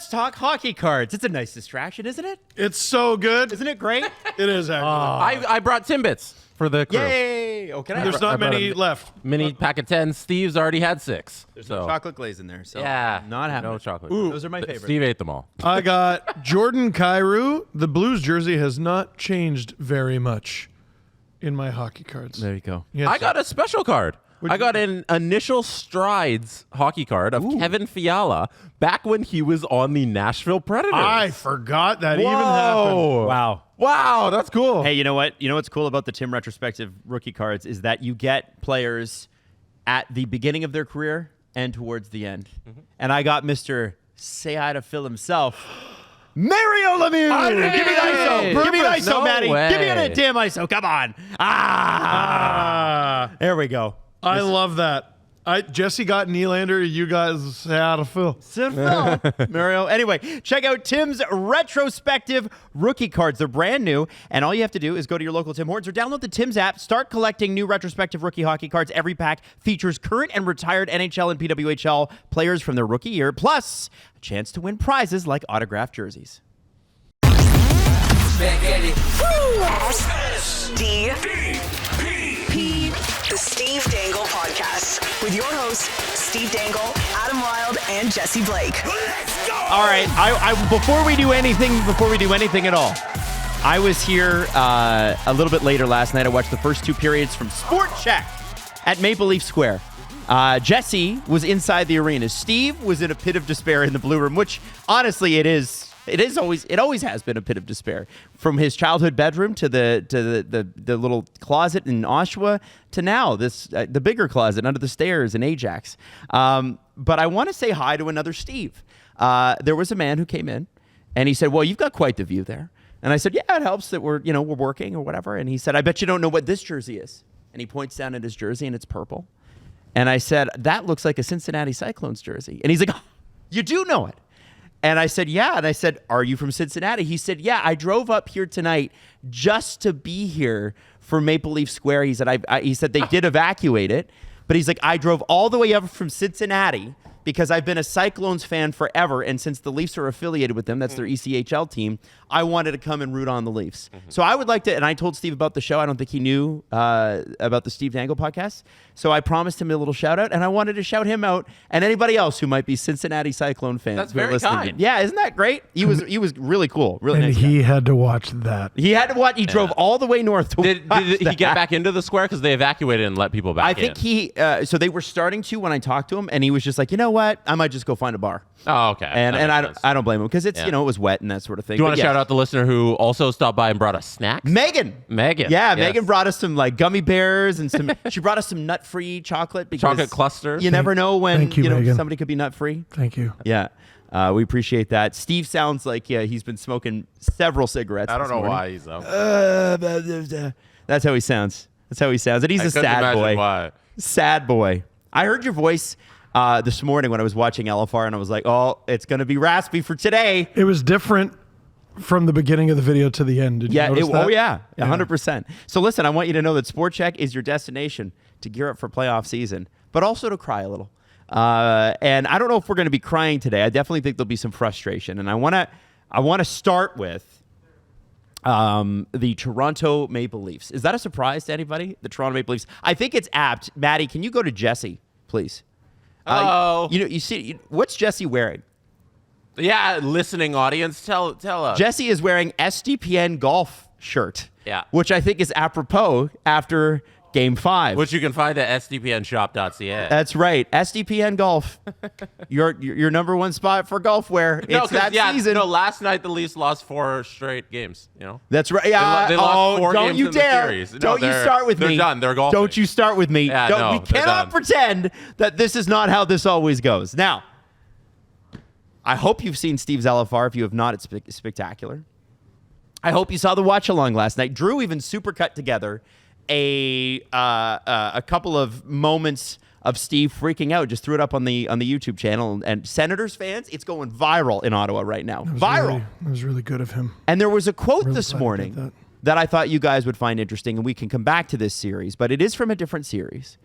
Let's talk hockey cards. It's a nice distraction, isn't it? It's so good. Isn't it great? It is, actually. I brought Timbits for the crew. Yay! Oh, can I? There's not many left. Mini pack of 10. Steve's already had 6. There's no chocolate glaze in there, so yeah, not happening. No chocolate. Those are my favorite. Steve ate them all. I got Jordan Kyrou. The Blues jersey has not changed very much in my hockey cards. There you go. Yes. I got a special card. I got an Initial Strides hockey card of Kevin Fiala back when he was on the Nashville Predators. I forgot that even happened. Wow, that's cool. Hey, you know what? You know what's cool about the Tim retrospective rookie cards is that you get players at the beginning of their career and towards the end. And I got Mr. Say Hi to Phil himself. Mario Lemieux! Give me the ISO! Give me the ISO, No Matty! way. Give me a damn ISO! Come on! There we go. I love that. Jesse got Nylander. You guys say how to Phil. Mario. Anyway, check out Tim's retrospective rookie cards. They're brand new, and all you have to do is go to your local Tim Hortons or download the Tim's app. Start collecting new retrospective rookie hockey cards. Every pack features current and retired NHL and PWHL players from their rookie year, plus a chance to win prizes like autographed jerseys. The Steve Dangle Podcast with your hosts, Steve Dangle, Adam Wilde, and Jesse Blake. Let's go! All right, before we do anything at all, I was here a little bit later last night. I watched the first 2 periods from Sport Check at Maple Leaf Square. Jesse was inside the arena. Steve was in a pit of despair in the blue room, which honestly it always has been a pit of despair. From his childhood bedroom to the little closet in Oshawa to now the bigger closet under the stairs in Ajax. But I want to say hi to another Steve. There was a man who came in and he said, "Well, you've got quite the view there." And I said, "Yeah, it helps that we're working or whatever." And he said, "I bet you don't know what this jersey is." And he points down at his jersey and it's purple. And I said, "That looks like a Cincinnati Cyclones jersey." And he's like, "Oh, you do know it?" And I said, "Yeah." And I said, "Are you from Cincinnati?" He said, "Yeah, I drove up here tonight just to be here for Maple Leaf Square." He said, he said they did evacuate it, but he's like, "I drove all the way up from Cincinnati because I've been a Cyclones fan forever. And since the Leafs are affiliated with them, that's their ECHL team, I wanted to come and root on the Leafs." So I would like to, and I told Steve about the show. I don't think he knew about the Steve Dangle podcast. So I promised him a little shout out, and I wanted to shout him out and anybody else who might be Cincinnati Cyclone fans. That's who are very listening. kind. Yeah, isn't that great? He was really cool. Really And nice he guy. had to watch that. He had to watch. He drove all the way north to Did watch he that. get back into the square? Because they evacuated and let people back I think he, so they were starting to when I talked to him, and he was just like, "You know what? I might just go find a bar." Oh, okay. And That makes sense. I don't blame him because it's, Yeah. it was wet and that sort of thing. Do you want But to shout out the listener who also stopped by and brought us snacks? Megan. Megan. Yeah, Yes. Megan brought us some like gummy bears and she brought us some nut-free chocolate because Chocolate clusters. You never know when Thank you, Megan. somebody could be nut-free. Thank you. Yeah. We appreciate that. Steve sounds like he's been smoking several cigarettes. I don't this know morning. why he's up. That's how he sounds. And he's I a couldn't sad imagine boy. why. Sad boy. I heard your voice this morning when I was watching LFR, and I was like, "Oh, it's going to be raspy for today." It was different from the beginning of the video to the end. Did you notice that? Oh yeah, 100%. So listen, I want you to know that Sport Check is your destination to gear up for playoff season, but also to cry a little. And I don't know if we're going to be crying today. I definitely think there'll be some frustration, and I want to start with the Toronto Maple Leafs. Is that a surprise to anybody? The Toronto Maple Leafs. I think it's apt. Maddie, can you go to Jesse, please? You see, what's Jesse wearing? Yeah, listening audience, tell us. Jesse is wearing SDPN golf shirt. Yeah. Which I think is apropos after Game 5. Which you can find at sdpnshop.ca. That's right. SDPN Golf. your number one spot for golf wear. No, It's that season. No, last night the Leafs lost 4 straight games. That's right. Yeah. They lost 4 don't games you in the dare. series. No, Don't you start with they're me. done. They're golfing. Don't you start with me. Yeah, we they're cannot done. pretend that this is not how this always goes. Now, I hope you've seen Steve's LFR. If you have not, it's spectacular. I hope you saw the watch along last night. Drew even supercut together a couple of moments of Steve freaking out. Just threw it up on the YouTube channel. And Senators fans, it's going viral in Ottawa right now. Viral. That was really good of him. And there was a quote Really this glad he did morning that. that I thought you guys would find interesting, and we can come back to this series, but it is from a different series.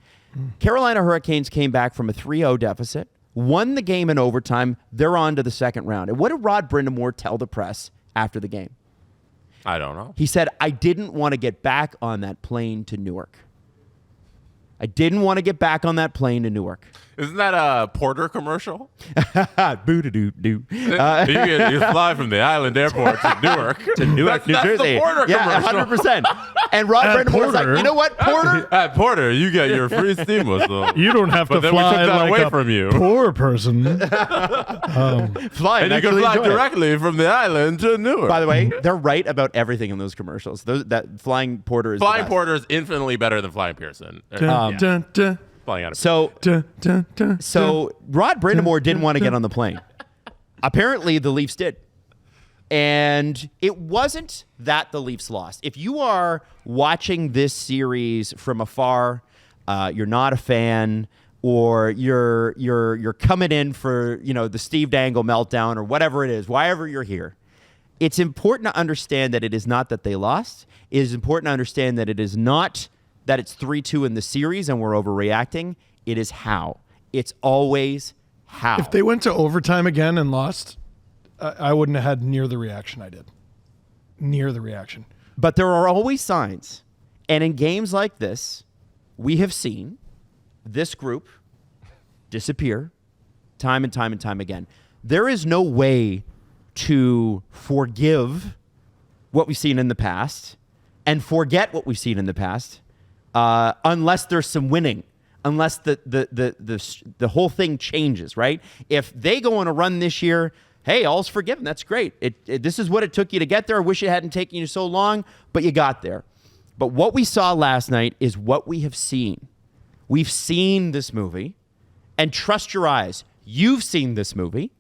Carolina Hurricanes came back from a 3-0 deficit won the game in overtime. They're on to the second round. And what did Rod Brindamore tell the press after the game? I don't know. He said, I didn't want to get back on that plane to Newark. I didn't want to get back on that plane to Newark. Isn't that a Porter commercial? Boo-doo-doo-doo. You fly from the island airport to Newark. New That's Jersey. the Porter Yeah, commercial. 100%. And Rod Brendamore's like, you know what, Porter? At Porter, you get your free steam whistle. You don't have But to then we fly took that like away a from you. poor person. Fly And you can fly directly from the island to Newark. By the way, they're right about everything in those commercials. That flying Porter is Flying the best. Porter is infinitely better than Flying Pearson. Dun, dun, dun, Flying out of So dun, dun, dun, Rod Brindamore didn't want to get on the plane. Apparently, the Leafs did. And it wasn't that the Leafs lost. If you are watching this series from afar, you're not a fan, or you're coming in for the Steve Dangle meltdown or whatever it is, wherever you're here, it's important to understand that it is not that they lost. It is important to understand that it is not that it's 3-2 in the series and we're overreacting. It is how. It's always how. If they went to overtime again and lost, I wouldn't have had near the reaction I did. Near the reaction. But there are always signs. And in games like this, we have seen this group disappear time and time and time again. There is no way to forgive what we've seen in the past and forget what we've seen in the past unless there's some winning, unless the whole thing changes, right? If they go on a run this year, hey, all's forgiven. That's great. This is what it took you to get there. I wish it hadn't taken you so long, but you got there. But what we saw last night is what we have seen. We've seen this movie, and trust your eyes, you've seen this movie.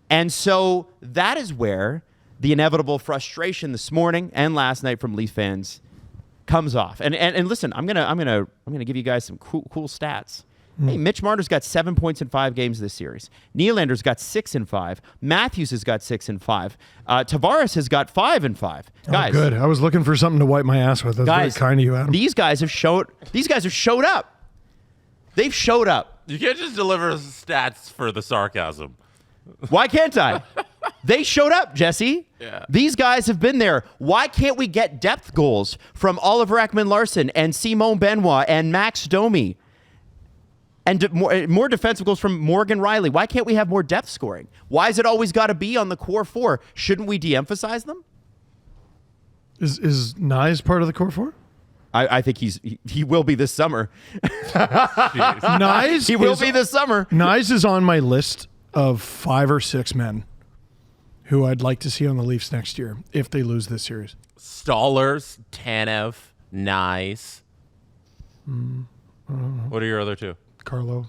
And so that is where the inevitable frustration this morning and last night from Leaf fans comes off. And listen, I'm gonna give you guys some cool stats. Hey, Mitch Marner's got 7 points in 5 games this series. Nylander's got 6 in 5. Matthews has got 6 in 5. Tavares has got 5 in 5. Guys, good. I was looking for something to wipe my ass with. That's very kind of you, Adam. These guys have showed up. They've showed up. You can't just deliver stats for the sarcasm. Why can't I? They showed up, Jesse. Yeah. These guys have been there. Why can't we get depth goals from Oliver Ekman-Larsson and Simon Benoit and Max Domi? And more defensive goals from Morgan Riley. Why can't we have more depth scoring? Why is it always got to be on the core 4? Shouldn't we de-emphasize them? Is Nyes part of the core 4? I think he will be this summer. Nyes He will be this summer. Nyes is on my list of 5 or 6 men who I'd like to see on the Leafs next year if they lose this series. Stallers, Tanev, Nyes. What are your other two? Carlo.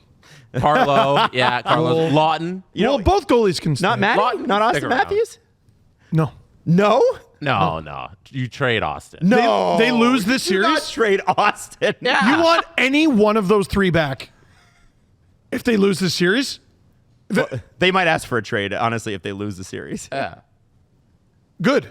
Yeah, Carlos. Lawton. Well, both goalies can stay. Not Matty? Lawton, Not Austin stick around. Matthews? No. No? No. You trade Austin. No. They lose this Do not series? trade Austin. You want any one of those 3 back if they lose this series? Well, they might ask for a trade, honestly, if they lose the series. Yeah. Good.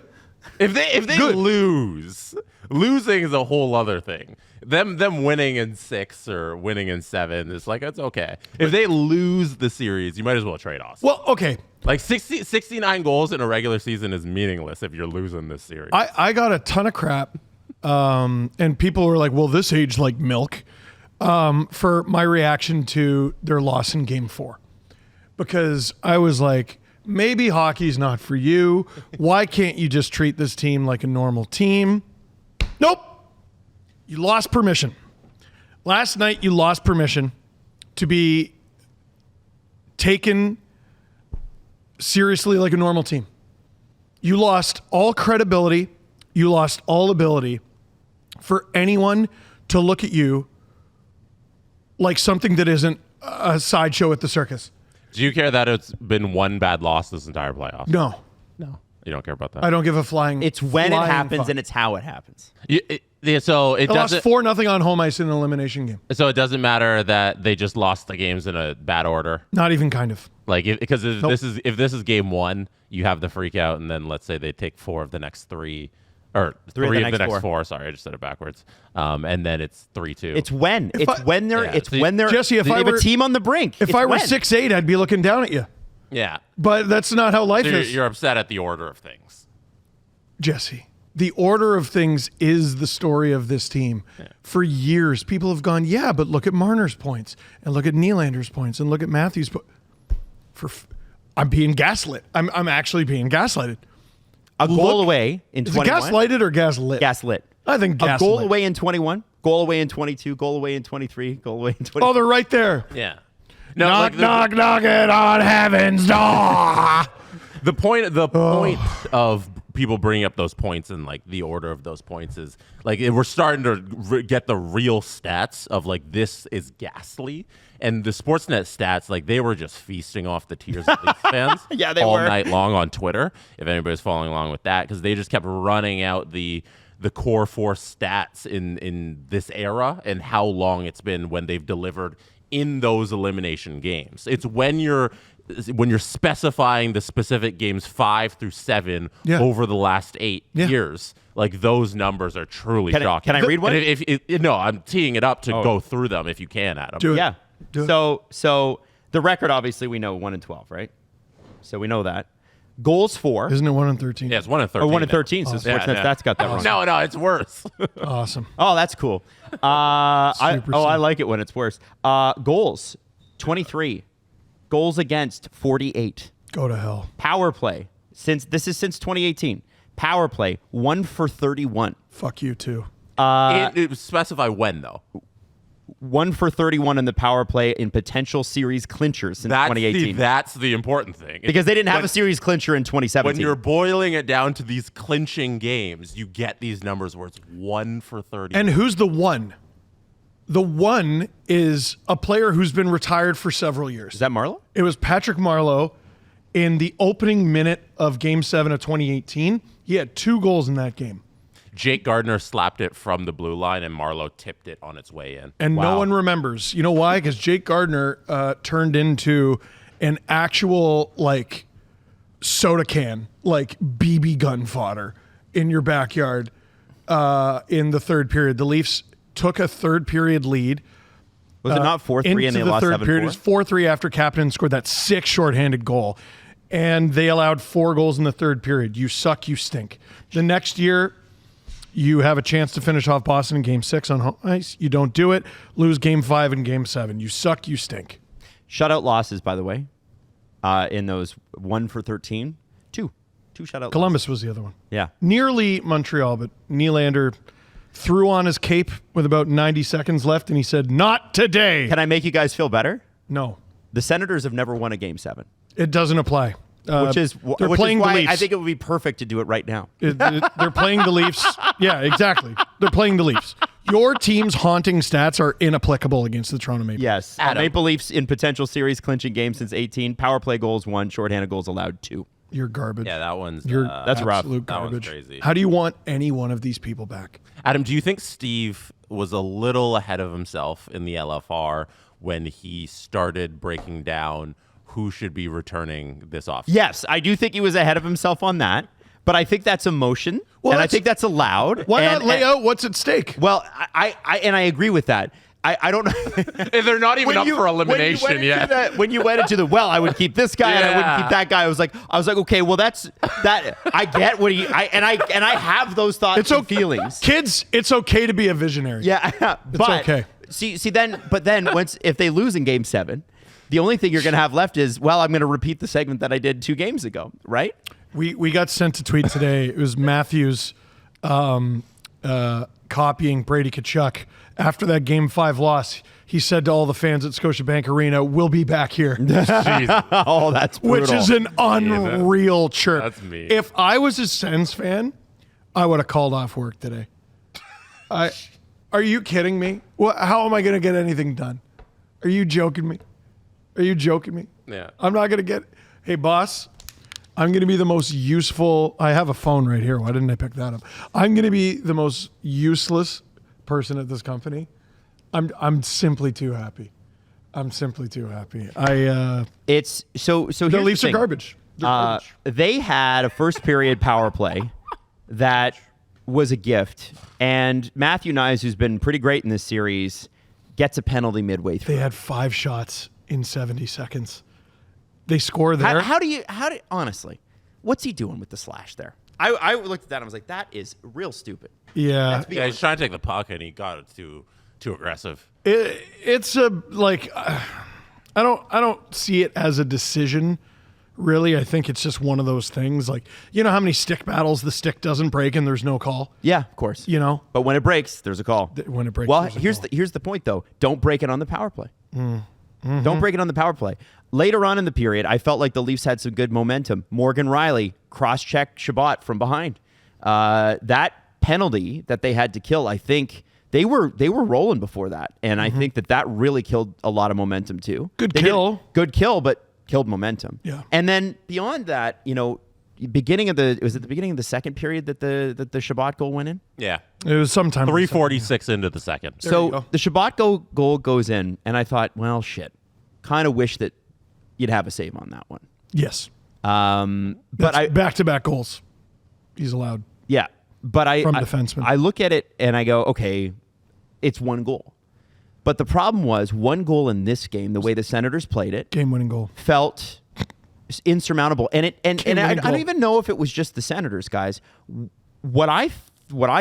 If they lose, losing is a whole other thing. Them winning in 6 or winning in 7 is like, it's okay. If they lose the series, you might as well trade Austin. Well, okay. Like 69 goals in a regular season is meaningless if you're losing this series. I got a ton of crap, and people were like, well, this aged like milk, for my reaction to their loss in Game 4. Because I was like, maybe hockey's not for you. Why can't you just treat this team like a normal team? Nope. You lost permission. Last night, you lost permission to be taken seriously like a normal team. You lost all credibility. You lost all ability for anyone to look at you like something that isn't a sideshow at the circus. Do you care that it's been one bad loss this entire playoff? No. You don't care about that? I don't give a flying. It's when it flying happens fuck. and it's how it happens. So it They lost doesn't. 4-0 on home ice in an elimination game. So it doesn't matter that they just lost the games in a bad order. Not even kind of. Like because Nope. if this is game 1, you have the freak out, and then let's say they take 4 of the next 3 Or Three of three the of the next next four. 4. Sorry, I just said it backwards. And then it's 3-2. It's when. When they're. Jesse, if they I have were a team on the brink. If It's I were when. 6'8", I'd be looking down at you. Yeah. But that's not how life So you're, is. you're upset at the order of things. Jesse, the order of things is the story of this team. Yeah. For years, people have gone, yeah, but look at Marner's points, and look at Nylander's points, and look at Matthews' points. I'm being gaslit. I'm actually being gaslighted. A goal away in Is it 21. gaslighted or gaslit? Gaslit. I think A goal gaslit. away in 21. Goal away in 22. Goal away in 23. Goal away in 24. Oh, they're right there. Yeah. No, Knock, like knock, knocking on heaven's door. The point of people bringing up those points and like the order of those points is like we're starting to get the real stats of like this is ghastly, and the Sportsnet stats like they were just feasting off the tears of Leafs fans Yeah, they all were. night long on Twitter. If anybody's following along with that, because they just kept running out the core 4 stats in this era and how long it's been when they've delivered in those elimination games. It's when you're specifying the specific games 5 through 7 over the last 8 years, like those numbers are truly shocking. Can I read one? And no, I'm teeing it up to go through them if you can, Adam. Do it. Yeah. Do it. So the record, obviously, we know 1-12, right? So we know that. Goals for. Isn't it 1 in 13? Yeah, it's 1 in 13. Or 1 in now. 13. So Sportsnet stats got that wrong. No, it's worse. Awesome. Oh, that's cool. I Super like it when it's worse. Goals, 23. Goals against, 48. Go to hell. Power play, since 2018. Power play, 1 for 31. Fuck you too. It specify when though. 1 for 31 in the power play in potential series clinchers since 2018. That's the important thing. Because they didn't have a series clincher in 2017. When you're boiling it down to these clinching games, you get these numbers where it's 1 for 30. And who's the one? The one is a player who's been retired for several years. Is that Marlowe? It was Patrick Marleau in the opening minute of Game 7 of 2018. He had 2 goals in that game. Jake Gardiner slapped it from the blue line, and Marlowe tipped it on its way in. And no one remembers. You know why? Because Jake Gardiner turned into an actual, like, soda can, like BB gun fodder in your backyard in the third period. The Leafs took a third period lead. Was it not 4-3 and they lost 7-4? Period. It was 4-3 after Kapanen scored that sick shorthanded goal. And they allowed 4 goals in the third period. You suck, you stink. The next year, you have a chance to finish off Boston in Game 6 on home ice. You don't do it. Lose Game 5 and Game 7. You suck, you stink. Shutout losses, by the way, in those 1 for 13. 2 shutout Columbus was the other one. Yeah. Nearly Montreal, but Nylander threw on his cape with about 90 seconds left, and he said, "Not today." Can I make you guys feel better? No, The Senators have never won a Game 7. it doesn't apply. Which is they're playing why the Leafs. I think it would be perfect to do it right now. They're playing the Leafs. Yeah, exactly. They're playing the Leafs. Your team's haunting stats are inapplicable against the Toronto Maple. Yes. Adam. Maple Leafs in potential series clinching games since 18. Power play goals 1, shorthanded goals allowed 2. You're garbage. Yeah, that one's You're that's rough. absolute That one's garbage. crazy. How do you want any one of these people back? Adam, do you think Steve was a little ahead of himself in the LFR when he started breaking down who should be returning this offseason? Yes, I do think he was ahead of himself on that, but I think that's emotion, and I think that's allowed. Why not lay out what's at stake? Well, I agree with that. I don't know. They're not even up for elimination yet. When you went into the I would keep this guy and I wouldn't keep that guy. I was like, okay, well that's that. I get what I have those thoughts and feelings. Kids, it's okay to be a visionary. Yeah, but okay. But then if they lose in Game 7, the only thing you're going to have left is, well, I'm going to repeat the segment that I did 2 games ago, right? We got sent a tweet today. It was Matthews copying Brady Tkachuk after that Game 5 loss. He said to all the fans at Scotiabank Arena, "We'll be back here," Oh, that's brutal. which is an unreal chirp. That's me. If I was a Sens fan, I would have called off work today. Are you kidding me? How am I going to get anything done? Are you joking me? Yeah. I'm not going to get, hey, boss, I'm going to be the most useful. I have a phone right here. Why didn't I pick that up? I'm going to be the most useless person at this company. I'm simply too happy. It's so here's The Leafs the are thing. garbage. They're garbage. They had a first period power play that was a gift, and Matthew Nyes, who's been pretty great in this series, gets a penalty midway through. They had 5 shots in 70 seconds. They score there. How do honestly, what's he doing with the slash there? I looked at that and I was like, that is real stupid. Yeah. Yeah, he's trying to take the puck and he got it too aggressive. It's a like I don't see it as a decision. Really, I think it's just one of those things. Like, you know how many stick battles the stick doesn't break and there's no call? Yeah, of course. You know? But when it breaks, there's a call. When it breaks, well, there's a here's call. here's the point though. Don't break it on the power play. Mm-hmm. Don't break it on the power play. Later on in the period, I felt like the Leafs had some good momentum. Morgan Riley cross-checked Shabbat from behind. That penalty that they had to kill, I think they were rolling before that, and I think that really killed a lot of momentum too. Good kill, but killed momentum. Yeah. And then beyond that, you know, was it the beginning of the second period that the Shabbat goal went in? Yeah. It was sometime 3:46 into the second. So the Shabbat goal goes in, and I thought, well, shit. Kind of wish that you'd have a save on that one. Yes. But back-to-back goals. He's allowed. Yeah. But From defenseman. I look at it and I go, okay, it's one goal. But the problem was one goal in this game, the way the Senators played it, Game-winning goal. felt insurmountable. And I Game-winning don't goal. even know if it was just the Senators, guys. What I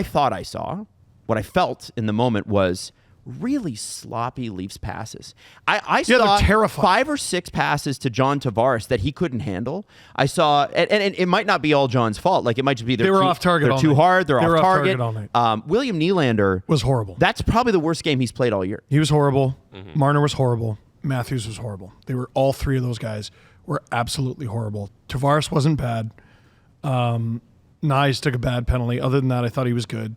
thought I saw, what I felt in the moment was really sloppy Leafs passes. I saw they're terrifying. 5 or 6 passes to John Tavares that he couldn't handle. I saw, and it might not be all John's fault. Like, it might just be They were too, off target They're all too night. hard. They're They were off off target. target all night. William Nylander Was horrible. That's probably the worst game he's played all year. He was horrible. Marner was horrible. Matthews was horrible. They were all 3 of those guys were absolutely horrible. Tavares wasn't bad. Nyes took a bad penalty. Other than that, I thought he was good.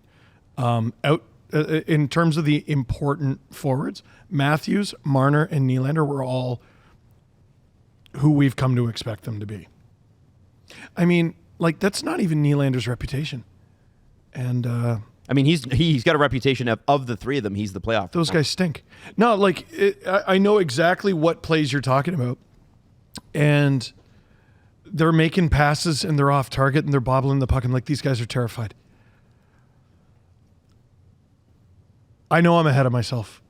In terms of the important forwards, Matthews, Marner, and Nylander were all who we've come to expect them to be. I mean, like, that's not even Nylander's reputation. And I mean, he's got a reputation of the 3 of them. He's the playoff. those guys stink. No, like, I know exactly what plays you're talking about. And they're making passes and they're off target and they're bobbling the puck. And like, these guys are terrified. I know I'm ahead of myself.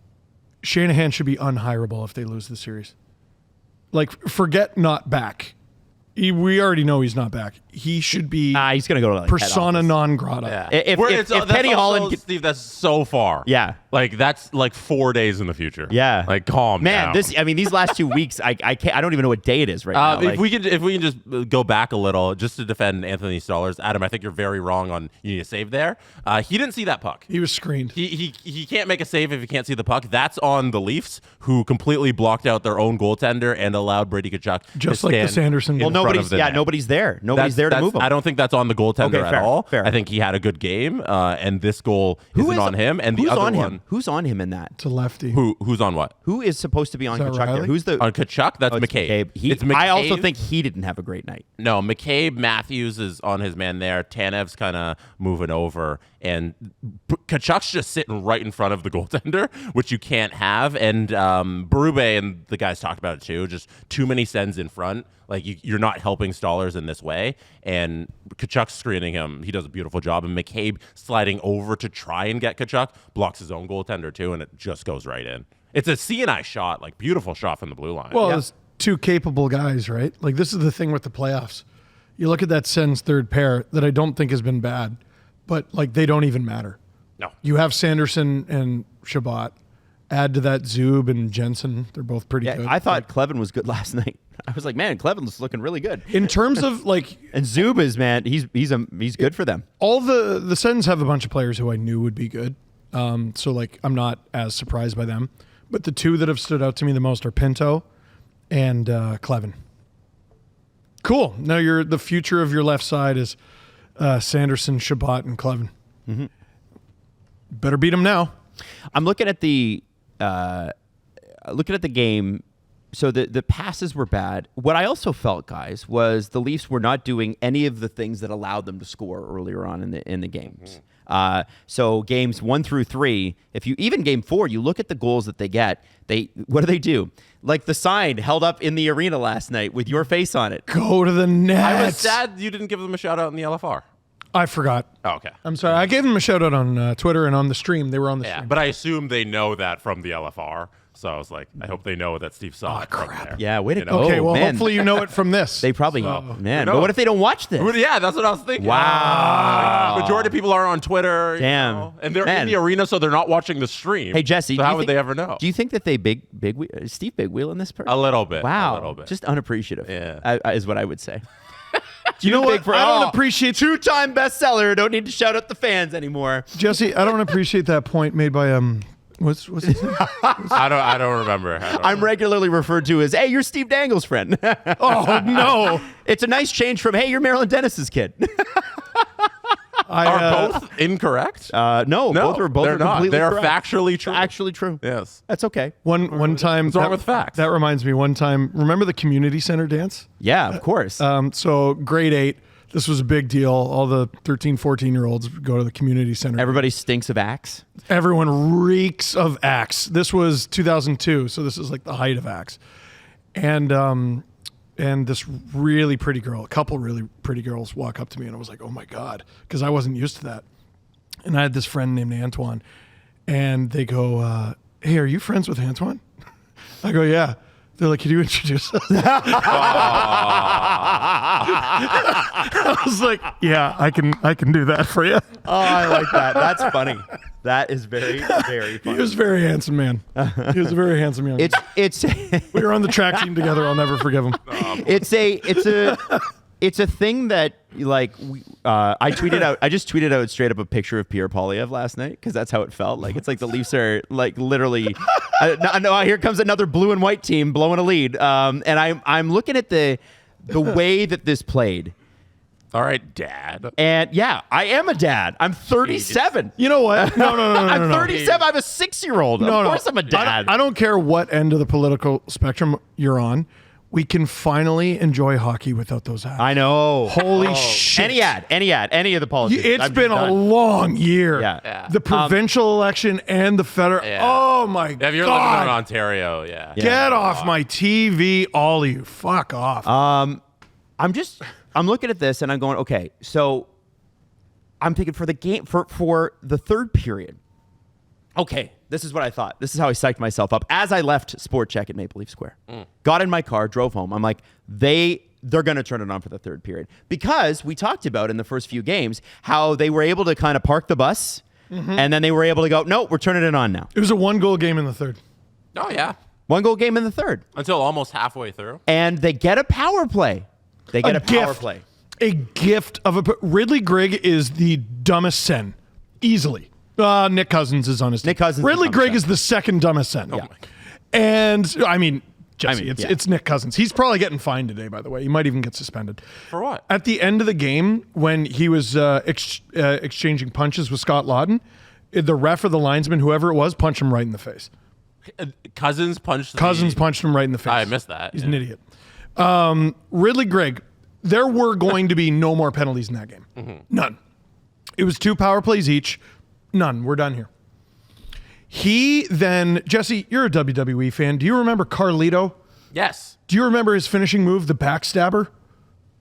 Shanahan should be unhireable if they lose the series. Like, forget not back. We already know he's not back. He should be he's going to go to like persona head office. non grata. Yeah. If that's Penny also, Holland, Steve, that's so far. Yeah. Like, that's like 4 days in the future. Yeah. Like, calm down. These last 2 weeks, I don't even know what day it is right now. If we can just go back a little, just to defend Anthony Stolarz, Adam, I think you're very wrong on you need a save there. He didn't see that puck. He was screened. He can't make a save if he can't see the puck. That's on the Leafs, who completely blocked out their own goaltender and allowed Brady Tkachuk Just to like the stand Sanderson in goal. well, front of the net. nobody's there. Nobody's there to move him. I don't think that's on the goaltender Okay, at fair, all. fair. I think he had a good game, and this goal isn't on him. And the who's other on one, him? Who's on him in that? To lefty. who's on what? Who is supposed to be on Is that Kachuk there? Riley? Who's the On Tkachuk? That's it's McCabe. He, It's McCabe. I also think he didn't have a great night. No, McCabe, Matthews is on his man there. Tanev's kind of moving over. And Kachuk's just sitting right in front of the goaltender, which you can't have. And Berube and the guys talked about it too. Just too many sends in front. Like, you're not helping Stolarz in this way. And Kachuk's screening him. He does a beautiful job. And McCabe sliding over to try and get Tkachuk blocks his own goaltender too, and it just goes right in. It's a C&I shot, like beautiful shot from the blue line. Well, it's 2 capable guys, right? Like, this is the thing with the playoffs. You look at that Sens third pair that I don't think has been bad, but like, they don't even matter. No. You have Sanderson and Shabbat. Add to that Zub and Jensen. They're both pretty good. I thought Clevin was good last night. I was like, man, Clevin's looking really good. In terms of like, And Zub is, man, he's good for them. all the Sens have a bunch of players who I knew would be good. So like, I'm not as surprised by them. But the 2 that have stood out to me the most are Pinto and Clevin. Cool. Now the future of your left side is Sanderson, Shabbat, and Clevin. Mm-hmm. Better beat them now. I'm looking at the game. So the passes were bad. What I also felt, guys, was the Leafs were not doing any of the things that allowed them to score earlier on in the games. So games 1 through 3, even game 4, you look at the goals that they get. What do? Like the sign held up in the arena last night with your face on it. Go to the net. I was sad you didn't give them a shout out in the LFR. I forgot. Oh, okay. I'm sorry. I gave them a shout out on Twitter and on the stream. They were on the stream. But I assume they know that from the LFR. So I was like, I hope they know that Steve saw it from there. Yeah, way to go. Okay, well, man. hopefully you know it from this. They probably, man. But what if they don't watch this? Yeah, that's what I was thinking. Wow. Majority of people are on Twitter. Damn. You know, and they're Man. in the arena, so they're not watching the stream. Hey, Jesse. So how would they ever know? Do you think that they Steve big wheel in this person? A little bit. Wow. A little bit. Just unappreciative. Yeah. Is what I would say. You know what? I don't appreciate two-time bestseller. Don't need to shout out the fans anymore. Jesse, I don't appreciate that point made by what's his name? I don't remember. I'm regularly referred to as, hey, you're Steve Dangle's friend. Oh no. It's a nice change from, hey, you're Marilyn Dennis's kid. Are both incorrect? No, both are they're not. completely They're correct. factually true. Actually true. Yes. That's okay. One time. What's wrong with facts? That reminds me. One time, remember the community center dance? Yeah, of course. So grade 8. This was a big deal. All the 13, 14-year-olds go to the community center. Everybody stinks of Axe. Everyone reeks of Axe. This was 2002, so this is like the height of Axe. And this really pretty girl, a couple really pretty girls walk up to me, and I was like, oh my God, because I wasn't used to that. And I had this friend named Antoine, and they go, hey, are you friends with Antoine? I go, yeah. They're like, can you introduce us? I was like, yeah, I can do that for you. Oh, I like that. That's funny. That is very, very He funny. was a very handsome man. He was a very handsome young man. It's We were on the track team together. I'll never forgive him. it's a thing that like I just tweeted out straight up a picture of Pierre Poilievre last night because that's how it felt. Like it's like the Leafs are like literally. No, here comes another blue and white team blowing a lead. And I'm looking at the way that this played. All right, Dad. And yeah, I am a dad. I'm 37. You know what? No. I'm 37. I'm a 6-year-old. Of course I'm a dad. I don't care what end of the political spectrum you're on. We can finally enjoy hockey without those ads. I know. Holy shit. Any of the politics. It's been a long year. Yeah. The provincial election and the federal. Yeah. Oh my God. If you're living in Ontario, yeah. Get off my TV, all of you. Fuck off. I'm looking at this and I'm going, okay, so I'm thinking for the game, for the third period. Okay, this is what I thought. This is how I psyched myself up as I left Sport Check at Maple Leaf Square. Got in my car, drove home. I'm like, they're going to turn it on for the third period. Because we talked about in the first few games how they were able to kind of park the bus and then they were able to go, no, we're turning it on now. It was a 1-goal game in the third. Oh, yeah. 1-goal game in the third. Until almost halfway through. And they get a power play. They get a power gift. play. A gift of a... Ridley Grigg is the dumbest sen. Easily. Nick Cousins is on his team. Nick Cousins is Ridley the dumbest Grigg sen. is the second dumbest sen. Yeah. And, I mean, Jesse, yeah. it's Nick Cousins. He's probably getting fined today, by the way. He might even get suspended. For what? At the end of the game, when he was exchanging punches with Scott Lawton, the ref or the linesman, whoever it was, punched him right in the face. Cousins punched him right in the face. I missed that. He's an idiot. Ridley Grigg, there were going to be no more penalties in that game. None. It was 2 power plays each. None. We're done here. He then, Jesse, you're a WWE fan. Do you remember Carlito? Yes. Do you remember his finishing move, the backstabber?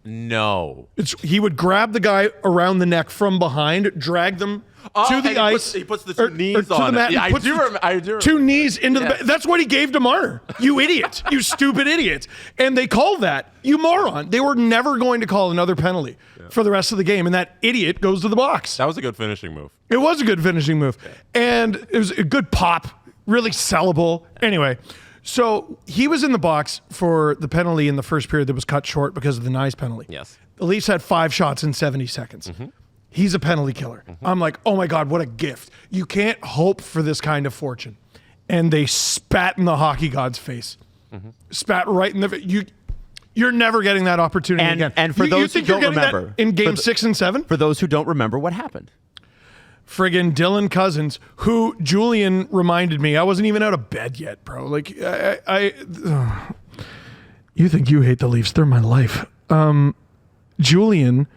No. He would grab the guy around the neck from behind, drag them to the ice. He puts the two knees to on the mat. it. Yeah, I do remember. Two knees into the Yes. back. That's what he gave to Marner. You idiot. You stupid idiot. And they called that. You moron. They were never going to call another penalty for the rest of the game. And that idiot goes to the box. That was a good finishing move. It was a good finishing move. And it was a good pop. Really sellable. Anyway. So he was in the box for the penalty in the first period that was cut short because of the Nyes penalty. Yes. The Leafs had 5 shots in 70 seconds. He's a penalty killer. I'm like, oh my God, what a gift. You can't hope for this kind of fortune. And they spat in the hockey god's face. Spat right in the you're never getting that opportunity again. And for those who don't remember. In game 6 and 7? For those who don't remember what happened. Friggin' Dylan Cousins, who Julian reminded me, I wasn't even out of bed yet, bro. Like, you think you hate the Leafs. They're my life. Julian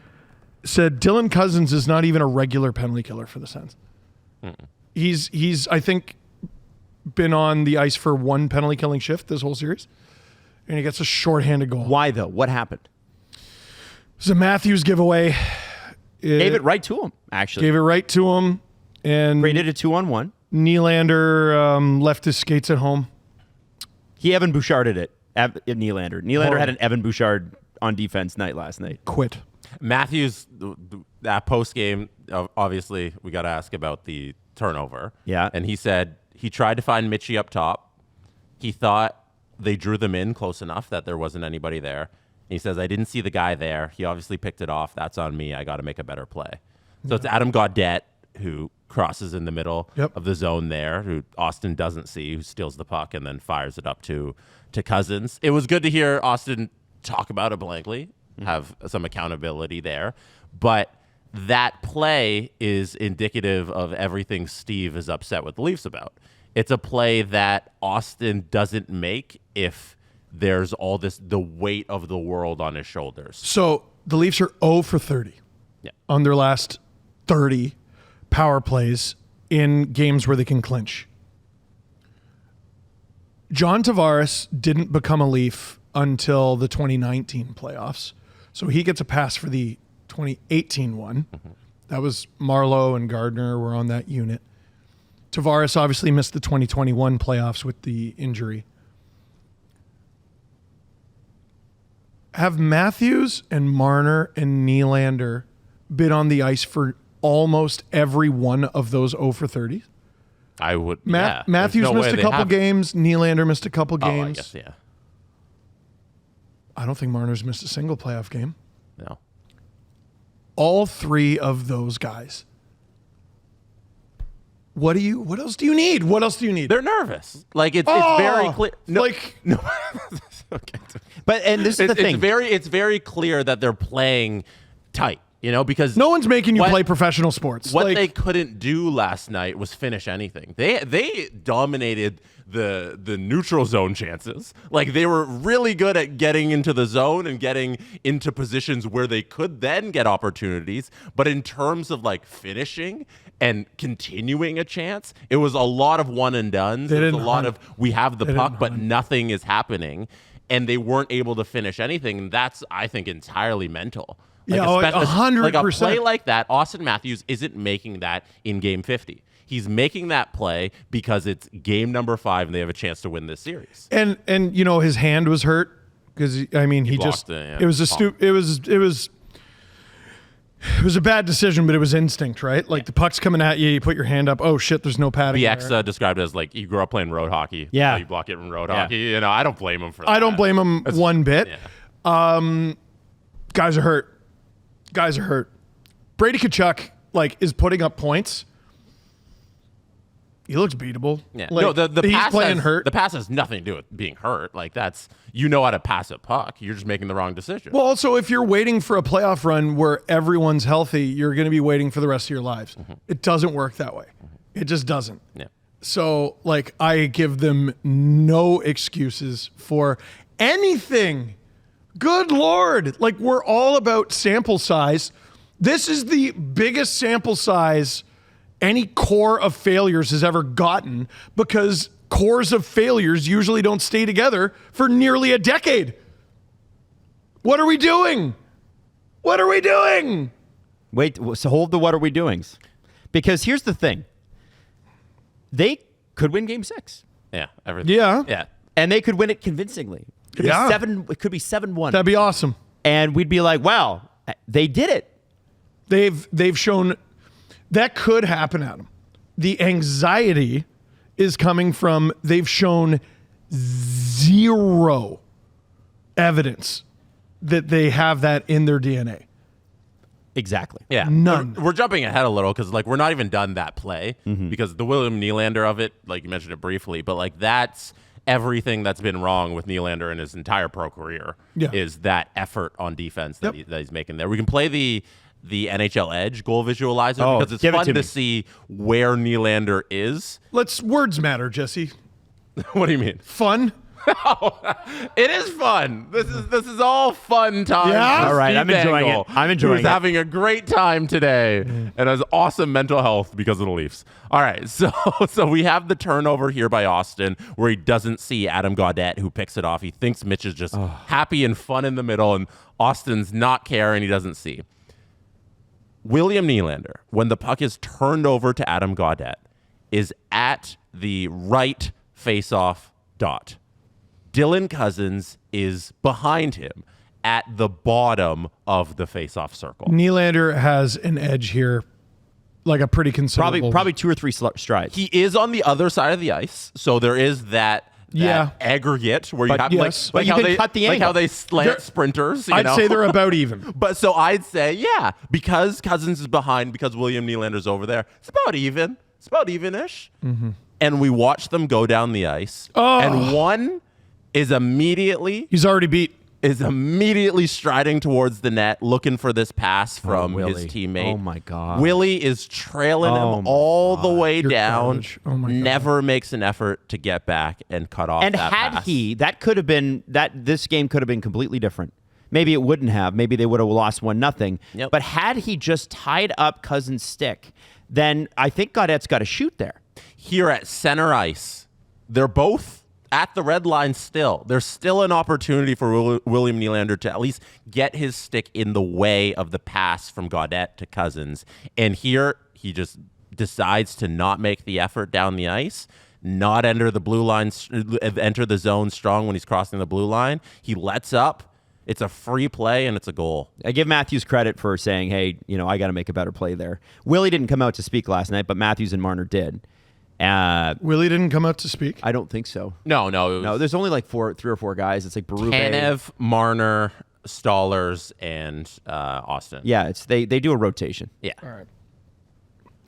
said Dylan Cousins is not even a regular penalty killer for the Sens. He's I think, been on the ice for 1 penalty killing shift this whole series, and he gets a shorthanded goal. Why, though? What happened? It was a Matthews giveaway. Gave it right to him, actually. Gave it right to him. And Rated a 2-on-1. Nylander left his skates at home. He Evan Boucharded it. Nylander. Nylander had an Evan Bouchard on defense night last night. Quit. Matthews, that post game, obviously, we got to ask about the turnover. Yeah. And he said he tried to find Mitchie up top. He thought they drew them in close enough that there wasn't anybody there. And he says, I didn't see the guy there. He obviously picked it off. That's on me. I got to make a better play. So it's Adam Gaudette who crosses in the middle of the zone there, who Austin doesn't see, who steals the puck and then fires it up to Cousins. It was good to hear Austin talk about it blankly, have some accountability there. But that play is indicative of everything Steve is upset with the Leafs about. It's a play that Austin doesn't make if there's all the weight of the world on his shoulders. So the Leafs are 0 for 30 on their last 30 power plays in games where they can clinch. John Tavares didn't become a Leaf until the 2019 playoffs. So he gets a pass for the 2018 one. That was Marleau and Gardner were on that unit. Tavares obviously missed the 2021 playoffs with the injury. Have Matthews and Marner and Nylander been on the ice for almost every one of those 0 for 30s? I would. Matthews missed a couple games. Nylander missed a couple games. I guess, yeah. I don't think Marner's missed a single playoff game. No. All three of those guys. What else do you need? What else do you need? They're nervous. Like it's very clear. No, no. Okay. But this is the thing. It's very clear that they're playing tight. Because no one's making you play professional sports. What they couldn't do last night was finish anything. They dominated the neutral zone chances. Like they were really good at getting into the zone and getting into positions where they could then get opportunities. But in terms of like finishing and continuing a chance, it was a lot of one and dones. It was a lot of we have the puck, but nothing is happening, and they weren't able to finish anything. And that's, I think, entirely mental. Like 100%. Like a play like that, Austin Matthews isn't making that in Game 50. He's making that play because it's game number 5 and they have a chance to win this series. And his hand was hurt because he just it was a bad decision, but it was instinct, right? Like the puck's coming at you, you put your hand up. Oh shit, there's no padding. BX described it as like you grew up playing road hockey. Yeah, you block it in road hockey. I don't blame him for that. I don't blame him one bit. Yeah. Guys are hurt. Brady Tkachuk is putting up points. He looks beatable. Yeah. The he's pass playing hurt. The pass has nothing to do with being hurt. Like that's how to pass a puck. You're just making the wrong decision. Well, also if you're waiting for a playoff run where everyone's healthy, you're going to be waiting for the rest of your lives. It doesn't work that way. It just doesn't. Yeah. So I give them no excuses for anything. Good Lord. We're all about sample size. This is the biggest sample size any core of failures has ever gotten because cores of failures usually don't stay together for nearly a decade. What are we doing? Wait, so hold the what are we doings. Because here's the thing. They could win Game 6. Yeah. Everything. Yeah. And they could win it convincingly. It could be 7-1. That'd be awesome. And we'd be like, wow, they did it. They've shown that could happen, Adam. The anxiety is coming from they've shown zero evidence that they have that in their DNA. Exactly. Yeah. None. We're jumping ahead a little because we're not even done that play because the William Nylander of it, you mentioned it briefly, but that's everything that's been wrong with Nylander in his entire pro career is that effort on defense that he's making there. We can play the NHL Edge goal visualizer because it's fun to see where Nylander is. Words matter, Jesse. What do you mean? Fun. It is fun. This is all fun time. Yeah. All right, I'm enjoying it. He's having a great time today and has awesome mental health because of the Leafs. All right, so we have the turnover here by Austin where he doesn't see Adam Gaudette who picks it off. He thinks Mitch is just happy and fun in the middle, and Austin's not caring. He doesn't see. William Nylander, when the puck is turned over to Adam Gaudette, is at the right face-off dot. Dylan Cousins is behind him at the bottom of the face-off circle. Nylander has an edge here, like a pretty considerable. Probably 2 or 3 strides. He is on the other side of the ice, so there is that aggregate where you have yes. But you can cut the like angle. how they slant sprinters. You I'd know? say they're about even. But so I'd say, yeah, because Cousins is behind, because William Nylander's over there, it's about even. It's about even-ish. Mm-hmm. And we watch them go down the ice, and one is immediately striding towards the net, looking for this pass from his teammate. Oh, my God. Willie is trailing him all the way down. garbage. Oh, my God. Never makes an effort to get back and cut off And that had pass. this game could have been completely different. Maybe it wouldn't have. Maybe they would have lost 1-0. Yep. But had he just tied up Cousins' stick, then I think Gaudette's got to shoot there. Here at center ice, they're both at the red line still. There's still an opportunity for William Nylander to at least get his stick in the way of the pass from Gaudette to Cousins. And here, he just decides to not make the effort down the ice, not enter the blue line, enter the zone strong when he's crossing the blue line. He lets up. It's a free play, and it's a goal. I give Matthews credit for saying, hey, I got to make a better play there. Willie didn't come out to speak last night, but Matthews and Marner did. Willie didn't come out to speak? I don't think so. No. No, there's only like 3 or 4 guys. It's like Berube. Tanev, Marner, Stollers, and Austin. Yeah, they do a rotation. Yeah. All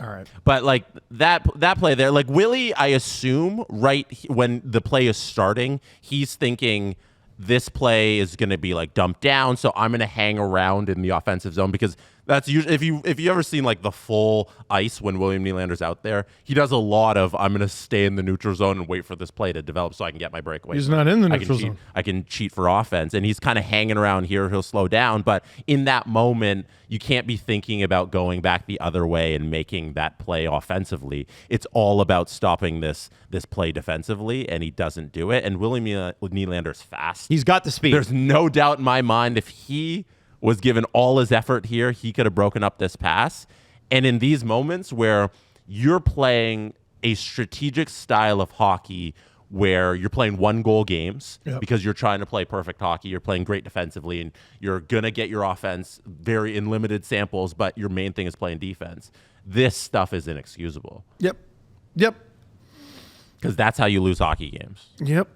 right. But like that play there, like Willie, I assume when the play is starting, he's thinking this play is going to be like dumped down, so I'm going to hang around in the offensive zone, because that's usually if you ever seen like the full ice when William Nylander's out there, he does a lot of I'm going to stay in the neutral zone and wait for this play to develop so I can get my breakaway. He's not in the neutral zone. I can cheat for offense, and he's kind of hanging around here. He'll slow down, but in that moment, you can't be thinking about going back the other way and making that play offensively. It's all about stopping this play defensively, and he doesn't do it. And William Nylander's fast. He's got the speed. There's no doubt in my mind if he was given all his effort here, he could have broken up this pass. And in these moments where you're playing a strategic style of hockey where you're playing 1-goal games because you're trying to play perfect hockey, you're playing great defensively, and you're going to get your offense very in limited samples, but your main thing is playing defense. This stuff is inexcusable. Yep. Because that's how you lose hockey games. Yep.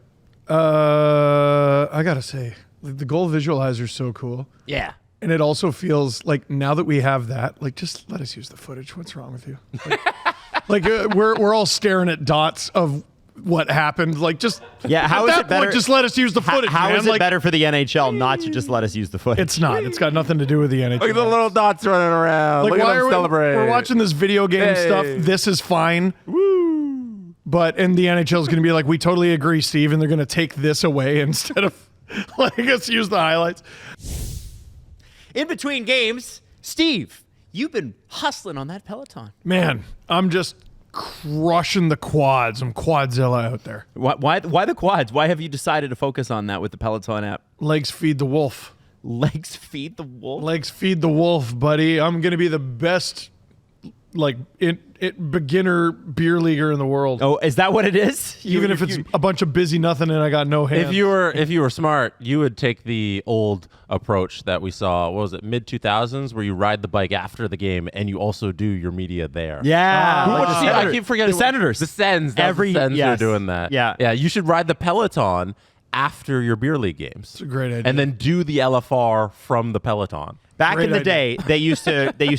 I got to say, the goal visualizer is so cool. Yeah. And it also feels like now that we have that, like, just let us use the footage. What's wrong with you? We're all staring at dots of what happened. Like, just how is it better? Just let us use the footage. How man. is it better for the NHL not to just let us use the footage? It's not. It's got nothing to do with the NHL. Look at the little dots running around. Like, Look why at them celebrate. we're watching this video game stuff. This is fine. Woo. But and the NHL is going to be like, we totally agree, Steve, and they're going to take this away instead of letting us use the highlights. In between games, Steve, you've been hustling on that Peloton. Man, I'm just crushing the quads. I'm Quadzilla out there. Why the quads? Why have you decided to focus on that with the Peloton app? Legs feed the wolf. Legs feed the wolf? Legs feed the wolf, buddy. I'm going to be the best beginner beer leaguer in the world. Oh, is that what it is? Even if it's a bunch of busy nothing and I got no hands. If you were smart, you would take the old approach that we saw, what was it, mid-2000s, where you ride the bike after the game and you also do your media there. Yeah. I keep forgetting. The Senators. The Sens. The Sens are doing that. Yeah. Yeah, you should ride the Peloton after your beer league games. It's a great idea. And then do the LFR from the Peloton. Back Great in the idea. day, they used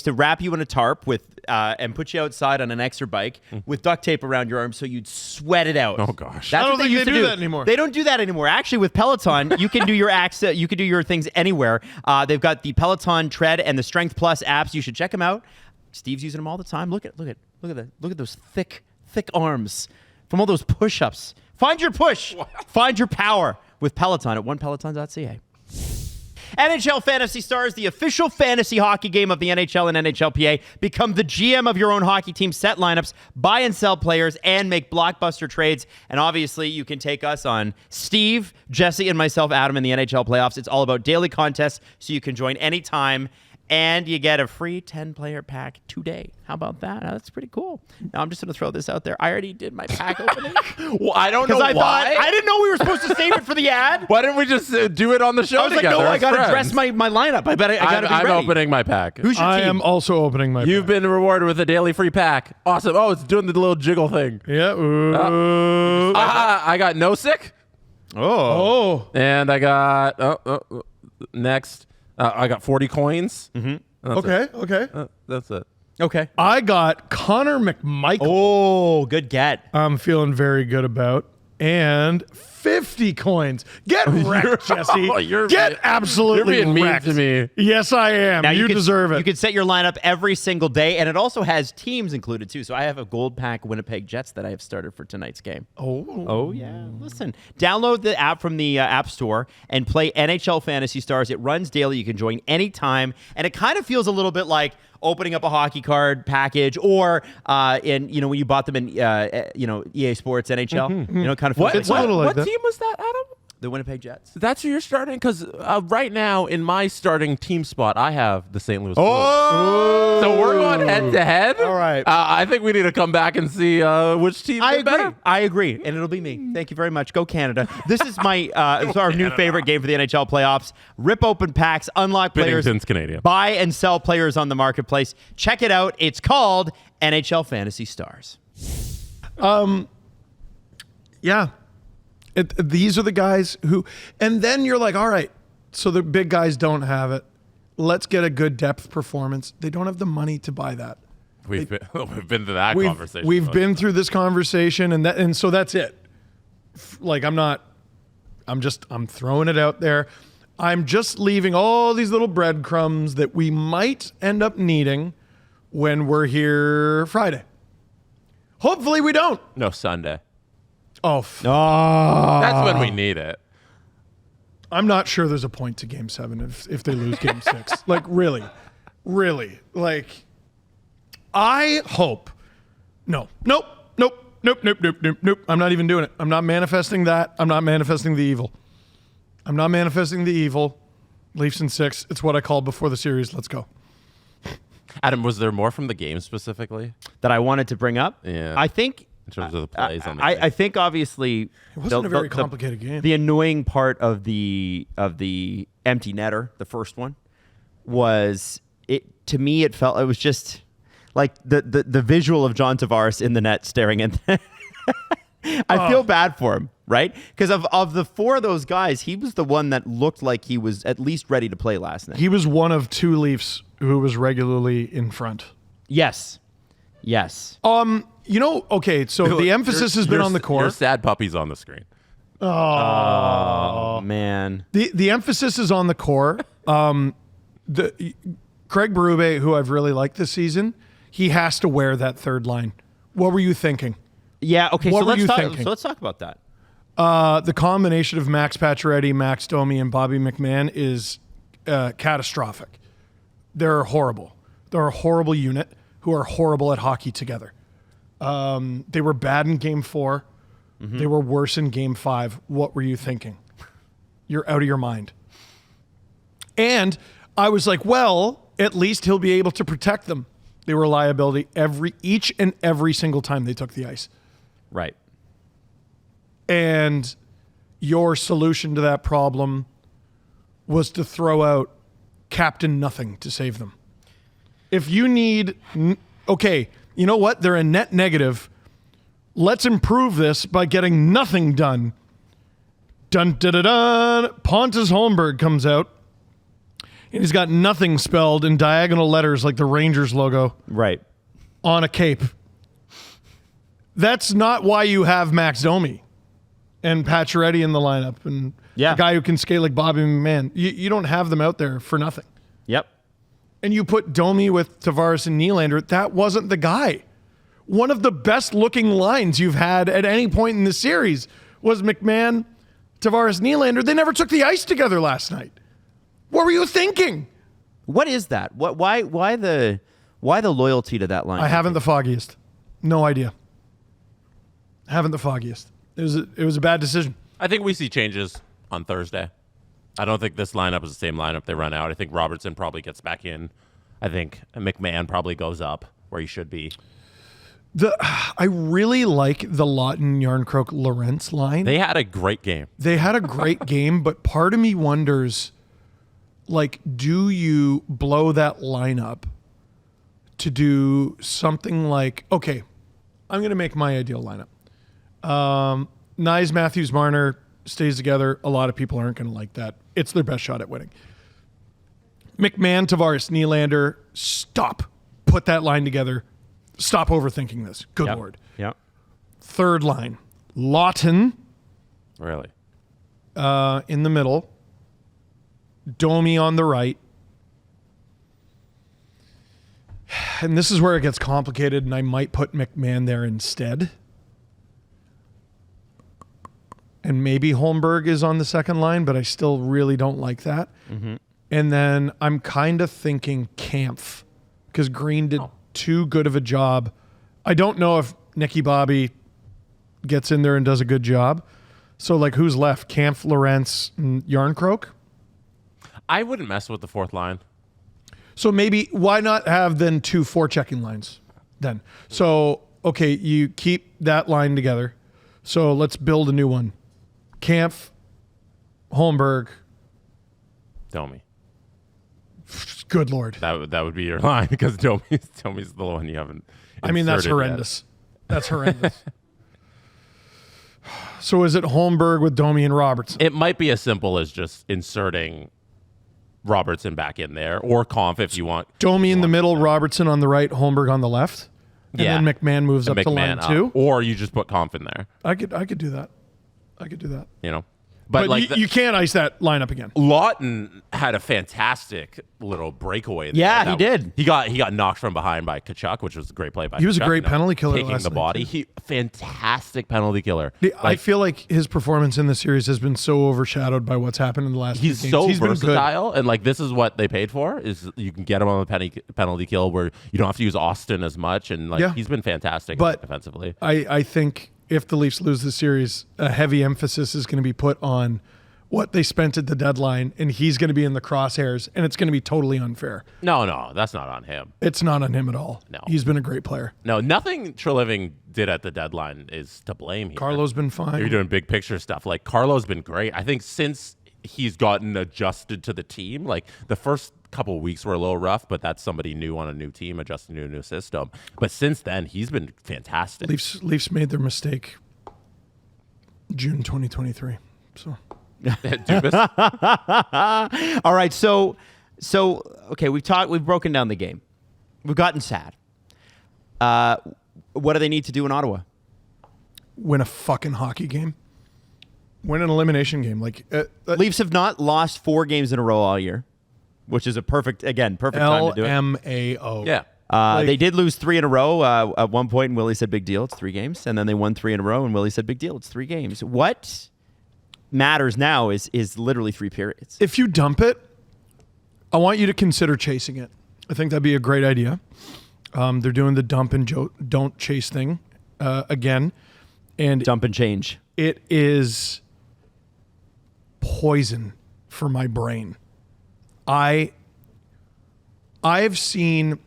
to wrap you in a tarp with and put you outside on an extra bike with duct tape around your arm so you'd sweat it out. Oh gosh. That's I don't what think used they to do that anymore. They don't do that anymore. Actually, with Peloton, you can do your you can do your things anywhere. They've got the Peloton Tread and the Strength Plus apps. You should check them out. Steve's using them all the time. Look at those thick arms from all those push-ups. Find your push. Find your power with Peloton at onePeloton.ca. NHL Fantasy Stars, the official fantasy hockey game of the NHL and NHLPA. Become the GM of your own hockey team, set lineups, buy and sell players, and make blockbuster trades. And obviously, you can take us on Steve, Jesse, and myself, Adam, in the NHL playoffs. It's all about daily contests, so you can join anytime. and you get a free 10-player pack today. How about that? That's pretty cool. Now, I'm just going to throw this out there. I already did my pack opening. Well, I don't know Because why. I didn't know we were supposed to save it for the ad. Why didn't we just do it on the show I was together? like, no, I as got to friends? dress my lineup. I got to be I'm ready. opening my pack. Who's your I team? am also opening my You've pack. been rewarded with a daily free pack. Awesome. Oh, it's doing the little jiggle thing. Yeah. Ooh. I got no sick, Oh. and I got next. I got 40 coins. Mm-hmm. Okay. That's it. Okay. I got Connor McMichael. Oh, good get. I'm feeling very good about. And 50 coins. Get wrecked, Jesse. You're Get being- absolutely you're being mean wrecked. to me. Yes, I am. Now you can, deserve it. You can set your lineup every single day, and it also has teams included too. So I have a gold pack Winnipeg Jets that I have started for tonight's game. Oh yeah. Listen, download the app from the App Store and play NHL Fantasy Stars. It runs daily. You can join anytime, and it kind of feels a little bit like opening up a hockey card package, or when you bought them in EA Sports NHL. It kind of feels It's a little like what that. team was that, Adam? the Winnipeg Jets. That's who you're starting? Because right now, in my starting team spot, I have the St. Louis Blues. Oh! So we're going head-to-head? All right. I think we need to come back and see which team I did agree. better. I agree, and it'll be me. Thank you very much. Go Canada. This is my it's our new favorite game for the NHL playoffs. Rip open packs, unlock players, Binnington's Canadian. buy and sell players on the marketplace. Check it out. It's called NHL Fantasy Stars. Yeah. These are the guys who, and then you're like, all right, so the big guys don't have it. Let's get a good depth performance. They don't have the money to buy that. We've been to that conversation. We've been through this conversation, and so that's it. Like, I'm throwing it out there. I'm just leaving all these little breadcrumbs that we might end up needing when we're here Friday. Hopefully we don't. No, Sunday. Oh, That's when we need it. I'm not sure there's a point to Game 7 if they lose Game 6. Like, really. Like, I hope. Nope. I'm not even doing it. I'm not manifesting that. I'm not manifesting the evil. Leafs in 6. It's what I called before the series. Let's go. Adam, was there more from the game specifically? That I wanted to bring up. Yeah. I think In terms of the plays on the I think obviously It wasn't a very complicated game. The annoying part of the empty netter, the first one, was it to me. It was just like the visual of John Tavares in the net staring at. I feel bad for him, right? Because of the four of those guys, he was the one that looked like he was at least ready to play last night. He was one of two Leafs who was regularly in front. Yes. Okay, so the emphasis has been on the core. Your sad puppy's on the screen. Oh man. The emphasis is on the core. The Craig Berube, who I've really liked this season, he has to wear that third line. What were you thinking? Yeah. Okay. What So were let's you talk. thinking? So let's talk about that. The combination of Max Pacioretty, Max Domi, and Bobby McMahon is catastrophic. They're horrible. They're a horrible unit who are horrible at hockey together. They were bad in Game 4. Mm-hmm. They were worse in Game 5. What were you thinking? You're out of your mind. And I was like, well, at least he'll be able to protect them. They were a liability each and every single time they took the ice. Right. And your solution to that problem was to throw out Captain Nothing to save them. If you need, okay, you know what? They're a net negative. Let's improve this by getting nothing done. Dun da da dun. Pontus Holmberg comes out, and he's got nothing spelled in diagonal letters like the Rangers logo Right. on a cape. That's not why you have Max Domi and Pacioretty in the lineup and Yeah. a guy who can skate like Bobby McMahon. You don't have them out there for nothing. Yep. And you put Domi with Tavares and Nylander. That wasn't the guy. One of the best looking lines you've had at any point in the series was McMahon, Tavares, Nylander. They never took the ice together last night. What were you thinking? What is that? Why the loyalty to that line? I haven't the foggiest. No idea. Haven't the foggiest. It was a bad decision. I think we see changes on Thursday. I don't think this lineup is the same lineup they run out. I think Robertson probably gets back in. I think McMahon probably goes up where he should be. I really like the Lawton, Yarncroke, Lorentz line. They had a great game. They had a great game, but part of me wonders, like, do you blow that lineup to do something like, okay, I'm going to make my ideal lineup. Nyes, Matthews, Marner stays together. A lot of people aren't going to like that. It's their best shot at winning. McMahon, Tavares, Nylander, stop. Put that line together. Stop overthinking this. Good Lord. Yep. Third line, Lawton Really? in the middle, Domi on the right. And this is where it gets complicated, and I might put McMahon there instead. And maybe Holmberg is on the second line, but I still really don't like that. Mm-hmm. And then I'm kind of thinking Kampf, because Green did too good of a job. I don't know if Nicky Bobby gets in there and does a good job. So, like, who's left? Kampf, Lorentz, and Yarncroke? I wouldn't mess with the fourth line. So maybe why not have then 2 forechecking lines then? So, okay, you keep that line together. So let's build a new one. Kampf, Holmberg. Domi. Good Lord. That would be your line because Domi's the one you haven't. I mean, that's horrendous. That's horrendous. So is it Holmberg with Domi and Robertson? It might be as simple as just inserting Robertson back in there, or Kampf if you want. Domi in the middle, Robertson on the right, Holmberg on the left. And then McMahon moves up to line 2. Or you just put Kampf in there. I could do that. You know? But like you can't ice that lineup again. Lawton had a fantastic little breakaway there. Yeah, he did. He got knocked from behind by Tkachuk, which was a great play by Tkachuk. He was a great penalty killer taking last the night, body. too. Fantastic penalty killer. I feel like his performance in the series has been so overshadowed by what's happened in the last few games. He's so been good. versatile, and like this is what they paid for. Is you can get him on the penalty kill where you don't have to use Austin as much, and he's been fantastic defensively. I think if the Leafs lose the series, a heavy emphasis is going to be put on what they spent at the deadline, and he's going to be in the crosshairs, and it's going to be totally unfair. No, that's not on him. It's not on him at all. No. He's been a great player. No, nothing Treliving did at the deadline is to blame here. Carlo's been fine. You're doing big picture stuff. Like, Carlo's been great. I think since he's gotten adjusted to the team, like the first couple of weeks were a little rough, but that's somebody new on a new team, adjusting to a new system. But since then, he's been fantastic. Leafs made their mistake June 2023. So... All right, so okay, we've broken down the game. We've gotten sad. What do they need to do in Ottawa? Win a fucking hockey game. Win an elimination game. Leafs have not lost 4 games in a row all year, which is a perfect time to do it. LMAO. Yeah. They did lose 3 in a row at one point, and Willie said, big deal, it's 3 games. And then they won 3 in a row, and Willie said, big deal, it's 3 games. What matters now is literally 3 periods. If you dump it, I want you to consider chasing it. I think that'd be a great idea. They're doing the dump and don't chase thing again. And dump and change. It is poison for my brain. I've seen...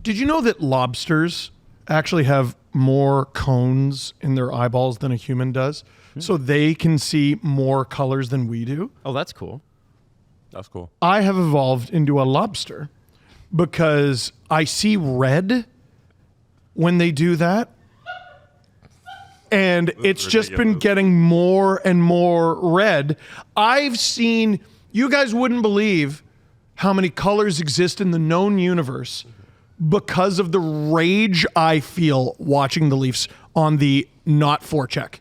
Did you know that lobsters actually have more cones in their eyeballs than a human does? So they can see more colors than we do. Oh, that's cool. That's cool. I have evolved into a lobster because I see red when they do that. And it's just been getting more and more red. I've seen, you guys wouldn't believe how many colors exist in the known universe because of the rage I feel watching the Leafs on the not 4-check.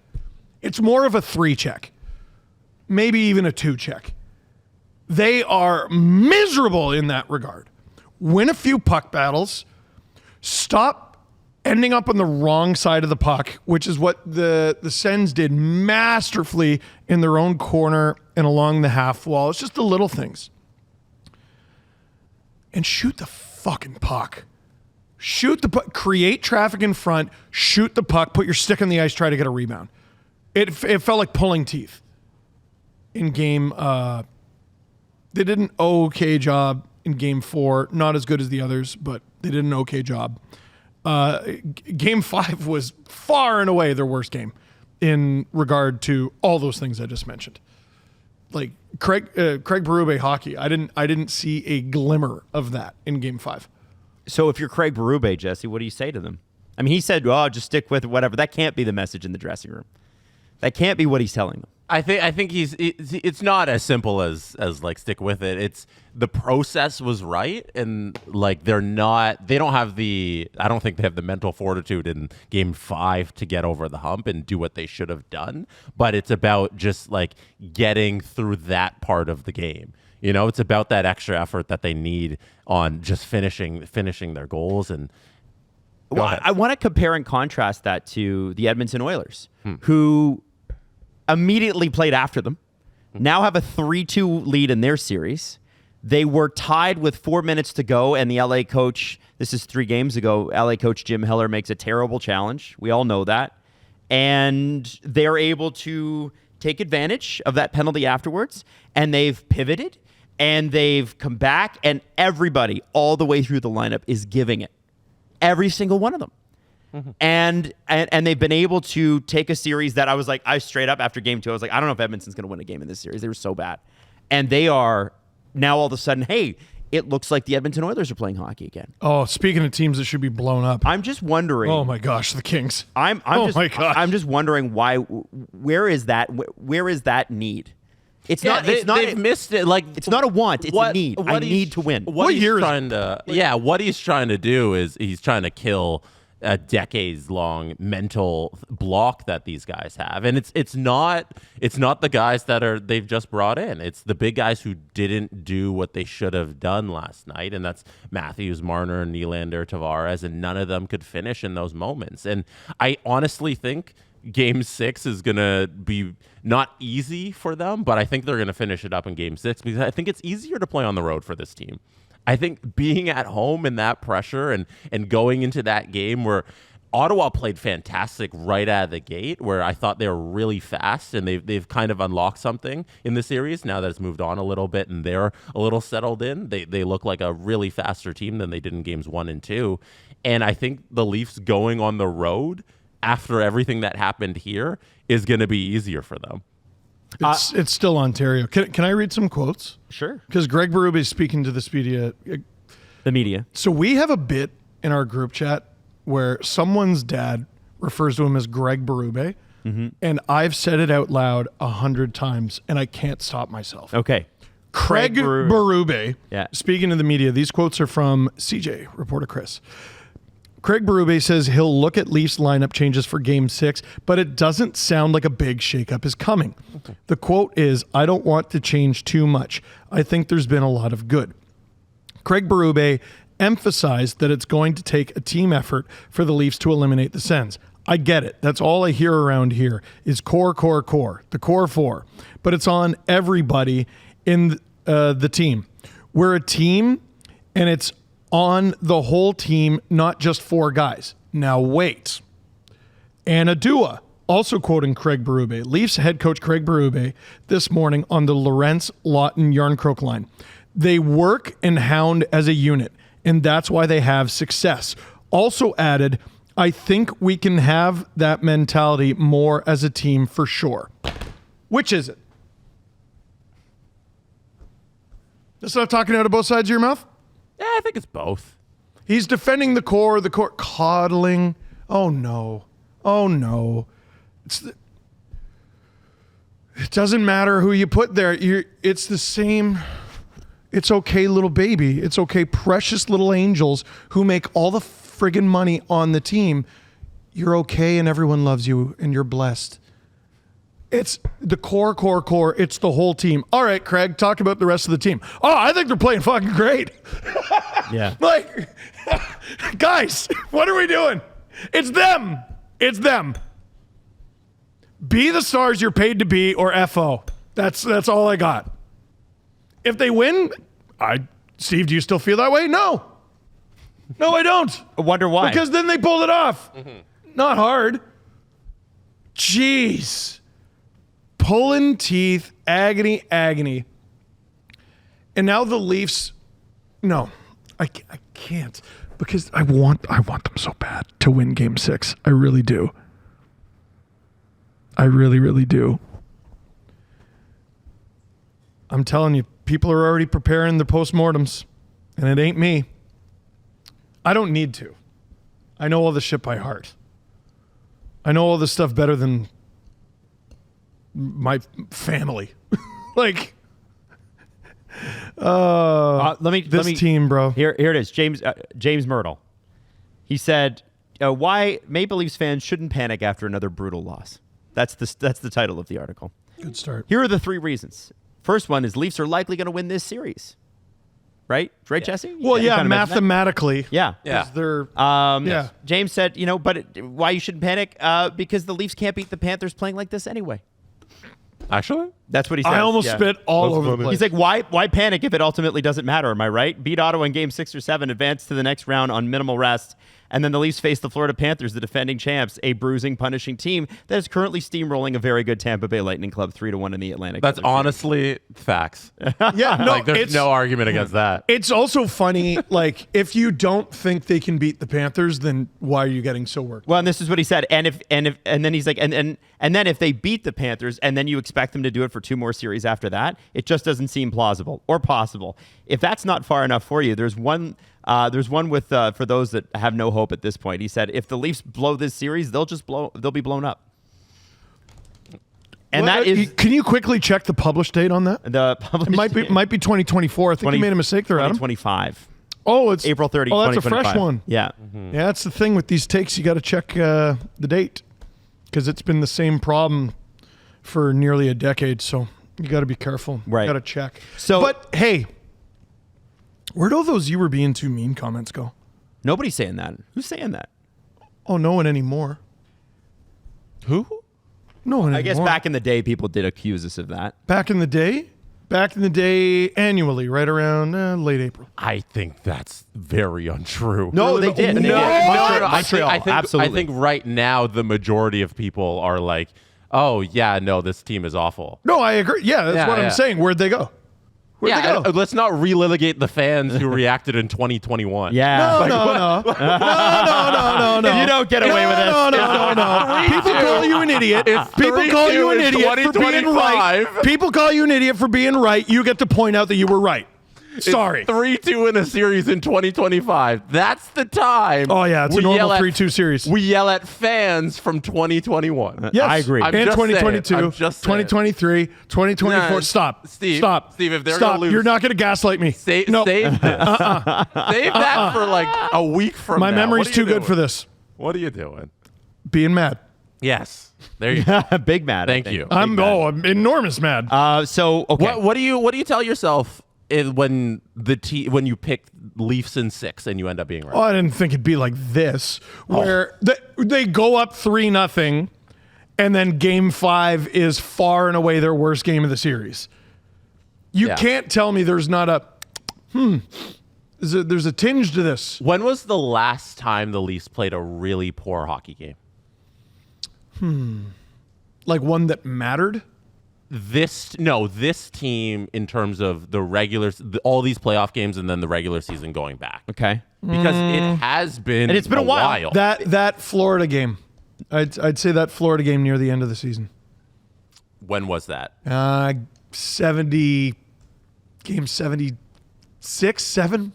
It's more of a 3-check, maybe even a 2-check. They are miserable in that regard. Win a few puck battles, stop ending up on the wrong side of the puck, which is what the Sens did masterfully in their own corner and along the half wall. It's just the little things. And shoot the fucking puck. Shoot the puck. Create traffic in front. Shoot the puck. Put your stick on the ice. Try to get a rebound. It felt like pulling teeth in game They did an okay job in Game 4. Not as good as the others, but they did an okay job. Game 5 was far and away their worst game in regard to all those things I just mentioned. Like Craig Berube hockey, I didn't see a glimmer of that in Game 5. So if you're Craig Berube, Jesse, what do you say to them? I mean, he said, "Oh, just stick with it, whatever." That can't be the message in the dressing room. That can't be what he's telling them. I think it's not as simple as like stick with it. It's the process was right, and like they don't have the, I don't think they have the mental fortitude in Game 5 to get over the hump and do what they should have done. But it's about just like getting through that part of the game. You know, it's about that extra effort that they need on just finishing their goals. And well, I want to compare and contrast that to the Edmonton Oilers, who immediately played after them, now have a 3-2 lead in their series. They were tied with 4 minutes to go, and the LA coach, this is 3 games ago, LA coach Jim Hiller makes a terrible challenge. We all know that. And they're able to take advantage of that penalty afterwards, and they've pivoted, and they've come back, and everybody all the way through the lineup is giving it. Every single one of them. And they've been able to take a series that I straight up after Game 2, I was like, I don't know if Edmonton's going to win a game in this series. They were so bad. And they are now all of a sudden, hey, it looks like the Edmonton Oilers are playing hockey again. Oh, speaking of teams that should be blown up. I'm just wondering. Oh my gosh, the Kings. I'm just wondering where is that need? They've missed it. Like, it's not a want, it's a need. I need to win. What he's trying to do is he's trying to kill a decades-long mental block that these guys have, and it's not the guys that they've just brought in. It's the big guys who didn't do what they should have done last night, and that's Matthews, Marner, Nylander, Tavares, and none of them could finish in those moments. And I honestly think Game 6 is gonna be not easy for them, but I think they're gonna finish it up in Game 6 because I think it's easier to play on the road for this team. I think being at home in that pressure and going into that game where Ottawa played fantastic right out of the gate, where I thought they were really fast, and they've kind of unlocked something in the series now that it's moved on a little bit and they're a little settled in. They look like a really faster team than they did in Games 1 and 2. And I think the Leafs going on the road after everything that happened here is going to be easier for them. It's still Ontario. Can I read some quotes? Sure. Because Greg Berube is speaking to the media. So we have a bit in our group chat where someone's dad refers to him as Greg Berube, and I've said it out loud 100 times, and I can't stop myself. Okay. Craig Berube. Yeah. Speaking to the media, these quotes are from CJ, reporter Chris. Craig Berube says he'll look at Leafs lineup changes for Game 6, but it doesn't sound like a big shakeup is coming. Okay. The quote is, "I don't want to change too much. I think there's been a lot of good." Craig Berube emphasized that it's going to take a team effort for the Leafs to eliminate the Sens. I get it. That's all I hear around here is core, the core 4. But it's on everybody in the team. We're a team, and it's on the whole team, not just 4 guys. Now wait. Anna Dua, also quoting Craig Berube, Leafs head coach Craig Berube this morning on the Lorentz Lawton Yarncroke line. They work and hound as a unit, and that's why they have success. Also added, I think we can have that mentality more as a team for sure. Which is it? That's not talking out of both sides of your mouth? Yeah, I think it's both. He's defending the core coddling. Oh no. It doesn't matter who you put there. It's the same. It's okay, little baby. It's okay, precious little angels who make all the friggin' money on the team. You're okay and everyone loves you and you're blessed. It's the core. It's the whole team. All right, Craig, talk about the rest of the team. Oh, I think they're playing fucking great. Yeah. Like, guys, what are we doing? It's them. Be the stars you're paid to be, or FO. That's all I got. If they win, Steve, do you still feel that way? No, I don't. I wonder why. Because then they pulled it off. Not hard. Jeez. Pulling teeth, agony. And now the Leafs, no, I can't because I want them so bad to win Game 6. I really do. I really, really do. I'm telling you, people are already preparing their postmortems, and it ain't me. I don't need to. I know all this shit by heart. I know all this stuff better than my family. Like, let me team, bro. Here it is. James Myrtle. He said, "Why Maple Leafs fans shouldn't panic after another brutal loss." That's the title of the article. Good start. Here are the 3 reasons. First one is Leafs are likely going to win this series. Right, Jesse? Well, You kinda mentioned that? mathematically. Yeah. 'Cause they're Yeah. James said, but why you shouldn't panic? Because the Leafs can't beat the Panthers playing like this anyway. Actually? That's what he said. I almost spit all over the place. He's like, why panic if it ultimately doesn't matter? Am I right? Beat Ottawa in Game 6 or 7, advance to the next round on minimal rest, and then the Leafs face the Florida Panthers, the defending champs, a bruising, punishing team that is currently steamrolling a very good Tampa Bay Lightning club 3-1 in the Atlantic. That's honestly facts. Yeah, no, Like, there's no argument against that. It's also funny, like, if you don't think they can beat the Panthers, then why are you getting so worked? Well, and this is what he said. And then he's like, and then if they beat the Panthers and then you expect them to do it for 2 more series after that, it just doesn't seem plausible or possible. If that's not far enough for you, there's one with for those that have no hope at this point. He said, if the Leafs blow this series, they'll be blown up. And Well, that is Can you quickly check the published date on that? the published. It might be 2024. I think you made a mistake there, Adam. 2025. Oh, it's April 30, Oh, that's a 2025. fresh one. Yeah. Yeah, that's the thing with these takes. You got to check the date because it's been the same problem for nearly a decade. So you got to be careful. Right. You got to check. So- but hey, where'd all those "you were being too mean" comments go? Nobody's saying that. Who's saying that? Oh, no one anymore. Who? No one anymore. I guess back in the day, people did accuse us of that. Back in the day, annually, right around late April. I think that's very untrue. No, they did. They did. Montreal, I think absolutely. I think right now the majority of people are like, oh yeah, no, this team is awful. No, I agree. Yeah, that's what I'm saying. Where'd they go? Where'd they go? Let's not relitigate the fans who reacted in 2021. Yeah. No. You don't get away with this. No. People call you an idiot. People call you an idiot for being right. People call you an idiot for being right. You get to point out that you were right. Sorry. 3-2 in a series in 2025. That's the time. Oh, yeah. It's a normal 3-2 series. We yell at fans from 2021. Yes. I agree. I'm And just 2022, saying. I'm just saying. 2023, 2024. Nah, Stop. Steve, Stop. Steve, if they're Stop. gonna lose- You're not going to gaslight me. Save no. this. Save that for like a week from My now. memory's What are you too good doing? for this. What are you doing? Being mad. Yes. There you go. Big mad. I Thank think. you. I'm enormous mad. So okay. What do you tell yourself when you pick Leafs in 6 and you end up being right? Oh, I didn't think it'd be like this, where they go up 3-0, and then Game 5 is far and away their worst game of the series. You can't tell me there's not there's a tinge to this. When was the last time the Leafs played a really poor hockey game? Like one that mattered? This team in terms of the all these playoff games and then the regular season going back. Okay. Because it has been And it's been a while. That Florida game. I'd say that Florida game near the end of the season. When was that? 76, 7.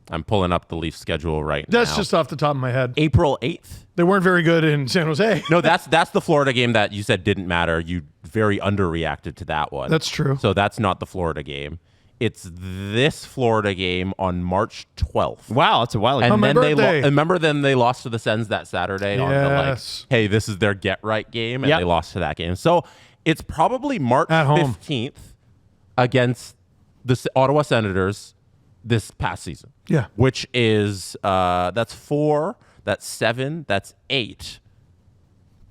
I'm pulling up the Leafs schedule right now. That's just off the top of my head. April 8th. They weren't very good in San Jose. No, that's the Florida game that you said didn't matter. You very underreacted to that one. That's true. So that's not the Florida game. It's this Florida game on March 12th. Wow, that's a while ago. And my then birthday. remember then they lost to the Sens that Saturday on the Yes. hey, this is their get right game, and Yep. they lost to that game. So it's probably March At home. 15th against the Ottawa Senators this past season. Yeah. Which is that's 4, that's 7, that's 8.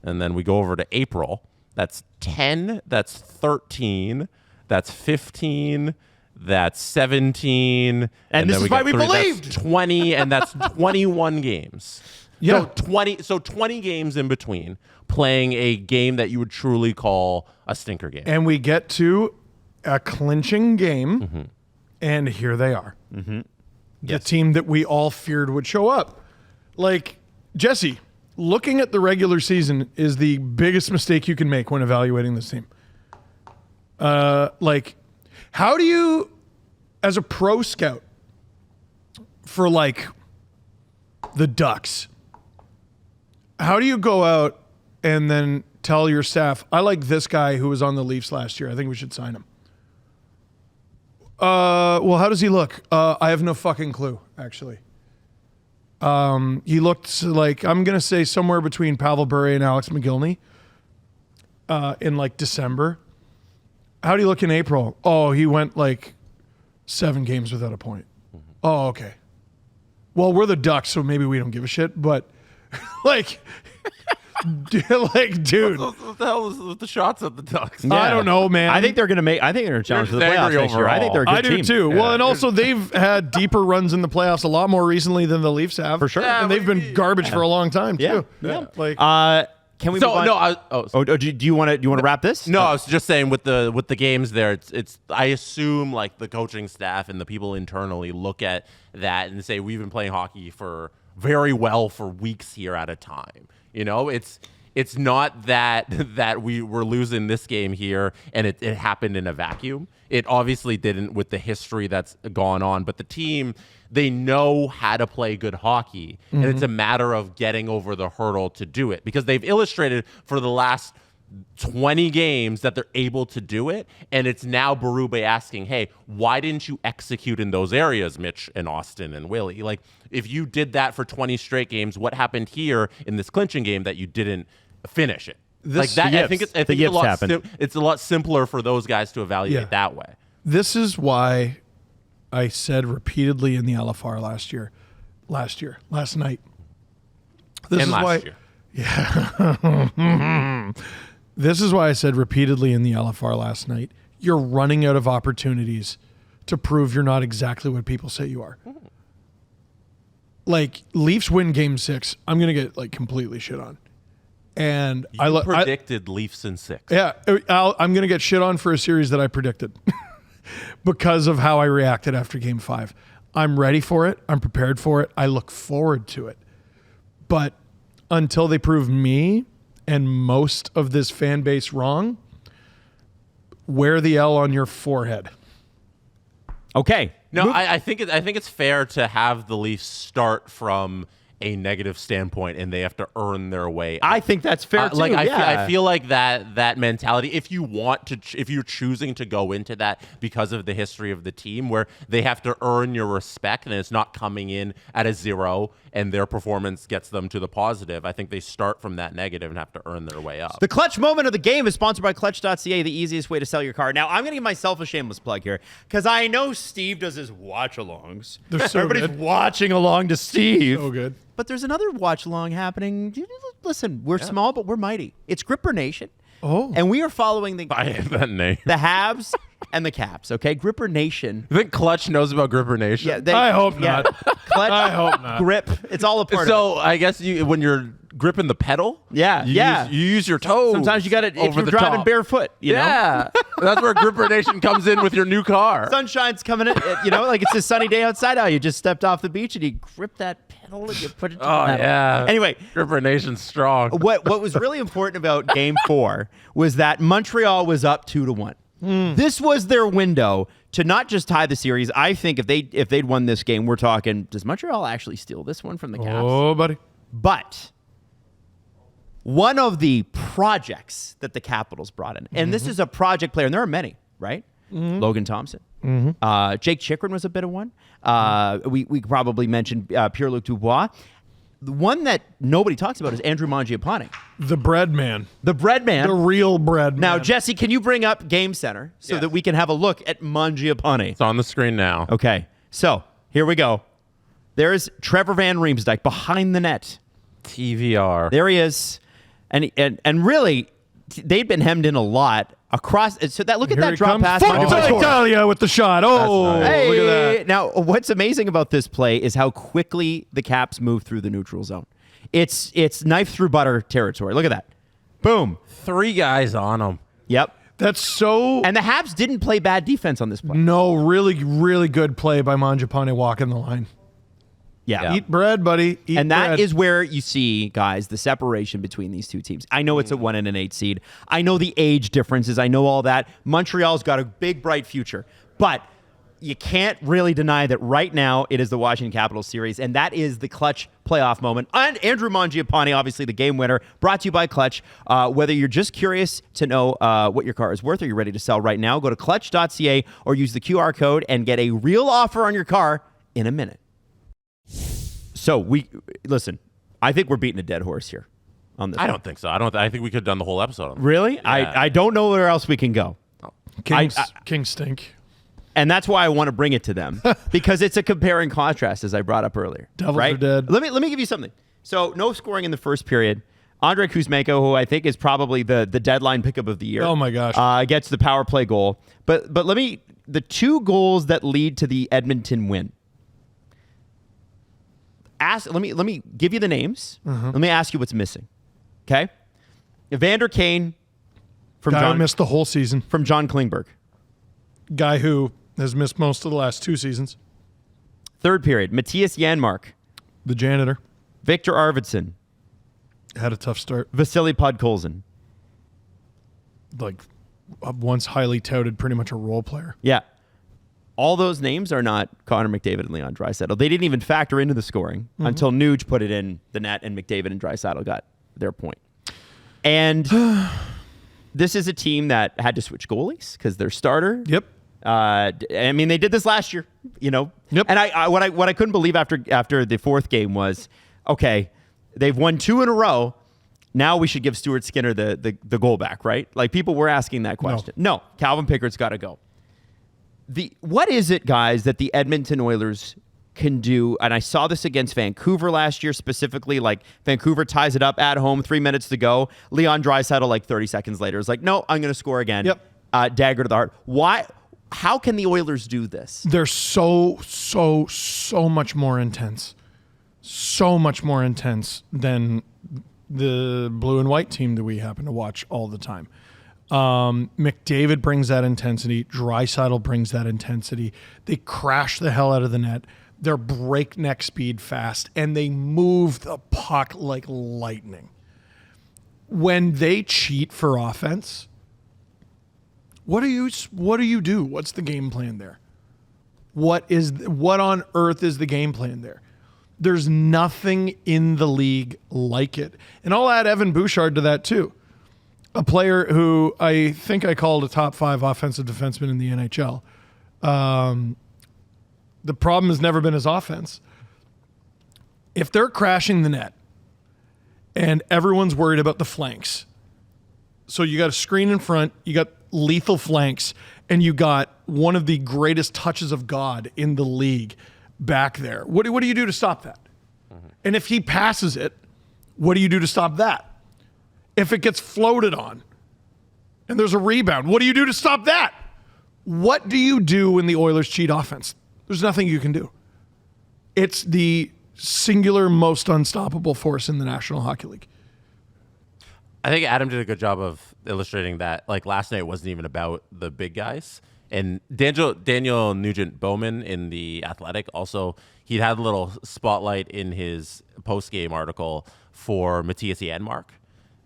And then we go over to April. That's 10, that's 13, that's 15, that's 17. And this then is why got we that's believed. 20, and that's 21 games. Yeah. So 20 games in between playing a game that you would truly call a stinker game. And we get to a clinching game, and here they are. The Yes. team that we all feared would show up. Like, Jesse, looking at the regular season is the biggest mistake you can make when evaluating this team. Like, how do you, as a pro scout for like the Ducks, how do you go out and then tell your staff, I like this guy who was on the Leafs last year, I think we should sign him? Well, how does he look? I have no fucking clue, actually. He looked like, I'm going to say somewhere between Pavel Bure and Alex McGillney in like December. How do you look in April? Oh, he went like 7 games without a point. Oh, okay. Well, we're the Ducks, so maybe we don't give a shit, but like... like, dude, What the hell is with the shots at the Ducks? I don't know, man. I think they're going to I think they're going to challenge for the You're playoffs angry next year. I think they're a good I do team. too. Yeah. Well, and also they've had deeper runs in the playoffs a lot more recently than the Leafs have. For sure. And they've been garbage for a long time too. Yeah. Like, Can we So move on? no, do you want to wrap this? No, I was just saying with the games there, it's I assume like the coaching staff and the people internally look at that and say we've been playing hockey for very well for weeks here at a time. You know, it's not that we were losing this game here and it happened in a vacuum. It obviously didn't with the history that's gone on, but the team, they know how to play good hockey, and it's a matter of getting over the hurdle to do it because they've illustrated for the last 20 games that they're able to do it, and it's now Berube asking, hey, why didn't you execute in those areas, Mitch and Austin and Willie? Like, if you did that for 20 straight games, what happened here in this clinching game that you didn't finish it? Like that, I think it's a lot simpler for those guys to evaluate that way. this is why I said repeatedly in the LFR last night. This is why. Yeah. This is why I said repeatedly in the LFR last night, you're running out of opportunities to prove you're not exactly what people say you are. Like, Leafs win game 6, I'm going to get like completely shit on. And I predicted Leafs in 6. Yeah, I'm going to get shit on for a series that I predicted because of how I reacted after game 5. I'm ready for it. I'm prepared for it. I look forward to it. But until they prove me and most of this fan base wrong, wear the L on your forehead. Okay. No, I think it's fair to have the Leafs start from a negative standpoint and they have to earn their way up. I think that's fair too. I feel like that mentality, if you're choosing to go into that because of the history of the team where they have to earn your respect and it's not coming in at a 0 and their performance gets them to the positive, I think they start from that negative and have to earn their way up. The clutch moment of the game is sponsored by Clutch.ca, the easiest way to sell your car. Now, I'm going to give myself a shameless plug here because I know Steve does his watch-alongs. They're so Everybody's good. watching along to Steve. So good. But there's another watch-along happening. Listen, we're small, but we're mighty. It's Gripper Nation. Oh. And we are following I hate that name. the Habs and the Caps, okay? Gripper Nation. You think Clutch knows about Gripper Nation? Yeah, I hope not. Clutch, I hope not. grip. It's all a part of So I guess when you're gripping the pedal, you use your toes. Sometimes you got it if over you're the driving top. barefoot, you know? Yeah, that's where Gripper Nation comes in with your new car. Sunshine's coming in, like it's a sunny day outside out. You just stepped off the beach and you grip that pedal and you put it to the Oh pedal. yeah. Anyway, Gripper Nation's strong. what was really important about Game 4 was that Montreal was up 2-1. This was their window to not just tie the series. I think if they'd won this game, we're talking, does Montreal actually steal this one from the Caps? Oh, buddy. But one of the projects that the Capitals brought in, and this is a project player, and there are many, right? Logan Thompson. Jake Chikrin was a bit of one. We probably mentioned Pierre-Luc Dubois. The one that nobody talks about is Andrew Mangiapane. The bread man. The bread man. The real bread man. Now, Jesse, can you bring up Game Center so that we can have a look at Mangiapane? It's on the screen now. Okay, so here we go. There's Trevor Van Riemsdyk behind the net. TVR. There he is. And really, they've been hemmed in a lot across. So look at Here that he drop comes. pass. Forza Italia with the shot. Oh, nice. Hey, look at that. now what's amazing about this play is how quickly the Caps move through the neutral zone. It's knife through butter territory. Look at that. Boom. 3 guys on him. Yep. That's so. And the Habs didn't play bad defense on this play. No, really, really good play by Mangiapane walking the line. Yeah. Eat bread, buddy. Eat And that bread. is where you see, guys, the separation between these two teams. I know it's a 1 and an 8 seed. I know the age differences. I know all that. Montreal's got a big, bright future. But you can't really deny that right now it is the Washington Capitals series, and that is the Clutch playoff moment. And Andrew Mangiapane, obviously the game winner, brought to you by Clutch. Whether you're just curious to know what your car is worth or you're ready to sell right now, go to clutch.ca or use the QR code and get a real offer on your car in a minute. So listen, I think we're beating a dead horse here on this. I don't think so. I think we could have done the whole episode on this. Really? Yeah. I don't know where else we can go. Kings stink. And that's why I want to bring it to them, because it's a compare and contrast, as I brought up earlier. Devils right? are dead. Let me give you something. So no scoring in the first period. Andrei Kuzmenko, who I think is probably the deadline pickup of the year. Oh my gosh. Gets the power play goal. But the 2 goals that lead to the Edmonton win. Let me give you the names. Let me ask you what's missing. Okay? Evander Kane from Guy who missed the whole season. from John Klingberg. Guy who has missed most of the last 2 seasons. Third period, Matthias Janmark, The janitor Victor Arvidsson, had a tough start. Vasily Podkolzin. Like once highly touted, pretty much a role player. Yeah. All those names are not Connor McDavid and Leon Draisaitl. They didn't even factor into the scoring until Nuge put it in the net and McDavid and Draisaitl got their point. And this is a team that had to switch goalies because their starter. Yep. I mean, they did this last year, Yep. And what I couldn't believe after the fourth game was, okay, they've won 2 in a row. Now we should give Stuart Skinner the goal back, right? Like people were asking that question. No, Calvin Pickett's got to go. What is it, guys, that the Edmonton Oilers can do? And I saw this against Vancouver last year specifically. Like Vancouver ties it up at home, 3 minutes to go. Leon Draisaitl, like 30 seconds later, is like, no, I'm going to score again. Yep. Dagger to the heart. Why? How can the Oilers do this? They're so much more intense. So much more intense than the blue and white team that we happen to watch all the time. McDavid brings that intensity. Draisaitl brings that intensity. They crash the hell out of the net. They're breakneck speed fast, and they move the puck like lightning. When they cheat for offense, what do you do? What's the game plan there? What on earth is the game plan there? There's nothing in the league like it. And I'll add Evan Bouchard to that too. A player who I think I called a top 5 offensive defenseman in the NHL. The problem has never been his offense. If they're crashing the net and everyone's worried about the flanks, so you got a screen in front, you got lethal flanks, and you got one of the greatest touches of God in the league back there. What do you do to stop that? And if he passes it, what do you do to stop that? If it gets floated on and there's a rebound, what do you do to stop that? What do you do when the Oilers cheat offense? There's nothing you can do. It's the singular most unstoppable force in the National Hockey League. I think Adam did a good job of illustrating that. Like last night, it wasn't even about the big guys. And Daniel Nugent-Bowman in The Athletic also, he had a little spotlight in his post-game article for Matthias Janmark,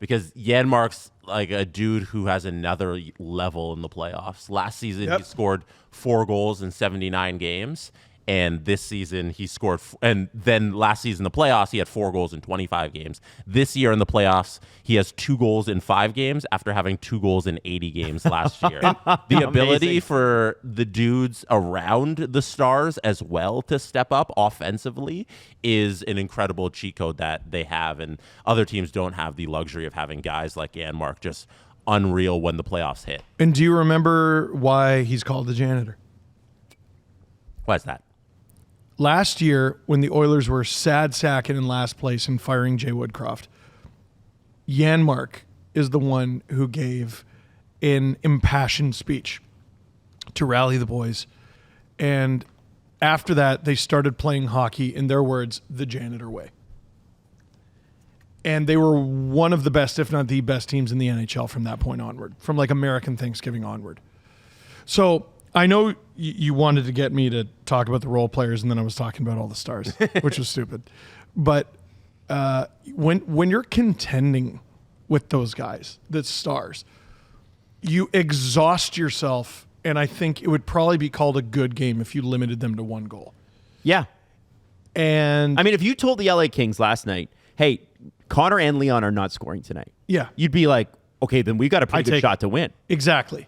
because Janmark's like a dude who has another level in the playoffs. Last season, he scored 4 goals in 79 games. And this season he scored, and then last season the playoffs he had 4 goals in 25 games. This year in the playoffs he has 2 goals in 5 games after having 2 goals in 80 games last year. The ability for the dudes around the stars as well to step up offensively is an incredible cheat code that they have, and other teams don't have the luxury of having guys like Janmark just unreal when the playoffs hit. And do you remember why he's called the janitor? Why is that? Last year, when the Oilers were sad sacking in last place and firing Jay Woodcroft, Janmark is the one who gave an impassioned speech to rally the boys. And after that, they started playing hockey, in their words, the janitor way. And they were one of the best, if not the best teams in the NHL from that point onward, from like American Thanksgiving onward. So I know you wanted to get me to talk about the role players, and then I was talking about all the stars, which was stupid. But when you're contending with those guys, the stars, you exhaust yourself, and I think it would probably be called a good game if you limited them to one goal. Yeah. And I mean, if you told the LA Kings last night, hey, Connor and Leon are not scoring tonight. Yeah. You'd be like, okay, then we got a pretty good shot to win. Exactly.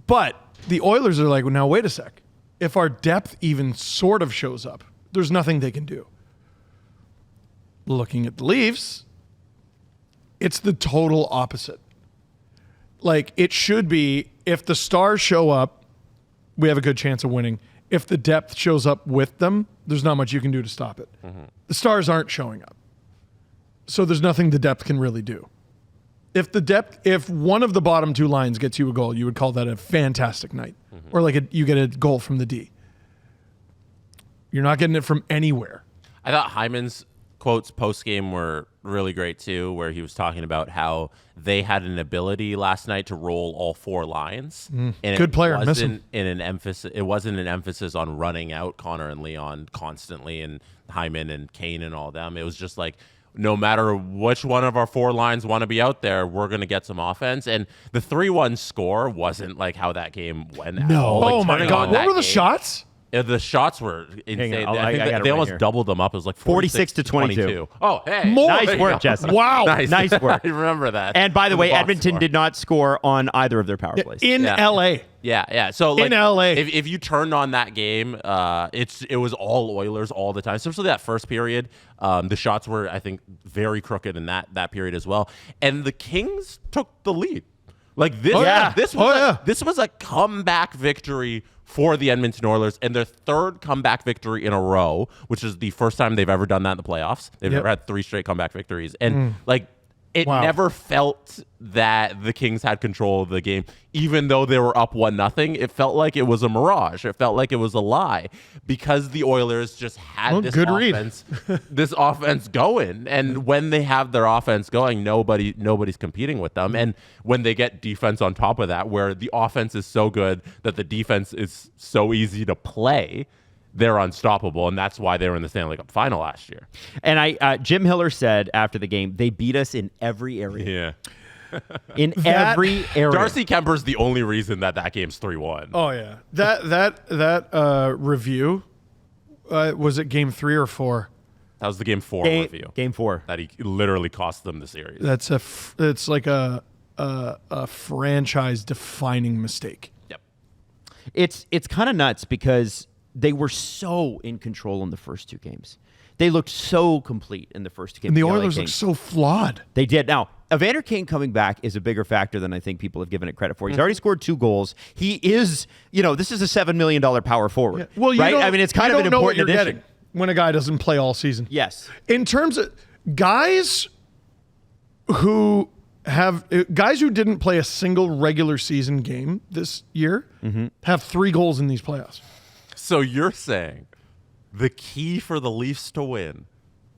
But the Oilers are like, well, now wait a sec. If our depth even sort of shows up, there's nothing they can do. Looking at the Leafs, it's the total opposite. Like, it should be, if the stars show up, we have a good chance of winning. If the depth shows up with them, there's not much you can do to stop it. Mm-hmm. The stars aren't showing up. So there's nothing the depth can really do. If one of the bottom two lines gets you a goal, you would call that a fantastic night. Mm-hmm. Or like you get a goal from the D. You're not getting it from anywhere. I thought Hyman's quotes post-game were really great too, where he was talking about how they had an ability last night to roll all four lines. And good player. It wasn't an emphasis on running out Connor and Leon constantly and Hyman and Kane and all them. It was just like, no matter which one of our four lines want to be out there, we're going to get some offense. And the 3-1 score wasn't like how that game went. No. Like, oh my God. What were the shots? The shots were insane. I think they almost doubled them up. It was like 46 to 22. Oh, hey. Nice work, Jesse. Wow. Nice work. I remember that. And by the way, Edmonton did not score on either of their power plays. In LA. Yeah. So like, in LA, if you turned on that game, it was all Oilers all the time. Especially that first period. The shots were, I think, very crooked in that period as well. And the Kings took the lead. Like this was a comeback victory for the Edmonton Oilers, and their third comeback victory in a row, which is the first time they've ever done that in the playoffs. They've never had 3 straight comeback victories. And it never felt that the Kings had control of the game, even though they were up 1-0. It felt like it was a mirage. It felt like it was a lie, because the Oilers just had this offense going. And when they have their offense going, nobody's competing with them. And when they get defense on top of that, where the offense is so good that the defense is so easy to play, they're unstoppable, and that's why they were in the Stanley Cup final last year. And Jim Hiller said after the game, they beat us in every area. Yeah. Every area. Darcy Kemper's the only reason that game's 3-1. Oh, yeah. That review, was it game 3 or 4? That was the game 4 review. Game 4. That he literally cost them the series. It's like a franchise-defining mistake. Yep. It's kind of nuts because they were so in control in the first 2 games. They looked so complete in the first 2 games. And the Oilers looked so flawed. They did. Now, Evander Kane coming back is a bigger factor than I think people have given it credit for. He's already scored 2 goals. He is, this is a $7 million power forward. Yeah. Well, right? I mean, it's kind of an important addition. Getting when a guy doesn't play all season. Yes. In terms of guys who didn't play a single regular season game this year have 3 goals in these playoffs. So you're saying the key for the Leafs to win,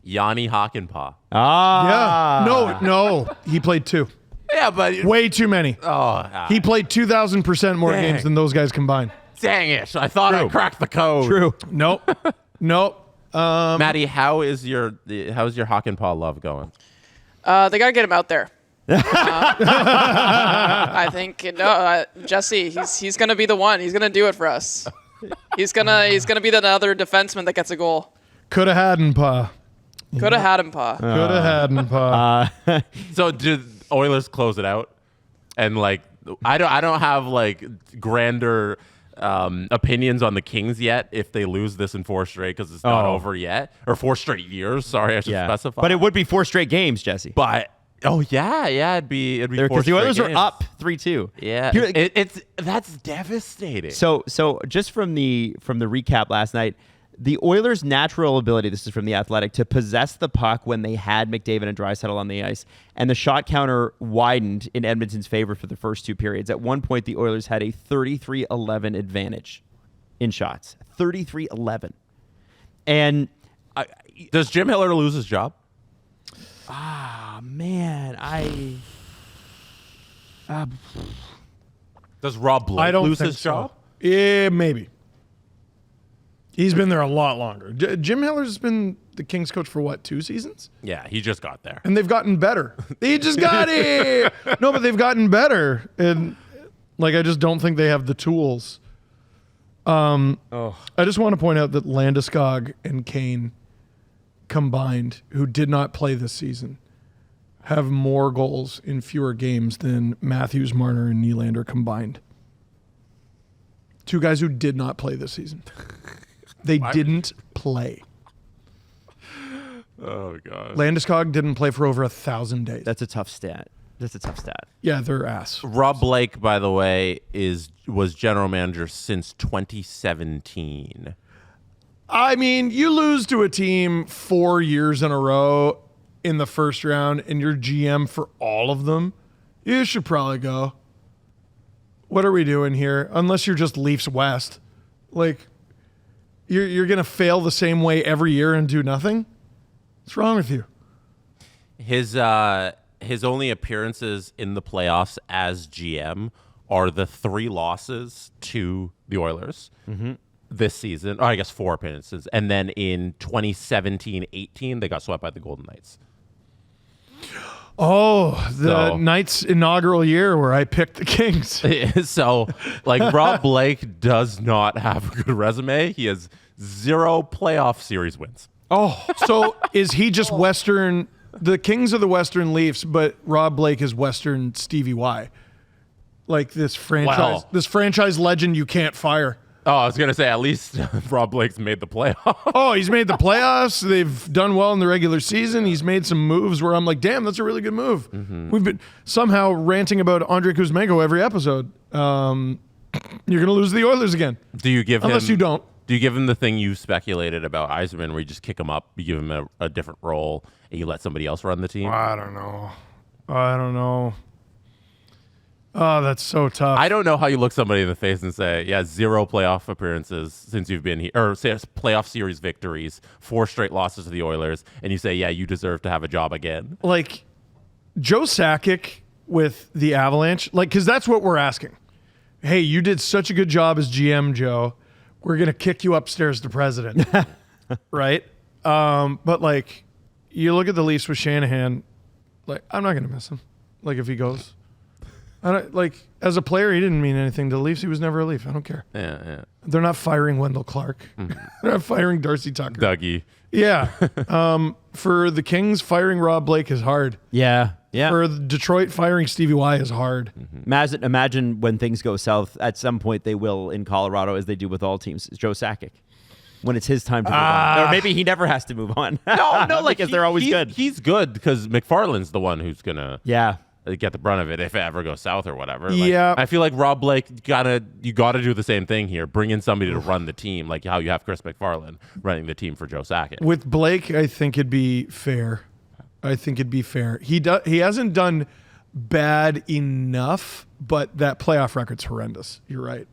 Yanni Hakanpää. Yeah. No. He played 2. Yeah, but way too many. He played 2,000% more games than those guys combined. Dang it! I thought I cracked the code. True. Nope. Maddie, how's your Hakanpää love going? They gotta get him out there. I think Jesse. He's gonna be the one. He's gonna do it for us. He's gonna be the other defenseman that gets a goal. Could have had him, Pa. Could have had him, Pa. Could have had him, Pa. So did Oilers close it out? And like, I don't have like grander opinions on the Kings yet if they lose this in 4 straight, because it's not over yet, or 4 straight years. Sorry, I should specify. But it would be 4 straight games, Jesse. But it'd be 4 because the Oilers games. are up 3-2. Yeah, that's devastating. So just from the recap last night, the Oilers' natural ability, this is from The Athletic, to possess the puck when they had McDavid and Draisaitl on the ice, and the shot counter widened in Edmonton's favor for the first 2 periods. At one point, the Oilers had a 33-11 advantage in shots. 33-11. And does Jim Hiller lose his job? Man, Does Rob Blake I don't lose think his so. job? Yeah, maybe. He's been there a lot longer. Jim Hiller's been the Kings coach for what, 2 seasons? Yeah, he just got there. And they've gotten better. They just got it. No, but they've gotten better. And like, I just don't think they have the tools. I just want to point out that Landeskog and Kane combined, who did not play this season, have more goals in fewer games than Matthews, Marner, and Nylander combined. 2 guys who did not play this season. They didn't play. Oh, God. Landeskog didn't play for over 1,000 days. that's a tough stat. Yeah, they're ass. Rob Blake, by the way, was general manager since 2017. I mean, you lose to a team 4 years in a row in the first round and you're GM for all of them, you should probably go. What are we doing here? Unless you're just Leafs West. Like, you're going to fail the same way every year and do nothing? What's wrong with you? His only appearances in the playoffs as GM are the 3 losses to the Oilers this season. Or I guess 4 appearances. And then in 2017-18, they got swept by the Golden Knights. Oh, the Knights' inaugural year where I picked the Kings. So, like, Rob Blake does not have a good resume. He has 0 playoff series wins. Oh, so is he just Western? The Kings are the Western Leafs, but Rob Blake is Western Stevie Y. Like this franchise legend you can't fire. Oh, I was going to say, at least Rob Blake's made the playoffs. Oh, he's made the playoffs. They've done well in the regular season. He's made some moves where I'm like, damn, that's a really good move. We've been somehow ranting about Andrei Kuzmenko every episode. You're going to lose the Oilers again. Do you give Unless you don't. Do you give him the thing you speculated about Yzerman, where you just kick him up, you give him a different role, and you let somebody else run the team? I don't know. Oh, that's so tough. I don't know how you look somebody in the face and say, yeah, 0 playoff appearances since you've been here, or say playoff series victories, 4 straight losses to the Oilers, and you say, yeah, you deserve to have a job again. Like, Joe Sakic with the Avalanche, like, because that's what we're asking. Hey, you did such a good job as GM, Joe. We're going to kick you upstairs to president. Right? But, like, you look at the Leafs with Shanahan, like, I'm not going to miss him. Like, if he goes. As a player, he didn't mean anything to the Leafs. He was never a Leaf. I don't care. Yeah. They're not firing Wendell Clark. They're not firing Darcy Tucker. Dougie. Yeah. For the Kings, firing Rob Blake is hard. Yeah. For Detroit, firing Stevie Y is hard. Imagine when things go south, at some point they will in Colorado, as they do with all teams. It's Joe Sakic. When it's his time to move on. Or maybe he never has to move on. No, because they're always good. He's good because McFarland's the one who's going to get the brunt of it if it ever goes south or whatever. Yeah. I feel like Rob Blake, you gotta do the same thing here. Bring in somebody to run the team, like how you have Chris McFarland running the team for Joe Sakic. With Blake, I think it'd be fair. He hasn't done bad enough, but that playoff record's horrendous. You're right.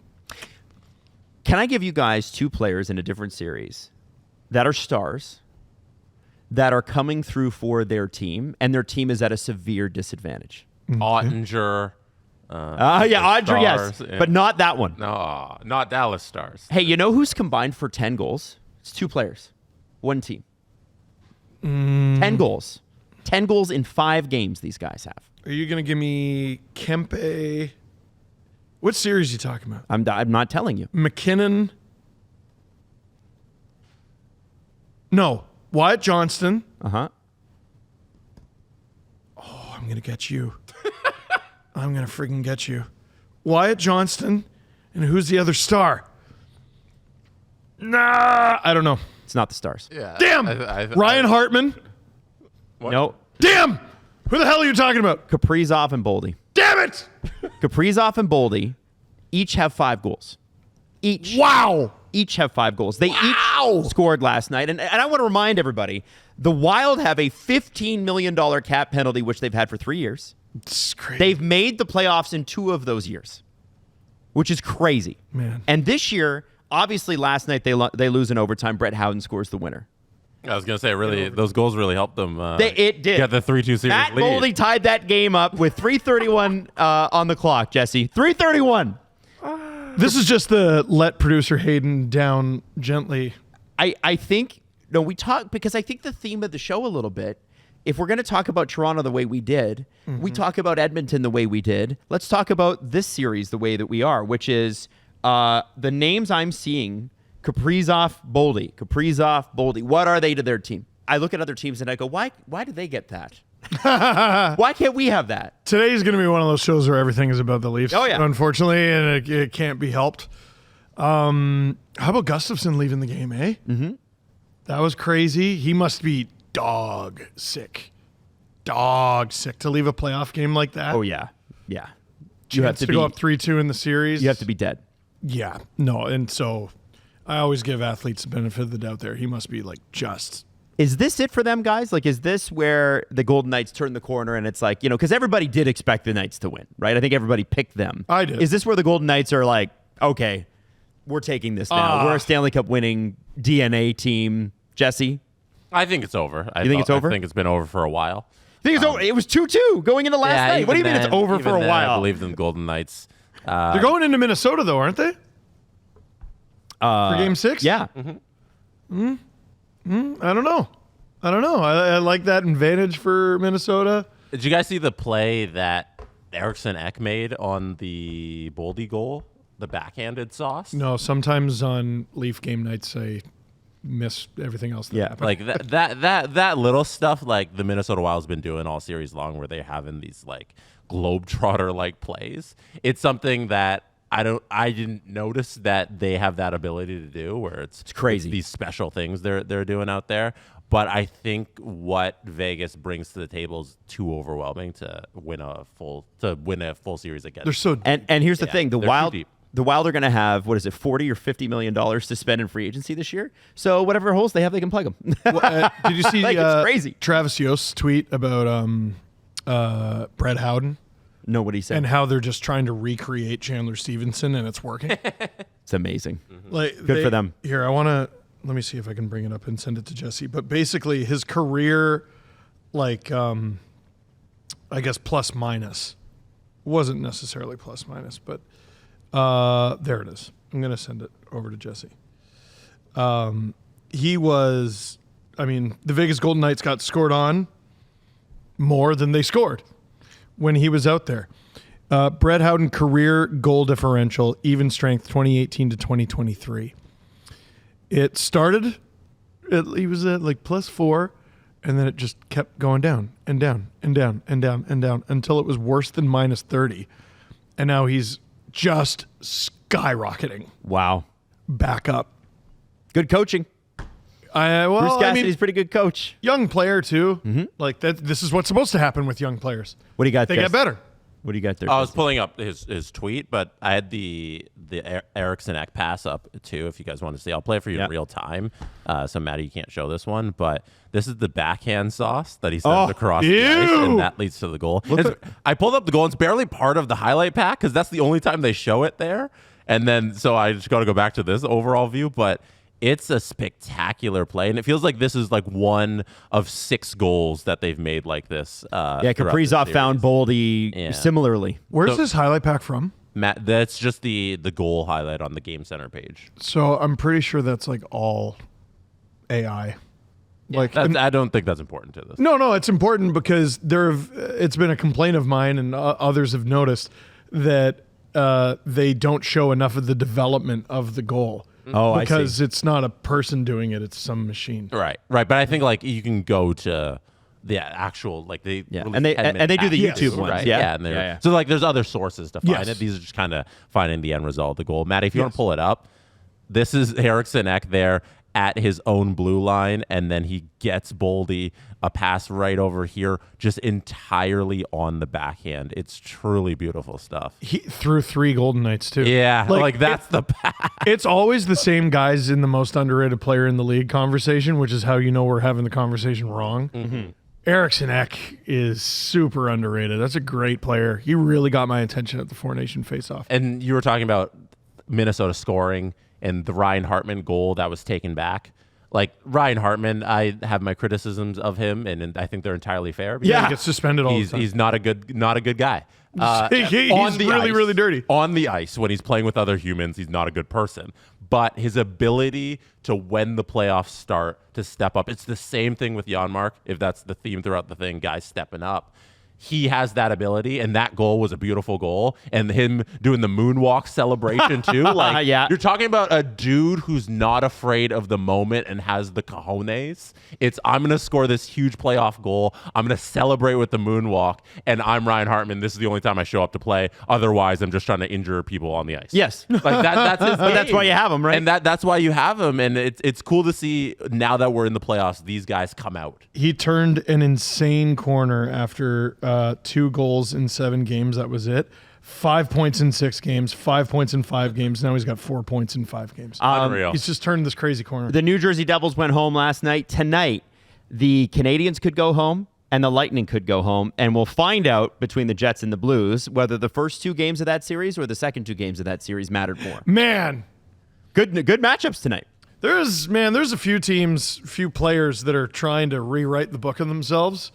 Can I give you guys 2 players in a different series that are stars, that are coming through for their team, and their team is at a severe disadvantage? Ottinger. Ottinger, yes. Yeah. But not that one. No, not Dallas Stars. Hey, you know who's combined for 10 goals? It's 2 players. 1 team. 10 goals. 10 goals in 5 games these guys have. Are you going to give me Kempe? What series are you talking about? I'm not telling you. McKinnon? No. Wyatt Johnston. Uh-huh. Oh, I'm going to get you. I'm going to freaking get you. Wyatt Johnston. And who's the other star? Nah, I don't know. It's not the Stars. Yeah. Damn! Ryan Hartman. What? No. Damn! Who the hell are you talking about? Kaprizov and Boldy. Damn it! Kaprizov and Boldy each have 5 goals. Each. Wow! Each have 5 goals. They each scored last night. And I want to remind everybody, the Wild have a $15 million cap penalty, which they've had for 3 years. It's crazy. They've made the playoffs in 2 of those years, which is crazy. Man. And this year, obviously last night they lose in overtime. Brett Howden scores the winner. I was gonna say, really, those goals really helped them. It did. Get the 3-2 series Matt lead. Boldy tied that game up with 3:31 on the clock. Jesse, 3:31. This is just the let producer Hayden down gently. I think we talk because I think the theme of the show a little bit. If we're going to talk about Toronto the way we did, we talk about Edmonton the way we did. Let's talk about this series the way that we are, which is the names I'm seeing: Kaprizov, Boldy. What are they to their team? I look at other teams and I go, why do they get that? Why can't we have that? Today's going to be one of those shows where everything is about the Leafs. Oh, yeah. Unfortunately, and it can't be helped. How about Gustafsson leaving the game, eh? Mm-hmm. That was crazy. He must be dog sick to leave a playoff game like that. Oh, yeah. Yeah. You have to go up 3-2 in the series. You have to be dead. Yeah. No, and so I always give athletes the benefit of the doubt there. He must be like just... Is this it for them, guys? Like, is this where the Golden Knights turn the corner and it's like, because everybody did expect the Knights to win, right? I think everybody picked them. I did. Is this where the Golden Knights are like, okay, we're taking this now. We're a Stanley Cup winning DNA team. Jesse? I think it's over. You think it's over? I think it's been over for a while. I think it's over. It was 2-2 going into last night. What do you mean it's over for a while? I believe in the Golden Knights. They're going into Minnesota, though, aren't they? For Game 6? Yeah. I don't know. I like that advantage for Minnesota. Did you guys see the play that Eriksson Ek made on the Boldy goal? The backhanded sauce? No, sometimes on Leaf game nights I miss everything else that happened. Like that little stuff like the Minnesota Wild's been doing all series long where they're having these like globetrotter like plays. It's something that I didn't notice that they have that ability to do where it's crazy. These special things they're doing out there. But I think what Vegas brings to the table is too overwhelming to win a full series against. They're so and here's the thing: the Wild are going to have $40 or $50 million to spend in free agency this year. So whatever holes they have, they can plug them. Did you see it's crazy? Travis Yost's tweet about Brett Howden? No, what he said. And how they're just trying to recreate Chandler Stevenson, and it's working. It's amazing. Like Good for them. Here, let me see if I can bring it up and send it to Jesse. But basically, his career, like, I guess plus minus, wasn't necessarily plus minus, but there it is. I'm going to send it over to Jesse. He was, the Vegas Golden Knights got scored on more than they scored when he was out there. Brett Howden career goal differential, even strength 2018 to 2023. It started, he was at like +4, and then it just kept going down and down and down and down and down until it was worse than -30. And now he's just skyrocketing. Wow. Back up. Good coaching. Bruce Cassidy's a pretty good coach. Young player, too. Mm-hmm. Like that. This is what's supposed to happen with young players. What do you got there? They get better. What do you got there? I was pulling up his tweet, but I had the Eriksson Ek pass up too. If you guys want to see, I'll play it for you in real time. So Maddie, you can't show this one, but this is the backhand sauce that he sends across the ice, and that leads to the goal. I pulled up the goal. It's barely part of the highlight pack because that's the only time they show it there. And then so I just got to go back to this overall view, but it's a spectacular play, and it feels like this is like one of 6 goals that they've made like this. Kaprizov found Boldy similarly. Where's this highlight pack from? Matt, that's just the goal highlight on the Game Center page. So I'm pretty sure that's like all AI. Yeah, I don't think that's important to this. No, it's important because it's been a complaint of mine, and others have noticed that they don't show enough of the development of the goal. Oh, because it's not a person doing it; it's some machine. Right. But I think like you can go to the actual like they and they do the YouTube ones, right? Yeah. So like there's other sources to find it. These are just kind of finding the end result of the goal. Matt, if you want to pull it up, this is Eriksson Ek there at his own blue line, and then he gets Boldy a pass right over here, just entirely on the backhand. It's truly beautiful stuff. He threw 3 Golden Knights too. Yeah, like that's the pass. It's always the same guys in the most underrated player in the league conversation, which is how you know we're having the conversation wrong. Mm-hmm. Eriksson Ek is super underrated. That's a great player. He really got my attention at the Four Nation face-off. And you were talking about Minnesota scoring and the Ryan Hartman goal that was taken back. Like Ryan Hartman, I have my criticisms of him, and I think they're entirely fair. Yeah, he gets suspended all the time. He's not a good guy. He's really dirty. On the ice, when he's playing with other humans, he's not a good person. But his ability to, when the playoffs start, to step up. It's the same thing with Janmark, if that's the theme throughout the thing, guys stepping up. He has that ability, and that goal was a beautiful goal. And him doing the moonwalk celebration, too. Like, You're talking about a dude who's not afraid of the moment and has the cojones. It's, I'm going to score this huge playoff goal. I'm going to celebrate with the moonwalk. And I'm Ryan Hartman. This is the only time I show up to play. Otherwise, I'm just trying to injure people on the ice. Yes. Like that's his But that's why you have him, right? And that's why you have him. And it's cool to see, now that we're in the playoffs, these guys come out. He turned an insane corner after 2 goals in 7 games. That was it. 5 points in 6 games, 5 points in 5 games. Now he's got 4 points in 5 games. Unreal. He's just turned this crazy corner. The New Jersey Devils went home last night. Tonight, the Canadiens could go home and the Lightning could go home. And we'll find out between the Jets and the Blues whether the first 2 games of that series or the second 2 games of that series mattered more. Man. Good matchups tonight. There's a few teams, few players that are trying to rewrite the book of themselves.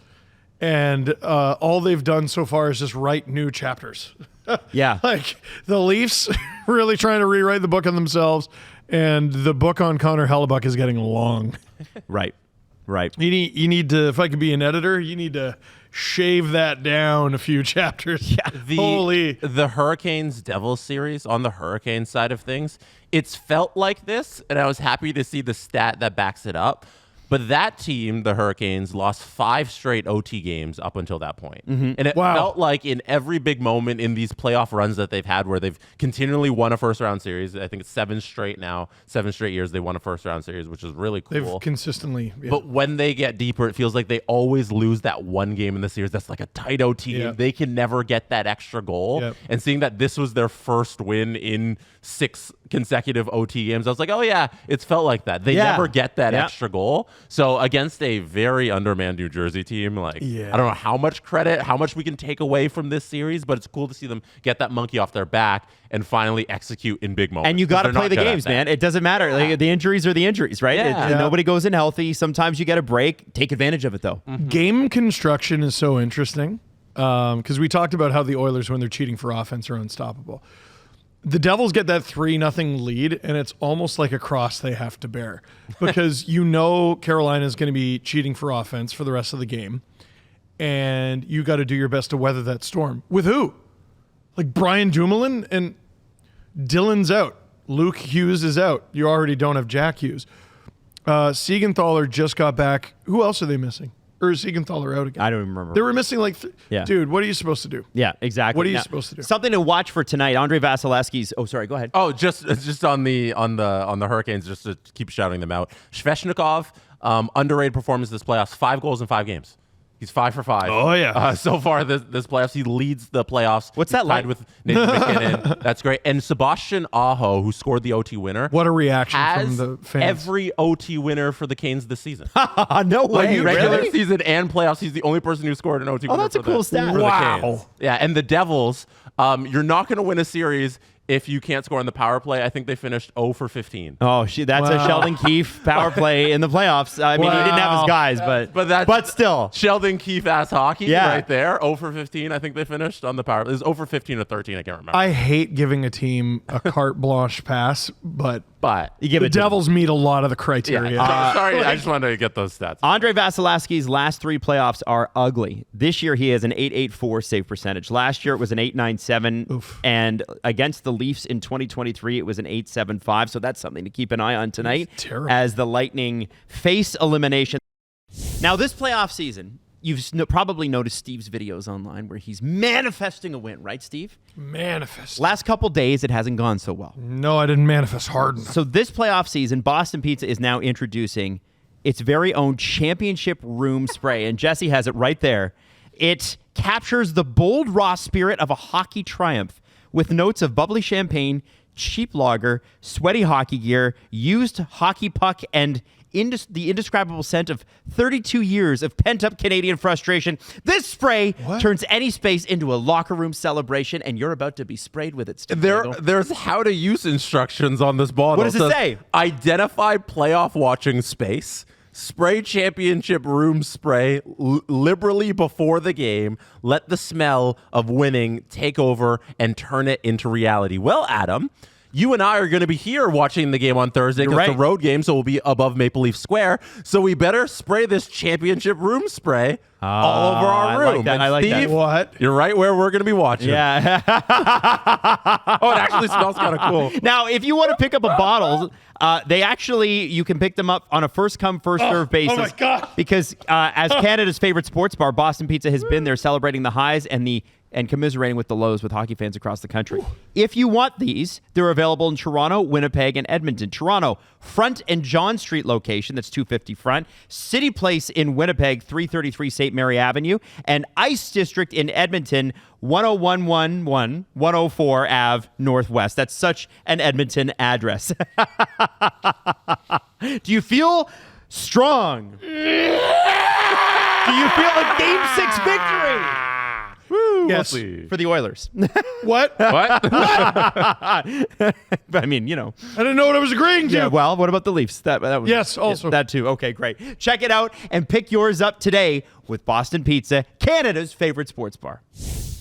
And all they've done so far is just write new chapters. Yeah. Like the Leafs really trying to rewrite the book on themselves. And the book on Connor Hellebuck is getting long. Right. You need to, if I could be an editor, you need to shave that down a few chapters. Yeah. The Hurricanes Devils series, on the Hurricane side of things, it's felt like this, and I was happy to see the stat that backs it up. But that team, the Hurricanes, lost 5 straight OT games up until that point. Mm-hmm. And it felt like in every big moment in these playoff runs that they've had where they've continually won a first-round series, I think it's 7 straight now, 7 straight years they won a first-round series, which is really cool. They've consistently. Yeah. But when they get deeper, it feels like they always lose that one game in the series that's like a tight OT game. They can never get that extra goal. Yep. And seeing that this was their first win in 6 consecutive OT games, I was like, oh, yeah, it's felt like that. They never get that extra goal. So against a very undermanned New Jersey team, I don't know how much credit, how much we can take away from this series, but it's cool to see them get that monkey off their back and finally execute in big moments. And you got to play the games, man. It doesn't matter. Like, the injuries are the injuries, right? Nobody goes in healthy. Sometimes you get a break. Take advantage of it, though. Mm-hmm. Game construction is so interesting because we talked about how the Oilers, when they're cheating for offense, are unstoppable. The Devils get that 3-0 lead, and it's almost like a cross they have to bear because Carolina is going to be cheating for offense for the rest of the game, and you got to do your best to weather that storm. With who? Like Brian Dumoulin, and Dylan's out. Luke Hughes is out. You already don't have Jack Hughes. Siegenthaler just got back. Who else are they missing? Or is Siegenthaler out again? I don't even remember. They were missing dude, what are you supposed to do? Yeah, exactly. What are you supposed to do? Something to watch for tonight. Andre Vasilevsky's. Oh, sorry. Go ahead. Oh, just on the Hurricanes, just to keep shouting them out. Svechnikov, underrated performance this playoffs. 5 goals in 5 games. He's 5 for 5. Oh, yeah. So far this playoffs, he leads the playoffs. What's that like? Tied with Nathan McKinnon. That's great. And Sebastian Aho, who scored the OT winner. What a reaction has from the fans. Every OT winner for the Canes this season. No way. Regular Really? season and playoffs, he's the only person who scored an OT winner. That's a cool stat. For the Wow. Canes. Yeah, and the Devils, you're not going to win a series if you can't score on the power play. I think they finished 0 for 15. Oh, that's a Sheldon Keefe power play in the playoffs. I mean, he didn't have his guys, but still. Sheldon Keefe-ass hockey right there. 0 for 15, I think they finished on the power play. It was 0 for 15 or 13, I can't remember. I hate giving a team a carte blanche pass, but you give the Devils meet a lot of the criteria. Sorry, I just wanted to get those stats. Andre Vasilevsky's last 3 playoffs are ugly. This year, he has an .884 save percentage. Last year, it was an .897. Oof. And against the Leafs in 2023, it was an .875. So that's something to keep an eye on tonight as the Lightning face elimination. Now, this playoff season, you've probably noticed Steve's videos online where he's manifesting a win, right, Steve? Manifest. Last couple days, it hasn't gone so well. No, I didn't manifest hard enough. So this playoff season, Boston Pizza is now introducing its very own championship room spray, and Jesse has it right there. It captures the bold, raw spirit of a hockey triumph with notes of bubbly champagne, cheap lager, sweaty hockey gear, used hockey puck, and the indescribable scent of 32 years of pent-up Canadian frustration. This spray turns any space into a locker room celebration, and you're about to be sprayed with it, Steve Dangle. There's how-to-use instructions on this bottle. What does it say? Identify playoff watching space. Spray championship room spray liberally before the game. Let the smell of winning take over and turn it into reality. Well, Adam, you and I are going to be here watching the game on Thursday because it's a road game, so we'll be above Maple Leaf Square. So we better spray this championship room spray all over our room. I like that. What? You're right where we're going to be watching. Yeah. Oh, it actually smells kind of cool. Now, if you want to pick up a bottle, you can pick them up on a first-come, first-served basis. Oh, my God. Because as Canada's favorite sports bar, Boston Pizza has been there celebrating the highs and commiserating with the lows with hockey fans across the country. If you want these, they're available in Toronto, Winnipeg, and Edmonton. Toronto, Front and John Street location, that's 250 Front. City Place in Winnipeg, 333 St. Mary Avenue. And Ice District in Edmonton, 10111 104 Ave Northwest. That's such an Edmonton address. Do you feel strong? Do you feel a Game 6 victory? Woo, Yes. For the Oilers. What? What? I mean, you know. I didn't know what I was agreeing to. Yeah, well, what about the Leafs? That was, Yes, also. that too. Okay, great. Check it out and pick yours up today with Boston Pizza, Canada's favorite sports bar.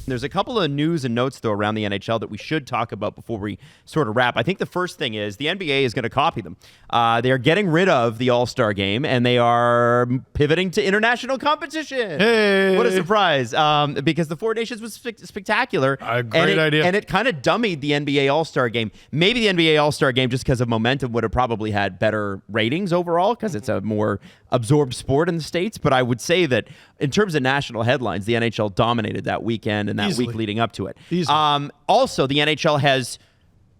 There's a couple of news and notes, though, around the NHL that we should talk about before we sort of wrap. I think the first thing is the NBA is going to copy them. They are getting rid of the All-Star game, and they are pivoting to international competition. Hey. What a surprise. Because the Four Nations was spectacular. Great idea. And it kind of dummied the NBA All-Star game. Maybe the NBA All-Star game, just because of momentum, would have probably had better ratings overall because it's a more absorbed sport in the States. But I would say that in terms of national headlines, the NHL dominated that weekend and that Easily. week leading up to it. Easily. Also, the NHL has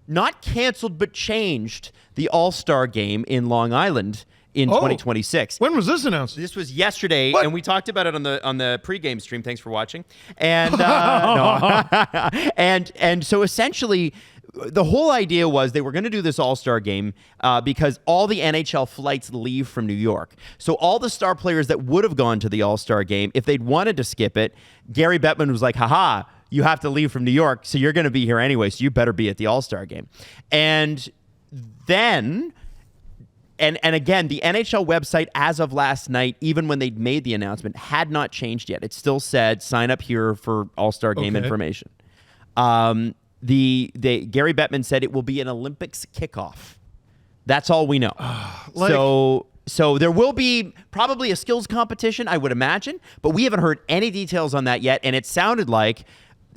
not canceled but changed the All-Star game in Long Island in 2026. When was this announced? This was yesterday, What? and we talked about it on the pregame stream. Thanks for watching. And no. and so essentially, the whole idea was they were going to do this All-Star game because all the NHL flights leave from New York. So all the star players that would have gone to the All-Star game, if they'd wanted to skip it, Gary Bettman was like, haha, you have to leave from New York, so you're going to be here anyway, so you better be at the All-Star game. And then... And again, the NHL website, as of last night, even when they made the announcement, had not changed yet. It still said, sign up here for All-Star game information. The Gary Bettman said it will be an Olympics kickoff. That's all we know. So there will be probably a skills competition, I would imagine, but we haven't heard any details on that yet. And it sounded like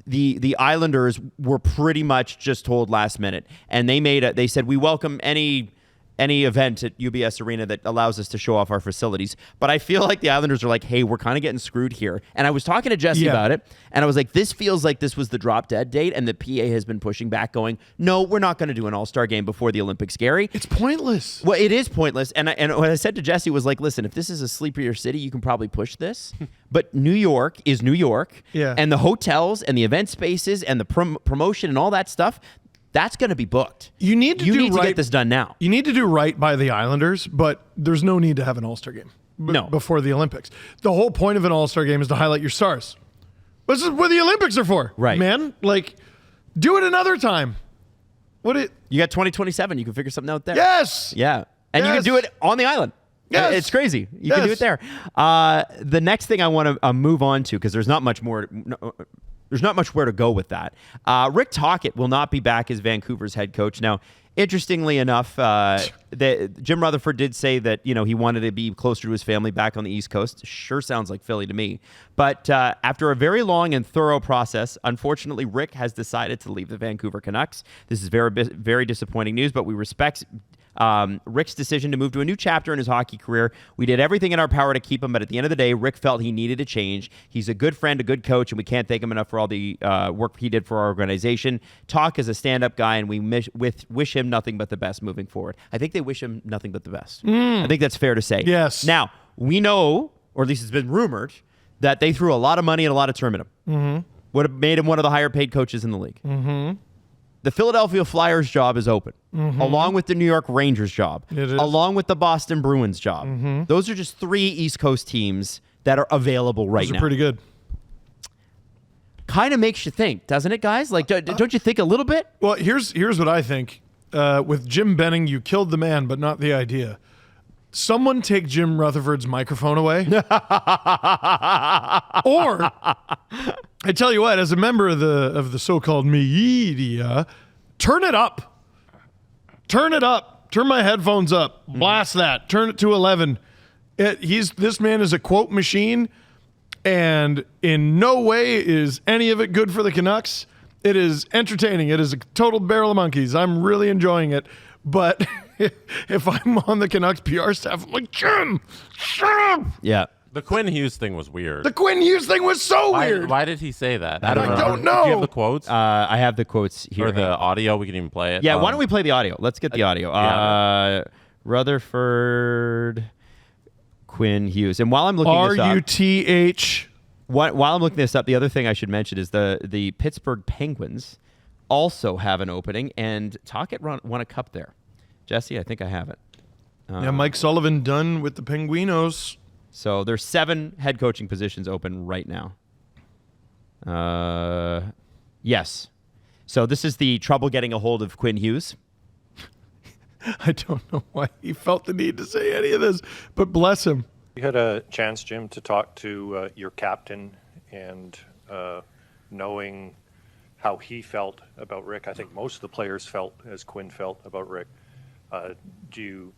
the Islanders were pretty much just told last minute, and they said we welcome any event at UBS Arena that allows us to show off our facilities. But I feel like the Islanders are like, hey, we're kind of getting screwed here. And I was talking to Jesse about it, and I was like, this feels like this was the drop dead date, and the PA has been pushing back going, no, we're not going to do an All-Star game before the Olympics, Gary. It's pointless. Well, it is pointless. And what I said to Jesse was like, listen, if this is a sleepier city, you can probably push this. But New York is New York. Yeah. And the hotels and the event spaces and the promotion and all that stuff, that's going to be booked. You need to get this done now. You need to do right by the Islanders, but there's no need to have an All-Star game before the Olympics. The whole point of an All-Star game is to highlight your stars. This is what the Olympics are for, right? Man, like, do it another time. You got 2027. You can figure something out there. Yes. Yeah. And you can do it on the island. Yes. It's crazy. You can do it there. The next thing I want to move on to, because there's not much more. There's not much where to go with that. Rick Tocchet will not be back as Vancouver's head coach. Now, interestingly enough, Jim Rutherford did say that he wanted to be closer to his family back on the East Coast. Sure sounds like Philly to me. But after a very long and thorough process, unfortunately, Rick has decided to leave the Vancouver Canucks. This is very, very disappointing news, but we respect Rick's decision to move to a new chapter in his hockey career. We did everything in our power to keep him, but at the end of the day, Rick felt he needed a change. He's a good friend, a good coach, and we can't thank him enough for all the work he did for our organization. Talk is a stand-up guy, and we wish him nothing but the best moving forward. I think they wish him nothing but the best. I think that's fair to say. Yes. Now, we know, or at least it's been rumored, that they threw a lot of money and a lot of term at him. Would have made him one of the higher-paid coaches in the league. The Philadelphia Flyers job is open, along with the New York Rangers job, It is. along with the Boston Bruins job. Those are just 3 East Coast teams that are available right Those now. are pretty good. Kind of makes you think, doesn't it, guys? Like, don't you think a little bit? Well, here's what I think. With Jim Benning, you killed the man, but not the idea. Someone take Jim Rutherford's microphone away. Or, I tell you what, as a member of the so-called media, turn it up. Turn it up. Turn my headphones up. Blast that. Turn it to 11. This man is a quote machine, and in no way is any of it good for the Canucks. It is entertaining. It is a total barrel of monkeys. I'm really enjoying it. But if I'm on the Canucks PR staff, I'm like, Jim, shut up. Yeah. The Quinn Hughes thing was weird. The Quinn Hughes thing was so weird. Why did he say that? I don't know. Do you have the quotes I have the quotes here. or the audio? We can even play it. Yeah, why don't we play the audio? Let's get the audio. Rutherford, Quinn Hughes. And while I'm looking this up, RUTH. while I'm looking this up, the other thing I should mention is the Pittsburgh Penguins also have an opening, and Tocchet won a cup there. Jesse, I think I have it. Yeah, Mike Sullivan done with the Penguinos. So there's 7 head coaching positions open right now. Yes. So this is the trouble getting a hold of Quinn Hughes. I don't know why he felt the need to say any of this, but bless him. You had a chance, Jim, to talk to your captain and knowing how he felt about Rick. I think most of the players felt as Quinn felt about Rick. Do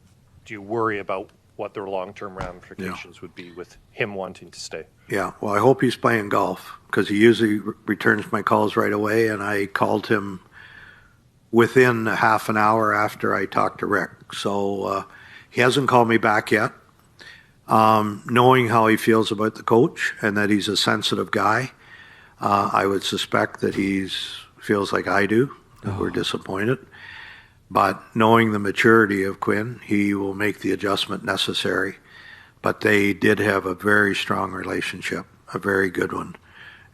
you worry about what their long-term ramifications would be with him wanting to stay? Yeah, well, I hope he's playing golf because he usually returns my calls right away, and I called him within a half an hour after I talked to Rick. So he hasn't called me back yet. Knowing how he feels about the coach and that he's a sensitive guy, I would suspect that he feels like I do, that we're disappointed. But knowing the maturity of Quinn, he will make the adjustment necessary. But they did have a very strong relationship, a very good one.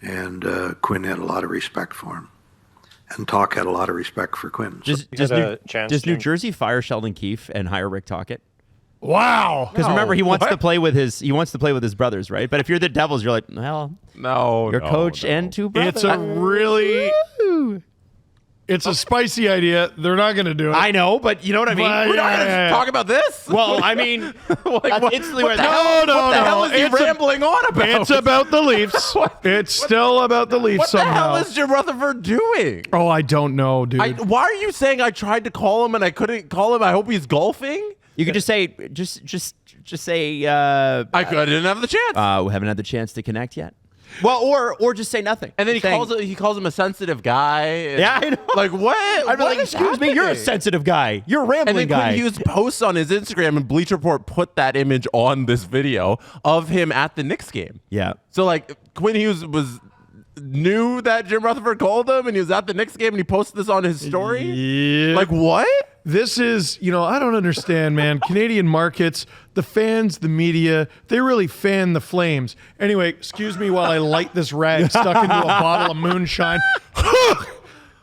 And Quinn had a lot of respect for him. And Talk had a lot of respect for Quinn. Does New Jersey fire Sheldon Keefe and hire Rick Tocchet? Wow. Because remember, he wants to play with his brothers, right? But if you're the Devils, you're like, well, your coach and 2 brothers. It's a really... It's a spicy idea. They're not going to do it. I know, but you know what I mean? But, We're not going to talk about this? Well, I mean, that's instantly where what the hell is he rambling on about? It's about the Leafs. It's still about the Leafs What the somehow. hell is Jim Rutherford doing? Oh, I don't know, dude. Why are you saying I tried to call him and I couldn't call him? I hope he's golfing? You could just say, just say, I didn't have the chance. we haven't had the chance to connect yet. Well, or just say nothing. And then he calls him a sensitive guy. Yeah, I know. Like what? I'd be like, is excuse me, you're a happening? sensitive guy. You're a rambling And then guy. Quinn Hughes posts on his Instagram, and Bleacher Report put that image on this video of him at the Knicks game. Yeah. So like Quinn Hughes knew that Jim Rutherford called him, and he was at the Knicks game, and he posted this on his story. Yeah. Like what? This is, I don't understand, man. Canadian markets, the fans, the media, they really fan the flames. Anyway, excuse me while I light this rag stuck into a bottle of moonshine.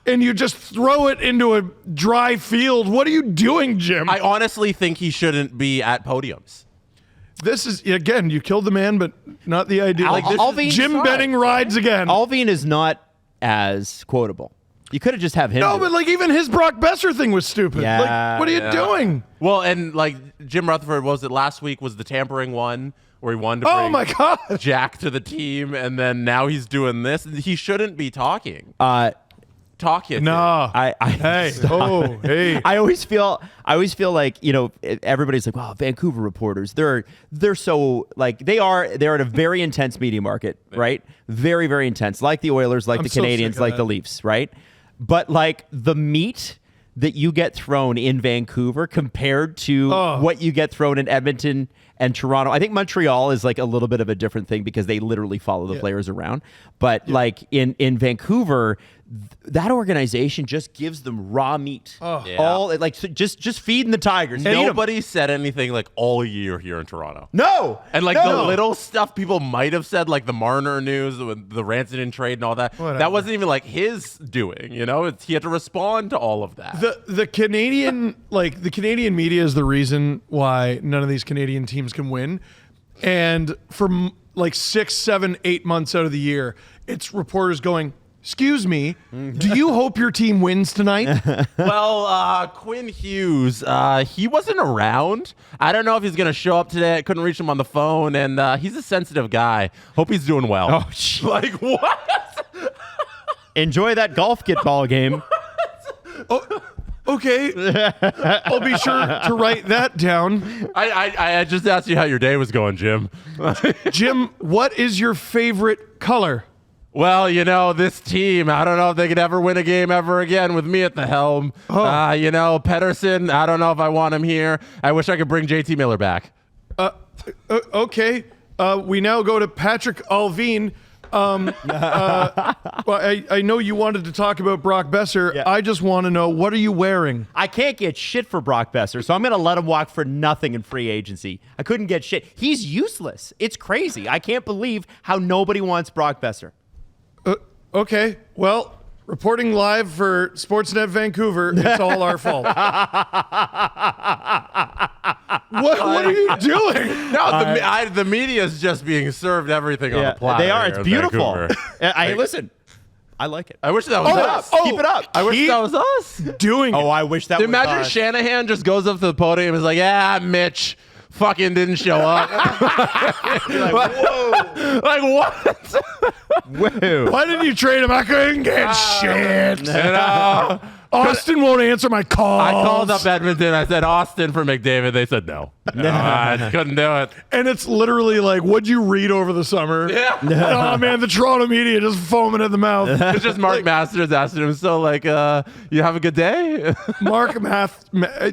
And you just throw it into a dry field. What are you doing, Jim? I honestly think he shouldn't be at podiums. This is, again, you killed the man, but not the idea. Alvin, Jim Benning rides again. Alvin is not as quotable. You could have just have him. No, do but it. even his Brock Besser thing was stupid. Yeah, like, what are you doing? Well, and Jim Rutherford, was it last week was the tampering one where he wanted to Oh bring my God. Jack to the team, and then now he's doing this. He shouldn't be talking. Talking. No. Hey. Hey. I always feel like, everybody's like, wow, Vancouver reporters, they're so they're at a very intense media market, right? Very, very intense. Like the Oilers, like I'm the so Canadians, sick of like that. the Leafs, right? But the meat that you get thrown in Vancouver compared to what you get thrown in Edmonton and Toronto. I think Montreal is a little bit of a different thing because they literally follow the players around. But in Vancouver, that organization just gives them raw meat. Yeah. All like just feeding the tigers. Feed 'em. Nobody said anything like all year here in Toronto. No. And like No. the little stuff people might have said, like the Marner news, the Rantanen trade and all that, Whatever. that wasn't even like his doing, you know? He had to respond to all of that. The Canadian the Canadian media is the reason why none of these Canadian teams can win, and for like 6, 7, 8 months out of the year, it's reporters going, "Excuse me, do you hope your team wins tonight?" Well, Quinn Hughes, he wasn't around. I don't know if he's going to show up today. I couldn't reach him on the phone, and he's a sensitive guy. Hope he's doing well. Oh, gee. Like, what? Enjoy that golf get ball game. Okay, I'll be sure to write that down. I just asked you how your day was going, Jim. Jim, what is your favorite color? Well, you know, this team, I don't know if they could ever win a game ever again with me at the helm. You know, Pettersson, I don't know if I want him here. I wish I could bring JT Miller back. Okay, we now go to Patrick Alvin. Well, I know you wanted to talk about Brock Besser. Yeah. I just want to know, what are you wearing? I can't get shit for Brock Besser, so I'm going to let him walk for nothing in free agency. I couldn't get shit. He's useless. It's crazy. I can't believe how nobody wants Brock Besser. Okay, well, reporting live for Sportsnet Vancouver, it's all our fault. What are you doing? No, the media is just being served everything on the platter. They are. here It's in beautiful. Vancouver. Listen, I like it. I wish that was us. Keep it up. I wish that was us. Doing Oh, it. I wish that was Imagine us. Shanahan just goes up to the podium and is like, "Yeah, Mitch fucking didn't show up." Like, whoa. Like, what? Whoa. Why didn't you trade him? I couldn't get shit. You know? Austin won't answer my calls. I called up Edmonton. I said, "Austin for McDavid." They said no. I couldn't do it. And it's literally like, what'd you read over the summer? Yeah. Oh, man, the Toronto media just foaming at the mouth. It's just Mark Masters asking him, "So, like, you have a good day?"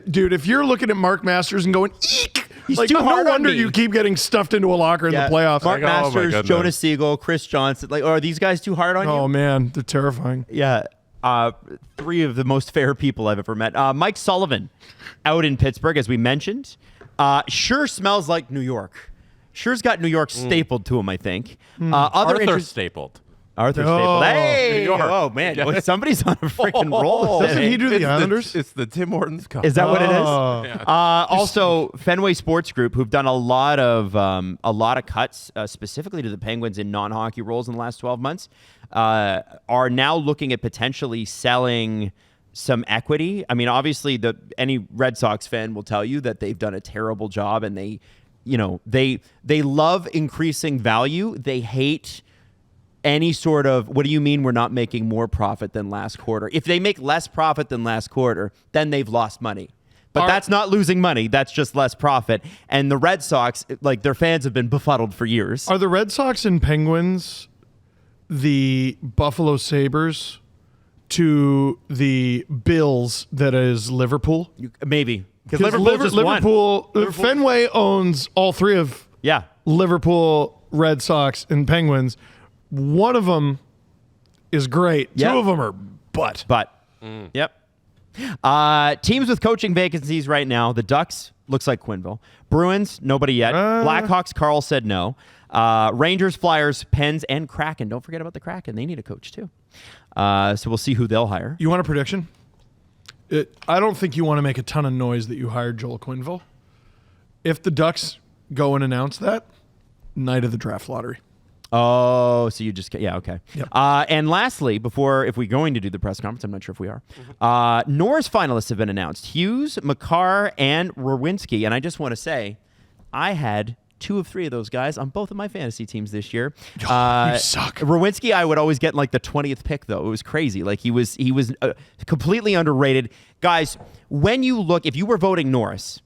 Dude, if you're looking at Mark Masters and going, eek, He's like, too no hard on wonder me. you keep getting stuffed into a locker in the playoffs. Mark Like, oh my Masters, goodness. Jonas Siegel, Chris Johnson. Like, are these guys too hard on you? Oh, man, they're terrifying. Yeah. Three of the most fair people I've ever met. Mike Sullivan out in Pittsburgh, as we mentioned. Sure smells like New York. Sure's got New York stapled to him, I think. Arthur stapled. Arthur Oh, stapled. Hey! New York. Oh, man. Well, somebody's on a freaking roll. Doesn't today. he do the Islanders? It's the Tim Hortons Cup. Is that what it is? Oh. Also, Fenway Sports Group, who've done a lot of cuts specifically to the Penguins in non-hockey roles in the last 12 months, are now looking at potentially selling some equity. I mean, obviously, any Red Sox fan will tell you that they've done a terrible job, and they love increasing value. They hate any sort of, what do you mean we're not making more profit than last quarter? If they make less profit than last quarter, then they've lost money. But that's not losing money. That's just less profit. And the Red Sox, like, their fans have been befuddled for years. Are the Red Sox and Penguins the Buffalo Sabres to the Bills that is Liverpool? Maybe. Because Because Liverpool just won. Liverpool, Fenway owns all three of Yeah. Liverpool, Red Sox, and Penguins. One of them is great. Yeah. Two of them are butt. But, yep. Teams with coaching vacancies right now. The Ducks, looks like Quenneville. Bruins, nobody yet. Blackhawks, Carl said no. Rangers, Flyers, Pens, and Kraken. Don't forget about the Kraken. They need a coach, too. So we'll see who they'll hire. You want a prediction? I don't think you want to make a ton of noise that you hired Joel Quenneville. If the Ducks go and announce that, night of the draft lottery. Oh, so you just yeah, okay. Yep. And lastly, if we're going to do the press conference, I'm not sure if we are. Norris finalists have been announced: Hughes, Makar, and Rowinski. And I just want to say, I had 2 of 3 of those guys on both of my fantasy teams this year. You suck. Rowinski, I would always get like the 20th pick, though. It was crazy. Like he was completely underrated. Guys, when you look, if you were voting Norris,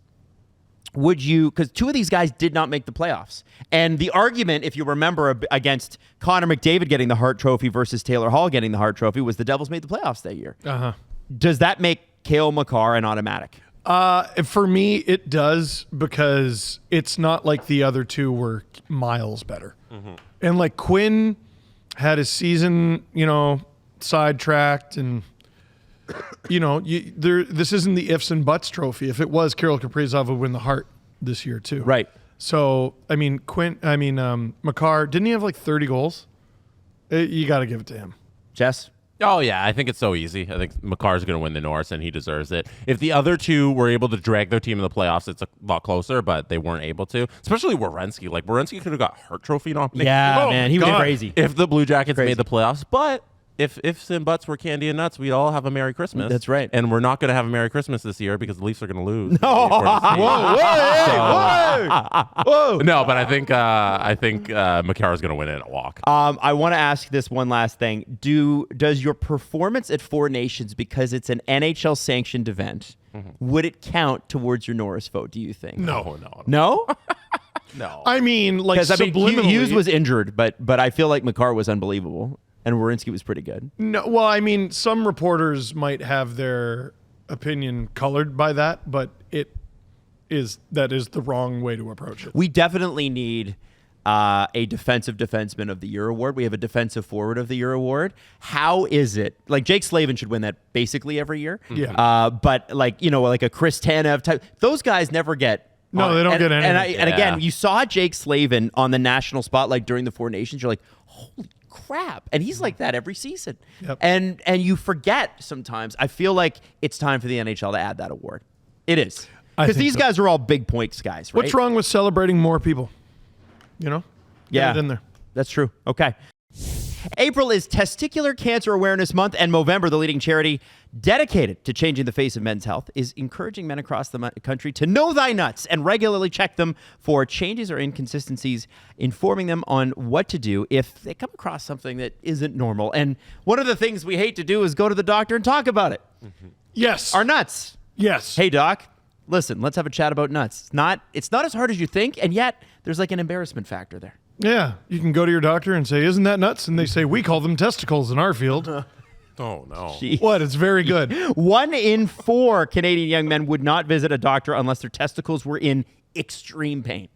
would you, because 2 of these guys did not make the playoffs. And the argument, if you remember, against Connor McDavid getting the Hart Trophy versus Taylor Hall getting the Hart Trophy was the Devils made the playoffs that year. Uh-huh. Does that make Cale Makar an automatic? For me, it does, because it's not like the other 2 were miles better. Mm-hmm. And like Quinn had his season, sidetracked, and this isn't the ifs and buts trophy. If it was, Kirill Kaprizov would win the Hart this year too. Right. So Makar, didn't he have like 30 goals? You got to give it to him. Jess? Oh, yeah. I think it's so easy. I think Makar's going to win the Norris, and he deserves it. If the other two were able to drag their team in the playoffs, it's a lot closer, but they weren't able to. Especially Werenski. Like, Werenski could have got Hart Trophy nominated. Yeah, man. He was crazy. If the Blue Jackets made the playoffs. But if ifs and buts were candy and nuts, we'd all have a Merry Christmas. That's right. And we're not going to have a Merry Christmas this year because the Leafs are going to lose. Whoa. No, but I think Makara's going to win it at a walk. I want to ask this one last thing. Does your performance at Four Nations, because it's an NHL sanctioned event, would it count towards your Norris vote, do you think? No. No? No. I mean, like, subliminally. Hughes was injured, but I feel like Makar was unbelievable. And Werenski was pretty good. No, well, I mean, some reporters might have their opinion colored by that, but that is the wrong way to approach it. We definitely need a defensive defenseman of the year award. We have a defensive forward of the year award. How is it? Like, Jake Slavin should win that basically every year. Yeah. But like a Chris Tanev type, those guys never get. No, they don't get anything. And again, you saw Jake Slavin on the national spotlight during the Four Nations. You're like, holy crap. And he's like that every season. Yep. And you forget sometimes. I feel like it's time for the NHL to add that award. It is. Because these guys are all big points guys, right? What's wrong with celebrating more people? Get it in there. That's true. Okay. April is Testicular Cancer Awareness Month, and Movember, the leading charity dedicated to changing the face of men's health, is encouraging men across the country to know thy nuts and regularly check them for changes or inconsistencies, informing them on what to do if they come across something that isn't normal. And one of the things we hate to do is go to the doctor and talk about it. Yes. Our nuts. Yes. Hey, doc, listen, let's have a chat about nuts. It's not as hard as you think, and yet there's like an embarrassment factor there. Yeah. You can go to your doctor and say, isn't that nuts? And they say, we call them testicles in our field. Oh, no. Jeez. What? It's very good. 1 in 4 Canadian young men would not visit a doctor unless their testicles were in extreme pain.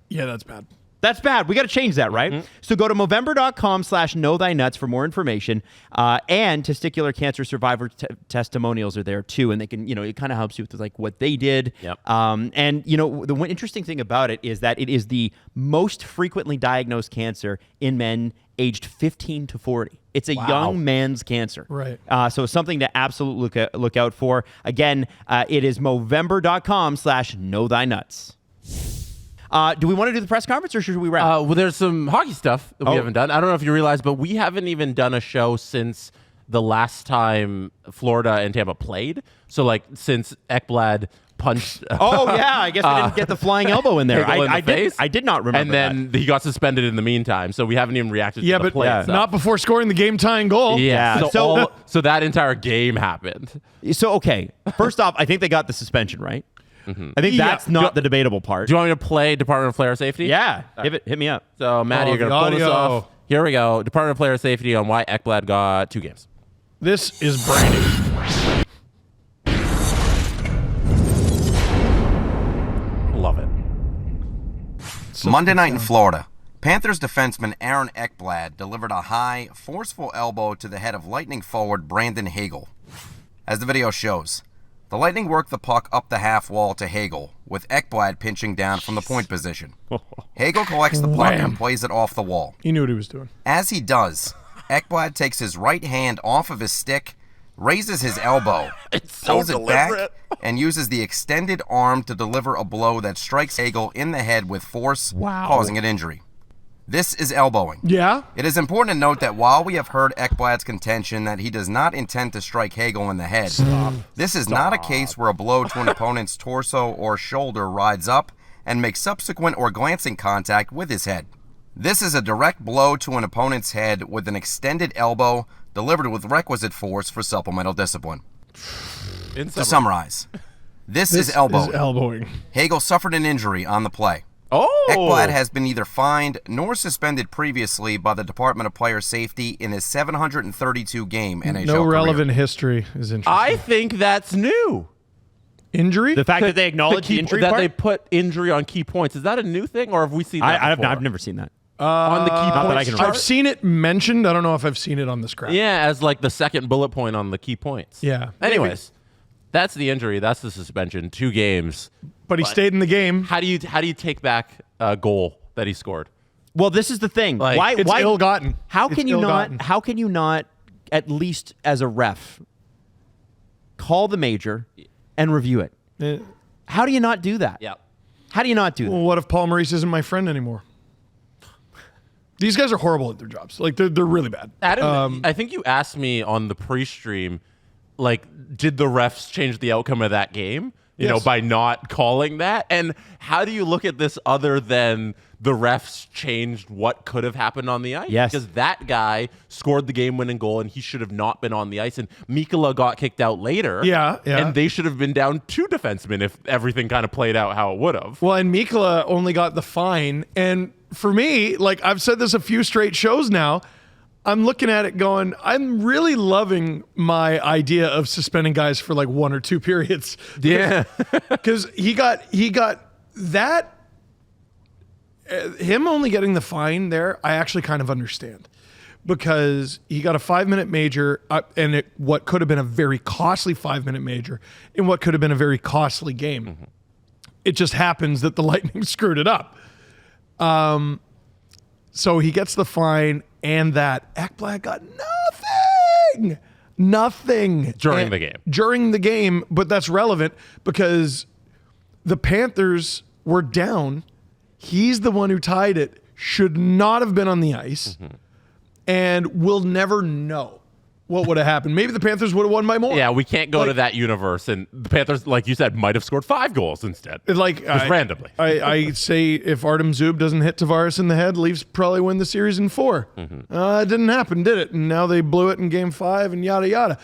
Yeah, that's bad. That's bad. We got to change that, right? So go to Movember.com/knowthynuts for more information. And testicular cancer survivor testimonials are there too. And they can, it kind of helps you with like what they did. Yep. And the one interesting thing about it is that it is the most frequently diagnosed cancer in men aged 15 to 40. It's a young man's cancer. Right. So it's something to absolutely look out for. Again, it is Movember.com/knowthynuts. Do we want to do the press conference or should we wrap? Well, there's some hockey stuff that we haven't done. I don't know if you realize, but we haven't even done a show since the last time Florida and Tampa played. So, like, since Ekblad punched. I guess I didn't get the flying elbow in there. I did not remember. And then he got suspended in the meantime, so we haven't even reacted to the play itself. Not before scoring the game-tying goal. Yeah. So that entire game happened. So, okay. First off, I think they got the suspension, right? I think that's not the debatable part. Do you want me to play Department of Player Safety? Yeah. Hit me up. So, Matt, you're going to pull this off. Here we go. Department of Player Safety on why Ekblad got 2 games. This is Brady. Love it. Monday night in Florida, Panthers defenseman Aaron Ekblad delivered a high, forceful elbow to the head of Lightning forward Brandon Hagel. As the video shows, the Lightning worked the puck up the half wall to Hagel, with Ekblad pinching down from the point position. Hagel collects the puck and plays it off the wall. He knew what he was doing. As he does, Ekblad takes his right hand off of his stick, raises his elbow, pulls it back, and uses the extended arm to deliver a blow that strikes Hagel in the head with force, causing an injury. This is elbowing. Yeah? It is important to note that while we have heard Ekblad's contention that he does not intend to strike Hagel in the head, this is not a case where a blow to an opponent's torso or shoulder rides up and makes subsequent or glancing contact with his head. This is a direct blow to an opponent's head with an extended elbow delivered with requisite force for supplemental discipline. To summarize, this is elbowing. Hagel suffered an injury on the play. Ekblad has been either fined nor suspended previously by the Department of Player Safety in his 732-game NHL No career. relevant history is interesting. I think that's new. Injury? The fact that they acknowledge the injury that part? they put injury on key points. Is that a new thing, or have we seen that before? I've never seen that. on the key Not that I points can chart? I've seen it mentioned. I don't know if I've seen it on the scrap. Yeah, as like the second bullet point on the key points. Yeah. Anyways, that's the injury. That's the suspension. 2 games. But he stayed in the game. How do you take back a goal that he scored? Well, this is the thing. Like, It's ill-gotten. How It's can you ill-gotten. not? How can you not, at least as a ref, call the major and review it? Eh, How do you not do that? Yeah. How do you not do that? well, what if Paul Maurice isn't my friend anymore? These guys are horrible at their jobs. Like, they're really bad. Adam, I think you asked me on the pre-stream, like, did the refs change the outcome of that game? You know, Yes. by not calling that? And how do you look at this other than the refs changed what could have happened on the ice? Yes. Because that guy scored the game-winning goal, and he should have not been on the ice. And Mikkola got kicked out later. Yeah. And they should have been down 2 defensemen if everything kind of played out how it would have. Well, and Mikkola only got the fine. And for me, like I've said this a few straight shows now, I'm looking at it going, I'm really loving my idea of suspending guys for like 1 or 2 periods. Yeah. Because he got that, him only getting the fine there, I actually kind of understand. Because he got a 5-minute major and what could have been a very costly 5-minute major in what could have been a very costly game. Mm-hmm. It just happens that the Lightning screwed it up. So he gets the fine, and that Ekblad got nothing During the game. During the game, but that's relevant because the Panthers were down. He's the one who tied it. Should not have been on the ice, and we'll never know what would have happened. Maybe the Panthers would have won by more. Yeah, we can't go Like- to that universe. And the Panthers, like you said, might have scored 5 goals instead. Like Just randomly. I say if Artem Zub doesn't hit Tavares in the head, Leafs probably win the series in 4. It didn't happen, did it? And now they blew it in Game 5 and yada yada.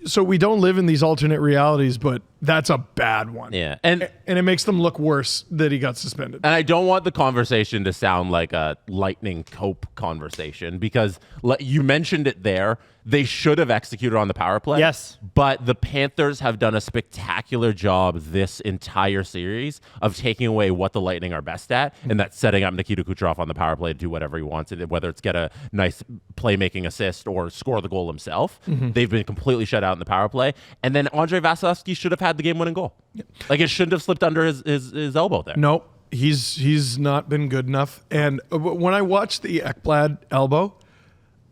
So we don't live in these alternate realities, but that's a bad one. Yeah. And And it makes them look worse that he got suspended. And I don't want the conversation to sound like a Lightning Cope conversation because you mentioned it there. They should have executed on the power play. Yes. But the Panthers have done a spectacular job this entire series of taking away what the Lightning are best at, and that's setting up Nikita Kucherov on the power play to do whatever he wants, whether it's get a nice playmaking assist or score the goal himself. They've been completely shut out in the power play. And then Andrei Vasilevsky should have had the game-winning goal. Like, it shouldn't have slipped under his elbow there. Nope. He's not been good enough. And when I watched the Ekblad elbow,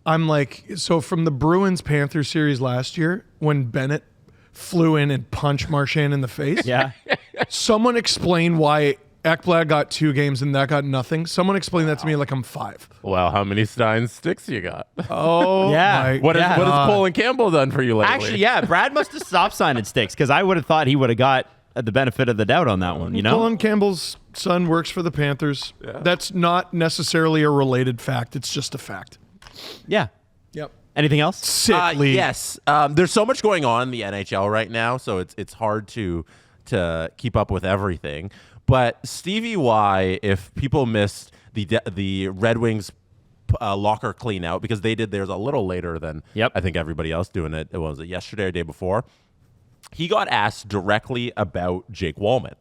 I'm like, so from the Bruins-Panthers series last year, when Bennett flew in and punched Marchand in the face, Yeah. someone explain why Ekblad got 2 games and that got nothing. Someone explain that to me like I'm 5. Well, how many Stein sticks you got? Oh, Yeah. my What has God. Colin Campbell done for you lately? Actually, yeah. Brad must have stopped signing sticks because I would have thought he would have got the benefit of the doubt on that one. You know. Colin Campbell's son works for the Panthers. That's not necessarily a related fact. It's just a fact. Yeah. Yep. Anything else? Sick league. Yes. There's so much going on in the NHL right now, so it's hard to keep up with everything. But Stevie Y, if people missed the Red Wings locker clean out, because they did theirs a little later than I think everybody else doing it. Was it yesterday or day before? He got asked directly about Jake Walman.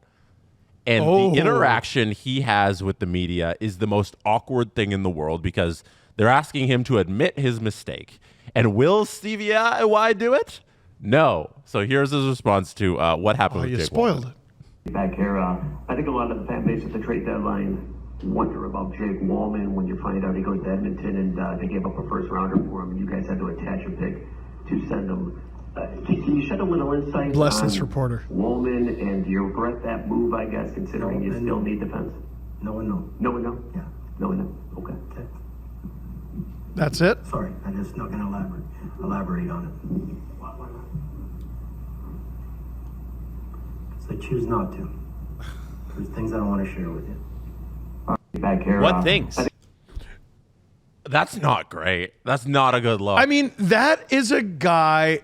And the interaction he has with the media is the most awkward thing in the world because they're asking him to admit his mistake. And will Stevie Y do it? No. So here's his response to what happened with You Jake spoiled Walman. it. Back here, I think a lot of the fan base at the trade deadline wonder about Jake Walman when you find out he goes to Edmonton and they gave up a first rounder for him and you guys had to attach a pick to send him. Can you shed a little insight Bless on this reporter. Walman, and do you regret that move, I guess, considering you still need defense? No one knows. No one knows? Yeah. No one knows. Okay. That's it? Sorry, I'm just not going to elaborate on it. So I choose not to. There's things I don't want to share with you. Back here. What things? That's not great. That's not a good look. I mean, that is a guy.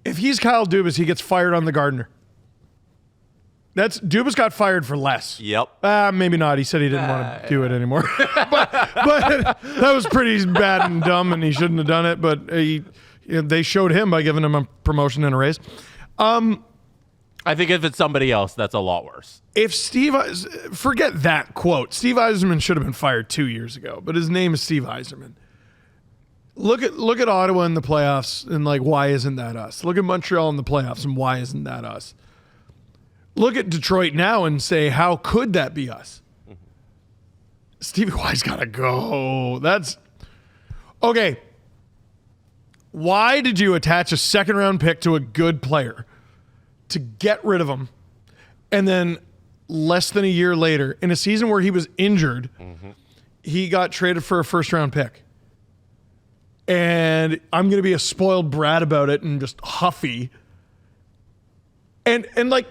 If he's Kyle Dubas, he gets fired on the Gardner. Dubas got fired for less. Yep. Maybe not. He said he didn't want to do it anymore. but that was pretty bad and dumb, and he shouldn't have done it. But they showed him by giving him a promotion and a raise. I I think if it's somebody else, that's a lot worse. If forget that quote. Steve Yzerman should have been fired 2 years ago, but his name is Steve Yzerman. Look at Ottawa in the playoffs and like, why isn't that us? Look at Montreal in the playoffs and why isn't that us? Look at Detroit now and say, how could that be us? Stevie Y's got to go. That's okay. Why did you attach a second-round pick to a good player to get rid of him, and then less than a year later, in a season where he was injured, he got traded for a first-round pick? And I'm going to be a spoiled brat about it and just huffy. And like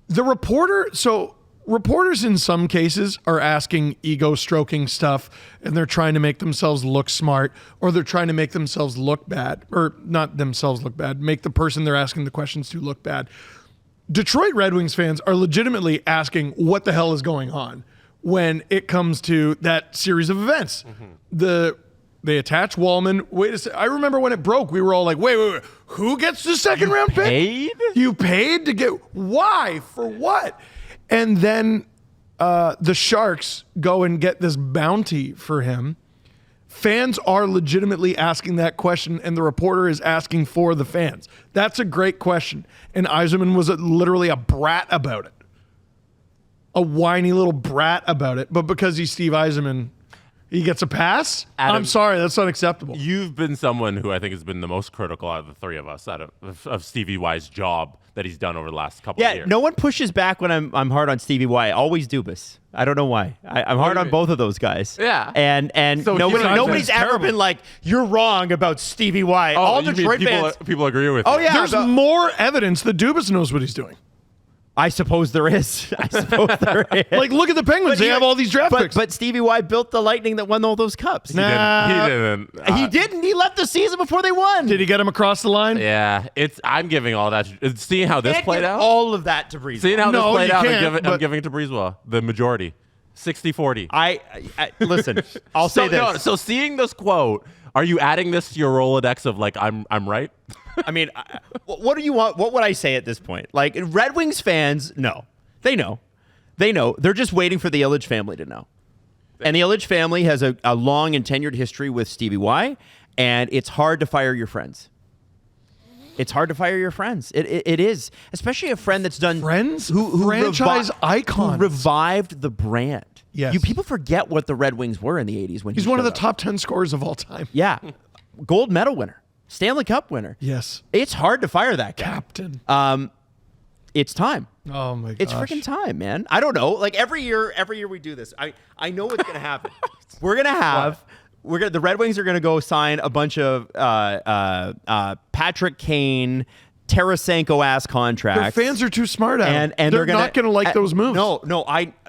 the reporter, so reporters in some cases are asking ego-stroking stuff, and they're trying to make themselves look smart, or they're trying to make themselves look bad, or not themselves look bad, make the person they're asking the questions to look bad. Detroit Red Wings fans are legitimately asking what the hell is going on when it comes to that series of events. They attach Walman. Wait a second. I remember when it broke, we were all like, wait. Who gets the second round pick? You paid to get, why? For what? And then the Sharks go and get this bounty for him. Fans are legitimately asking that question, and the reporter is asking for the fans. That's a great question. And Yzerman was literally a brat about it. A whiny little brat about it. But because he's Steve Yzerman, he gets a pass? Adam, I'm sorry, that's unacceptable. You've been someone who I think has been the most critical out of the three of us of Stevie Y's job that he's done over the last couple of years. Yeah, no one pushes back when I'm hard on Stevie Y. Always Dubas. I don't know why. I'm hard on both of those guys. Yeah. And So nobody's ever been like, you're wrong about Stevie Y. Oh, All you mean Detroit fans. people agree with Oh, you. yeah. There's more evidence that Dubas knows what he's doing. I suppose there is. Like, look at the Penguins. They have all these draft picks. But Stevie Y built the Lightning that won all those cups. He didn't. He didn't. He left the season before they won. Did he get him across the line? Yeah, I'm giving all that. Seeing how this Can't played give out. all of that to Breezewell. Seeing how this No, played you out, can't, I'm giving it to Breezewell. The majority. 60-40. I listen, I'll say this. No, so seeing this quote, are you adding this to your Rolodex of like, I'm right? I mean, what do you want? What would I say at this point? Like, Red Wings fans, no. They know. They're just waiting for the Ilitch family to know. And the Ilitch family has a long and tenured history with Stevie Y, and it's hard to fire your friends. It's hard to fire your friends. It is, especially a friend that's done Friends? who Franchise icons. who revived the brand. Yes. People forget what the Red Wings were in the 80s when He's one of the showed up. top 10 scorers of all time. Yeah, gold medal winner, Stanley Cup winner. Yes. It's hard to fire that guy. Captain. It's time. Oh my gosh. It's freaking time, man. I don't know. Like every year we do this. I know what's gonna happen. The Red Wings are gonna go sign a bunch of Patrick Kane, Tarasenko ass contracts. Their fans are too smart at it. And they're not going to like those moves. No,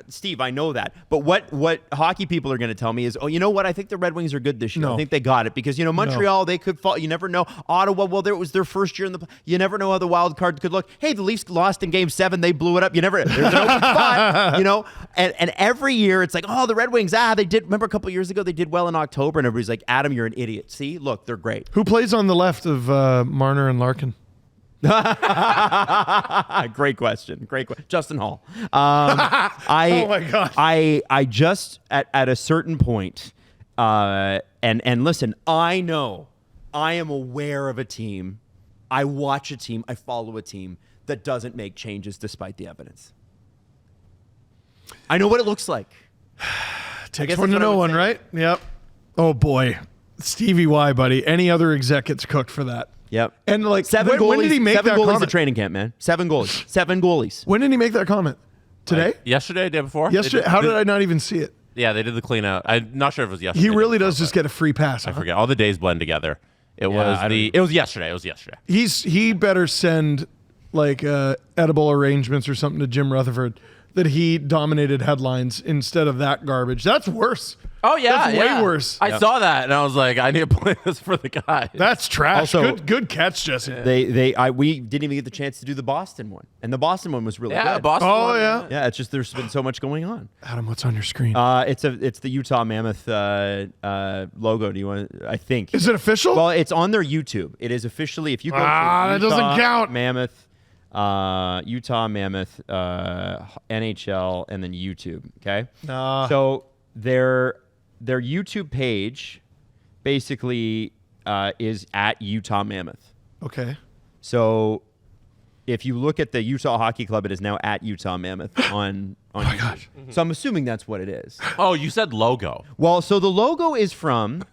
Steve, I know that. But what hockey people are going to tell me is, oh, you know what? I think the Red Wings are good this year. No. I think they got it because Montreal they could fall. You never know. Ottawa, well, it was their first year in the. You never know how the wild card could look. Hey, the Leafs lost in Game 7. They blew it up. You never. There's an open spot. And every year it's like, oh, the Red Wings. They did. Remember a couple years ago they did well in October, and everybody's like, Adam, you're an idiot. See, look, they're great. Who plays on the left of Marner and Larkin? Great question. Justin Hall. Oh my gosh. I just at a certain point, and listen, I know, I am aware of a team. I watch a team. I follow a team that doesn't make changes despite the evidence. I know what it looks like. Takes one to know one, right? Yep. Oh boy, Stevie Y, buddy. Any other exec gets cooked for that. Yep. And like, seven goalies, when did he make that comment? at training camp, man. 7 goalies. 7 goalies. When did he make that comment? Today? Yesterday, day before? Yesterday? How did I not even see it? Yeah, they did the clean out. I'm not sure if it was yesterday. He really does just get a free pass. I forget. All the days blend together. It was yesterday. He better send like edible arrangements or something to Jim Rutherford that he dominated headlines instead of that garbage. That's worse. Oh yeah, That's way worse. I saw that and I was like, I need to play this for the guy. That's trash. Also, good catch, Jesse. We didn't even get the chance to do the Boston one, and the Boston one was really good. Boston. Oh yeah. Yeah, it's just there's been so much going on. Adam, what's on your screen? It's the Utah Mammoth logo. Do you want? I think. Is it official? Well, it's on their YouTube. It is officially. If you go to that Utah doesn't count. Mammoth. Utah, Mammoth, NHL, and then YouTube. Okay. So their YouTube page basically is at Utah Mammoth. Okay. So if you look at the Utah Hockey Club, it is now at Utah Mammoth on YouTube. gosh. So I'm assuming that's what it is. Oh, you said logo. Well, so the logo is from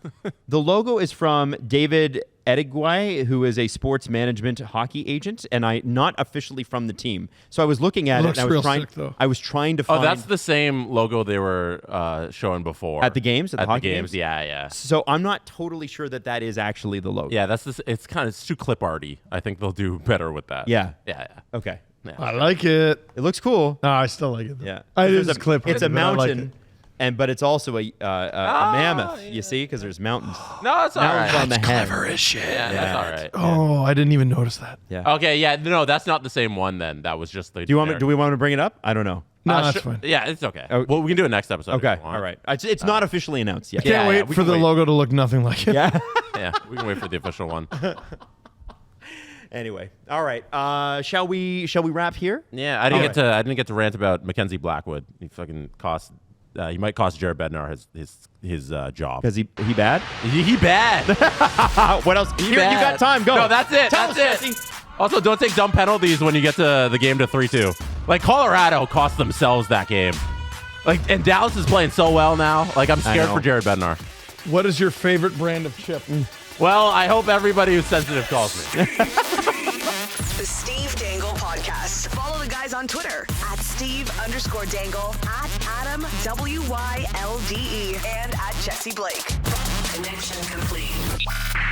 David Ekblad, who is a sports management hockey agent, and not officially from the team. So I was looking at it, and I was trying to find. Oh, that's the same logo they were showing before at the games, at the hockey games. Yeah. So I'm not totally sure that is actually the logo. Yeah, it's too clip arty. I think they'll do better with that. Yeah. Yeah. Okay. Yeah. I like it. It looks cool. No, I still like it. Yeah. It is a clip. It's a mountain. I like but it's also a mammoth, you see, because there's mountains. No, it's all mountains right. on the head. Clever as shit. Yeah, that's all right. Oh, I didn't even notice that. Yeah. Okay, yeah, no, that's not the same one then. That was just the. Do we want to bring it up? I don't know. No, that's fine. Yeah, it's okay. Well, we can do it next episode. Okay. All right. It's not officially announced yet. Can't wait for the logo to look nothing like it. Yeah. Yeah, we can wait for the official one. Anyway, all right. Shall we wrap here? Yeah, I didn't get to rant about Mackenzie Blackwood. He fucking cost. He might cost Jared Bednar his job because he bad. He bad. What else? Here, you got time. Go. No, that's it. Tell That's us, it. Also, don't take dumb penalties when you get to the game to 3-2. Like Colorado cost themselves that game. And Dallas is playing so well now. Like I'm scared for Jared Bednar. What is your favorite brand of chip? Well, I hope everybody who's sensitive calls me. The Steve Dangle Podcast. Follow the guys on Twitter at Steve_Dangle, at Adam WYLDE, and at Jesse Blake. Connection complete.